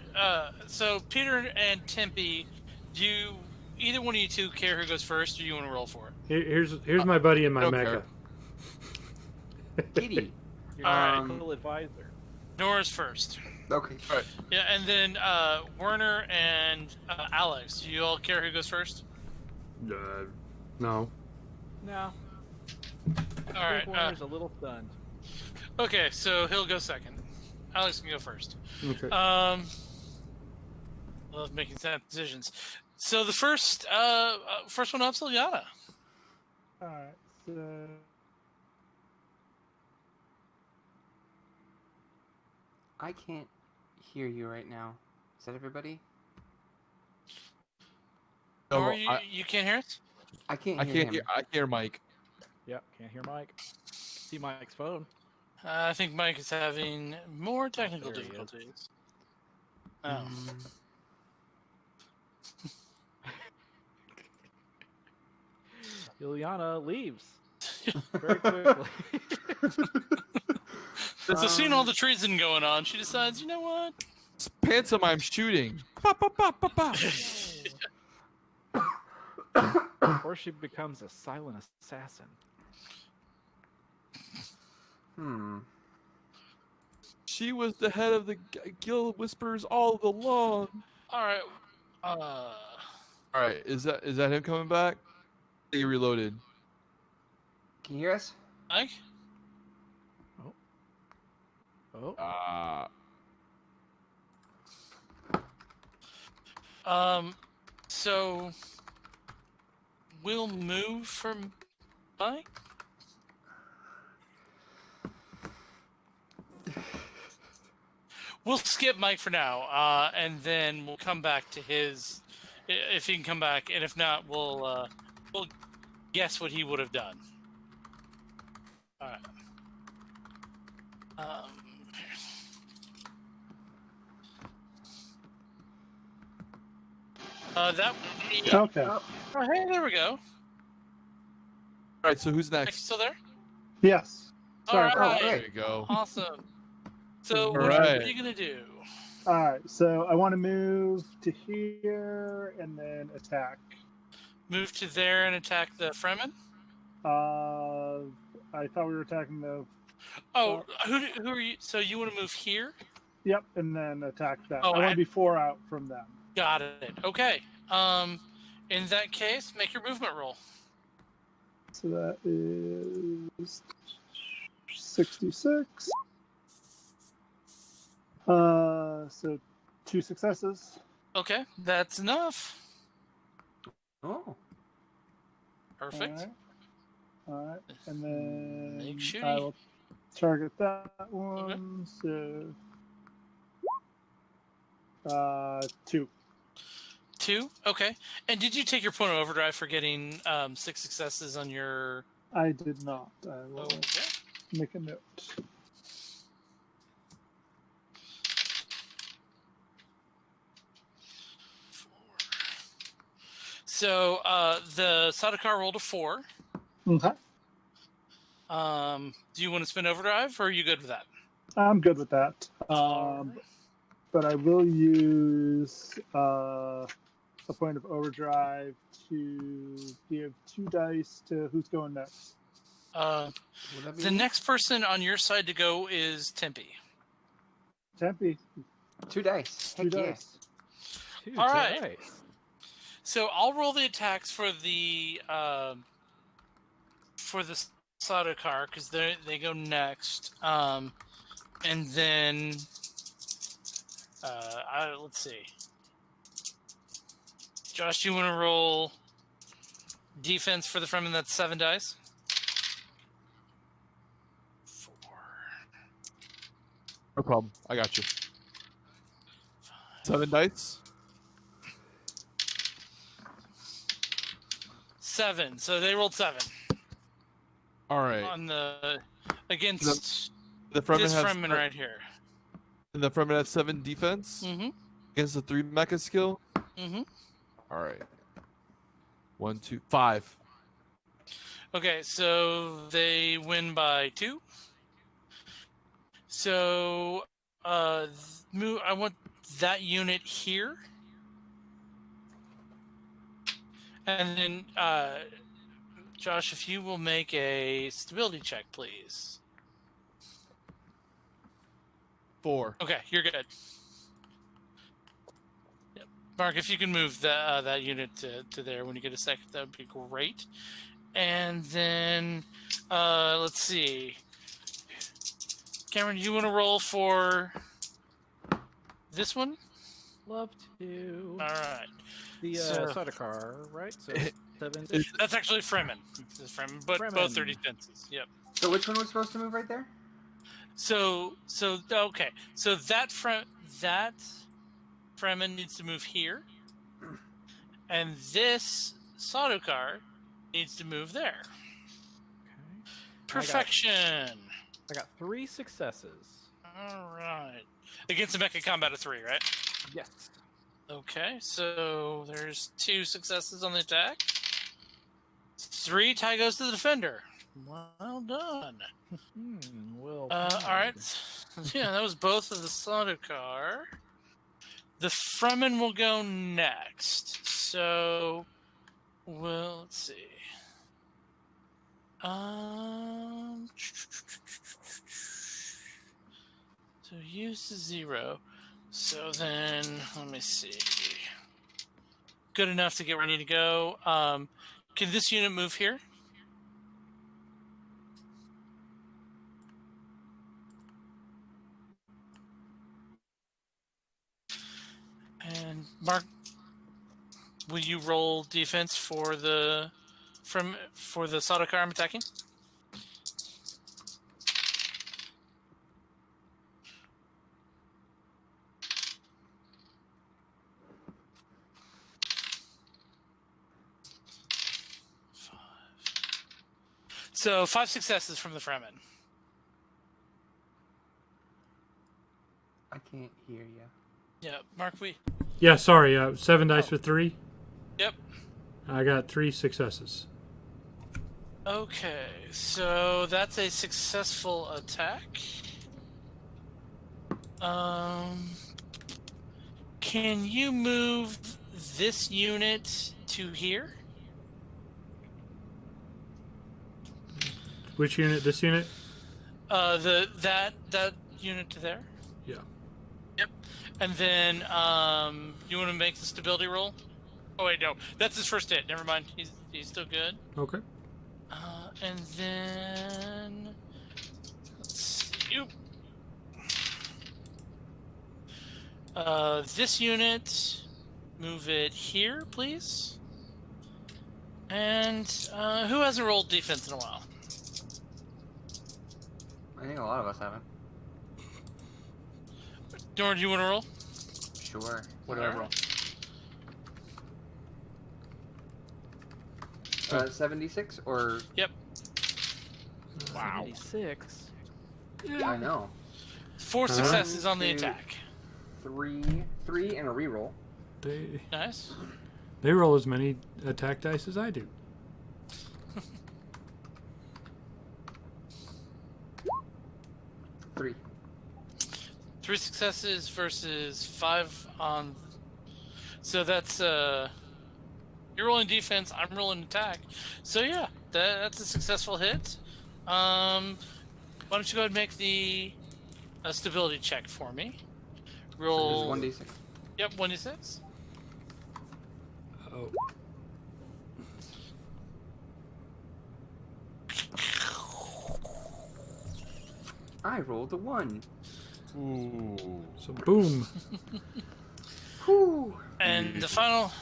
So Peter and Tempe, do you either one of you two care who goes first, or you want to roll for it? Here's my buddy and my don't mecha. care. Kitty. Your All right. medical advisor. Nora's first. Okay. Yeah, and then Werner and Alex. Do you all care who goes first? No. No. All I right. think Warner's a little stunned. Okay, so he'll go second. Alex can go first. Okay. Love making sad decisions. So the first one up's Ilyana. Alright, so. I can't hear you right now. Is that everybody? No, Nora, you, I, you can't hear us? I can't I hear can't him. hear. I hear Mike. Yep, can't hear Mike. See Mike's phone. I think Mike is having more technical There he is. difficulties. Oh. Ilyana leaves very quickly. So seeing all the treason going on, she decides, you know what? It's pantomime shooting. Pa, pa, pa, pa, pa. Or she becomes a silent assassin. She was the head of the Guild Whispers all along. All right. All right, is that him coming back? He reloaded. Can you hear us? Mike. Oh. So we'll move from Mike. We'll skip Mike for now, and then we'll come back to his, if he can come back, and if not, we'll guess what he would have done. All right. That would be. Okay. Oh, hey, there we go. All right, so who's Mike, next? still there? Yes. All Sorry. right. There you go. Awesome. So All what right. are you gonna do? All right. So I want to move to here and then attack. Move to there and attack the Fremen? I thought we were attacking the. Oh, who are you? So you want to move here? Yep, and then attack them. Oh, I want to be 4 out from them. Got it. Okay. In that case, make your movement roll. So that is 66. So 2 successes. Okay, that's enough. Oh. Perfect. All right. And then Make sure I you- will target that one. So 2. 2. Okay. And did you take your point of overdrive for getting 6 successes on your? I did not. I will Okay. make a note. So the Sadakar rolled a 4. Okay. Do you want to spin overdrive, or are you good with that? I'm good with that. Alright. But I will use a point of overdrive to give 2 dice to who's going next. Would that be The next person on your side to go is Tempe. Tempe, 2 dice? 2 Heck yeah. dice. All right. So I'll roll the attacks for the Sadokar because they go next, and then let's see. Josh, you want to roll defense for the Fremen? That's 7 dice. 4. No problem. I got you. 7 dice. 7. So they rolled 7 All right. on the against The Fremen this has Fremen right here. And the Fremen has 7 defense Mm-hmm. against the 3 mecha skill. Mm-hmm. All right. 1, 2, 5. Okay, so they win by 2. So, I want that unit here, and then Josh, if you will make a stability check, please. 4. Okay, you're good. Yep. Mark, if you can move that unit to there when you get a second, that would be great. And then, let's see. Cameron, do you want to roll for this one? Love to. All right. The So- Sadokar, right? So 7. That's actually Fremen. It's Fremen, but Fremen. both their defenses. Yep. So which one was supposed to move right there? So okay. So that Fremen needs to move here, and this Sadokar needs to move there. Okay. Perfection. I got 3 successes. All right. Against a mecha combat of 3, right? Yes. Okay. So there's 2 successes on the attack. 3 tie goes to the defender. Well done. Well. All right. Yeah, that was both of the Sadokar. The Fremen will go next. So, well, let's see. So use 0. So then, let me see. Good enough to get ready to go. Can this unit move here? And Mark, will you roll defense for the solid car I'm attacking? So 5 successes from the Fremen. I can't hear you. Yeah, Mark, Yeah, sorry. 7 dice with 3. Yep. I got 3 successes. Okay, so that's a successful attack. Can you move this unit to here? Which unit? This unit? That unit to there. Yeah. Yep. And then you want to make the stability roll? Oh wait, no, that's his first hit. Never mind. He's still good. Okay. And then let's see. Oop. This unit, move it here, please. And who hasn't rolled defense in a while? I think a lot of us haven't. Nor do you want to roll? Sure. Whatever. 76 or... Yep. Wow. 76. I know. 4 successes on the attack. 3 and a reroll. Nice. They roll as many attack dice as I do. 3. 3 successes versus 5 on. So that's you're rolling defense. I'm rolling attack. So yeah, that's a successful hit. Why don't you go ahead and make the stability check for me? Roll. So 1d6. Yep, 1d6. Oh. I rolled a 1. Ooh. So boom. Whew. And the final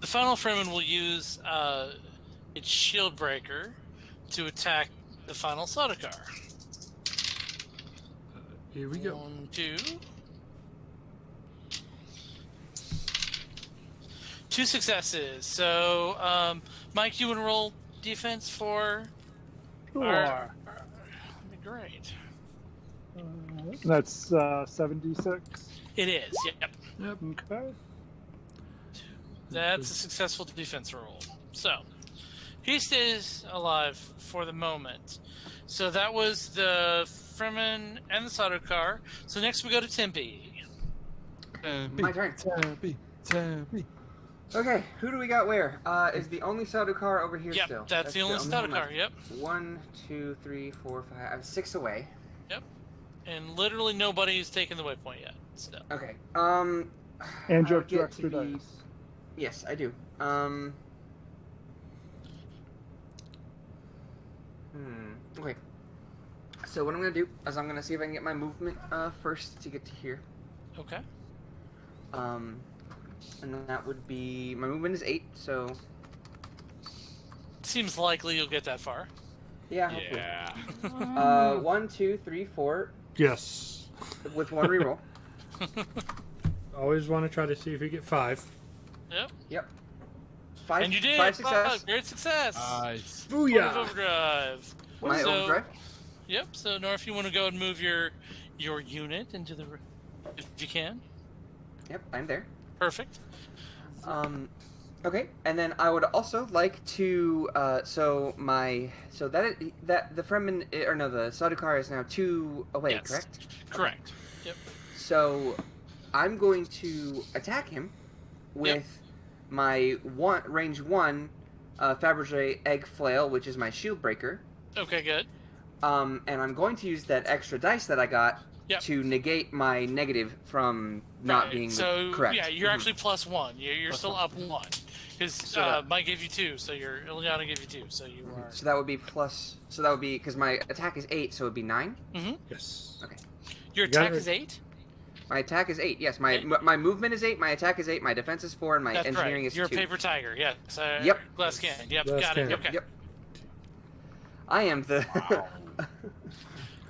Fremen will use its shield breaker to attack the final Sardaukar. Here we go. 1, 2. 2 successes. So, Mike, you want to roll defense for? Sure. That'd be great. That's 76. It is. Yep. Yep. Okay. That's a successful defense roll. So, he stays alive for the moment. So that was the Fremen and the Sardaukar. So next we go to Tempe. My turn. Tempe. Okay, who do we got where? Is the only Sardaukar over here Yep, still? that's the only Sardaukar. left. Yep. 1, 2, 3, 4, 5. I'm 6 away. Yep. And literally nobody's taken the waypoint yet. So. Okay. And you I'll have 2 get extra to be- dice. Yes, I do. Okay. So what I'm gonna do is I'm gonna see if I can get my movement first to get to here. Okay. And that would be my movement is 8. So Seems likely you'll get that far. yeah. Hopefully. Yeah. 1, 2, 3, 4 Yes. with 1 reroll. Always want to try to see if you get 5. Yep. Yep. 5. And you did. 5 success. Great success. Nice. Point of Booyah! overdrive. My So- overdrive. Yep. So, Nora, if you want to go and move your unit into the, if you can, Yep, I'm there. perfect. Okay, and then I would also like to that the Fremen or no, the Sardaukar is now 2 away, Yes. correct? Correct. Yep. So I'm going to attack him with my range 1 Fabergé egg flail, which is my shield breaker. Okay. Good. And I'm going to use that extra dice that I got Yep. to negate my negative from not Right, being so correct. yeah, you're Mhm. actually +1. You're still up 1 because So that- Mike gave you 2, so your Ileana gave you 2, so you are. So that would be plus. So that would be because my attack is 8, so it would be 9. Yes. Okay. Your You got attack it. is 8. My attack is 8. Yes, my Eight. my movement is 8. My attack is 8. My defense is 4, and my That's engineering right. is You're 2. a paper tiger. Yes. Yep. Glass cannon. Yep. Glass got cannon. it. Okay. Yep. I am the.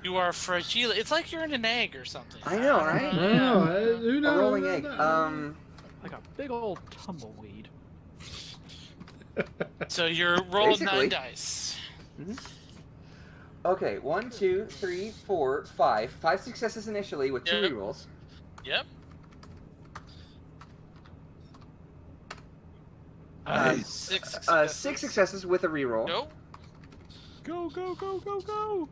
You are fragile. It's like you're in an egg or something. I know, right? I don't know. Who A knows? rolling egg. Like a big old tumbleweed. So you're rolling Basically. 9 dice. Okay, 1, 2, 3, 4, 5. 5 successes initially with 2 Yep. rerolls. Yep. Nice. 6 successes. 6 successes with a reroll. Go. Go, go, go, go, go!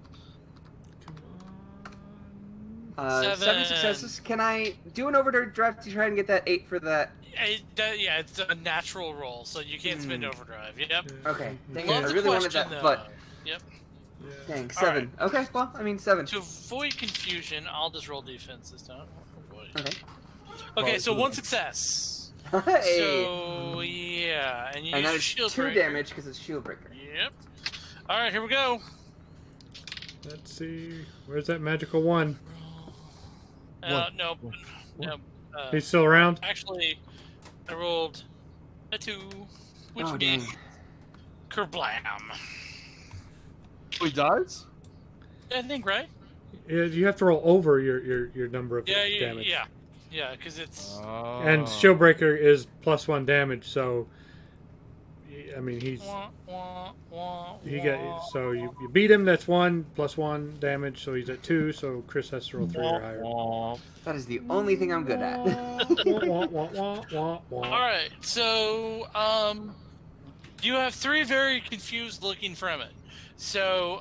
7 7. successes. Can I do an overdrive to try and get that 8 for that? Yeah, it's a natural roll, so you can't spend overdrive. Yep. Okay. Dang it, Love I the really wanted question, that, though. but Yep. Yeah. dang, All 7. Okay, well, I mean 7. To avoid confusion, I'll just roll defense this time. Oh, boy. Okay. Okay, so 1 success. Hey. So yeah, and you And use that your is shield 2 breaker. damage because it's shield breaker. Yep. All right, here we go. Let's see. Where's that magical one? No. He's still around? Actually, I rolled a 2, which Oh, would be dang. kerblam. Oh, he dies? I think, right? Yeah, you have to roll over your number of damage. Yeah, because it's And Shieldbreaker is +1 damage, so I mean he got so you beat him. That's 1 +1 damage, so he's at 2. So Chris has to roll 3 or higher. That is the only thing I'm good at. All right. So you have 3 very confused looking Fremen. So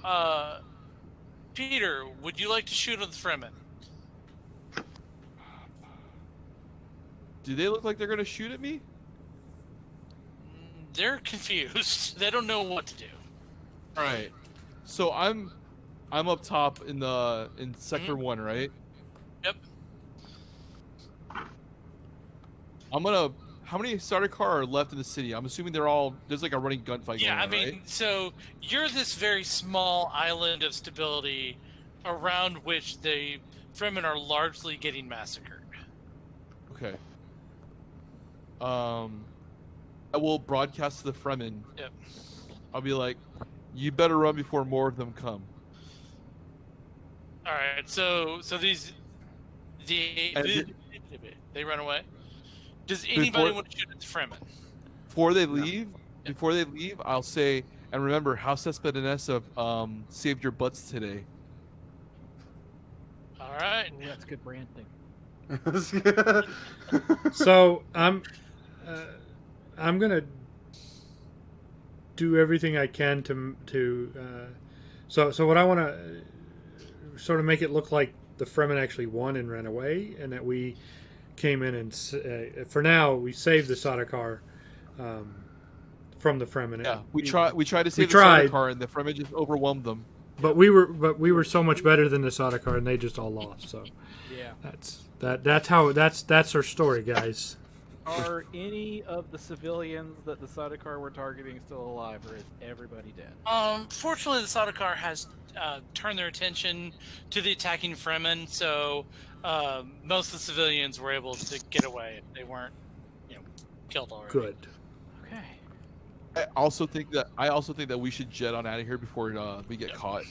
Peter, would you like to shoot at the Fremen? Do they look like they're gonna shoot at me? They're confused. They don't know what to do. All right. So I'm up top in sector 1, right? Yep. I'm gonna. How many starter car are left in the city? I'm assuming there's like a running gunfight Yeah, going I on, mean, right? so you're this very small island of stability around which the Fremen are largely getting massacred. Okay. I will broadcast to the Fremen. Yep. I'll be like, you better run before more of them come. All right, so these they run away. Does anybody want to shoot at the Fremen? Before they leave, I'll say, and remember, House Espadinesa saved your butts today. All right. Ooh, that's good branding. So I'm gonna do everything I can to so what I want to sort of make it look like the Fremen actually won and ran away, and that we came in and for now we saved the Sardaukar from the Fremen. Yeah, we tried to save the tried. Sardaukar, and the Fremen just overwhelmed them. But we were so much better than the Sardaukar, and they just all lost. So Yeah. that's our story, guys. Are any of the civilians that the Sardaukar were targeting still alive, or is everybody dead? Fortunately, the Sardaukar has turned their attention to the attacking Fremen, so most of the civilians were able to get away if they weren't, killed already. Good. Okay. I also think that we should jet on out of here before we get caught.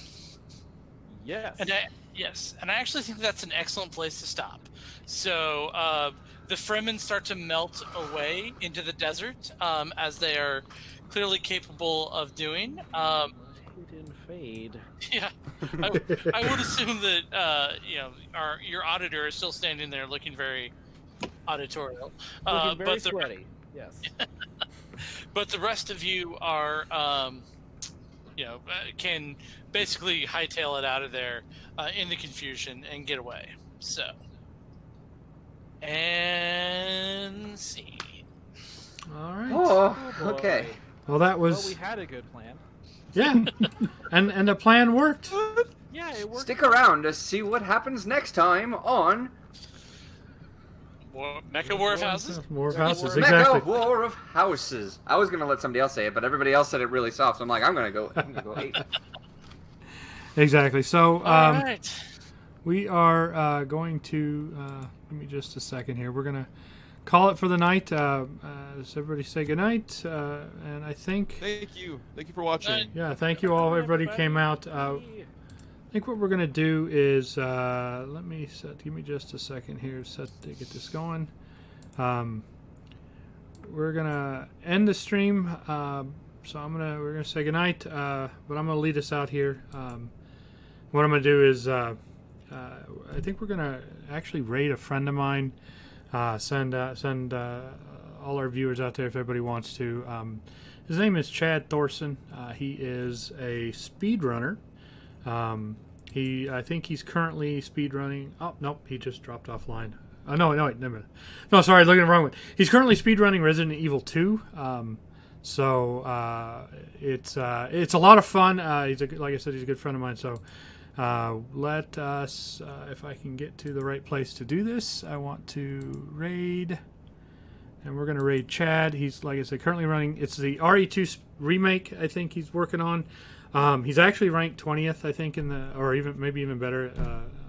Yes. And I actually think that's an excellent place to stop. So the Fremen start to melt away into the desert, as they are clearly capable of doing. Fade and fade. Yeah, I would assume that your auditor is still standing there looking very auditorial. Looking very but the sweaty. Yes. but the rest of you are, can basically hightail it out of there in the confusion and get away. So, and see. All right. Oh, boy. Well, that Well, was we had a good plan. yeah, and the plan worked. Yeah, it worked. Stick around to see what happens next time on Mecha War of Houses? War of Houses, Mecha exactly. Mecha War of Houses. I was gonna let somebody else say it, but everybody else said it really soft, so I'm like, I'm gonna go 8. Exactly. So All right. we are going to give me just a second here. We're gonna call it for the night. Does everybody say goodnight? And I think, Thank you for watching. yeah, thank you all. Everybody came out. I think what we're gonna do is let me set. Give me just a second here to get this going. We're gonna end the stream. So we're gonna say goodnight. But I'm gonna lead us out here. What I'm gonna do is I think we're gonna actually raid a friend of mine. Send all our viewers out there if everybody wants to. His name is Chad Thorson. He is a speedrunner. I think he's currently speedrunning. Oh nope, he just dropped offline. No, wait, never mind. No, sorry, looking at the wrong one. He's currently speedrunning Resident Evil 2. So it's a lot of fun. Like I said, he's a good friend of mine. So let us, if I can get to the right place to do this, I want to raid, and we're going to raid Chad. He's, like I said, currently running. It's the RE2 remake. I think he's working on. He's actually ranked 20th, I think, or maybe even better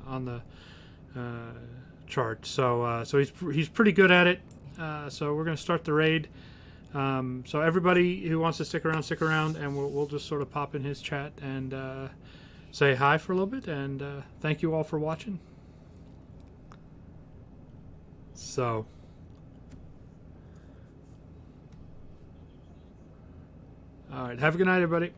on the chart. So he's pretty good at it. So we're going to start the raid. So everybody who wants to stick around, and we'll just sort of pop in his chat and say hi for a little bit, and thank you all for watching. So, all right, have a good night, everybody.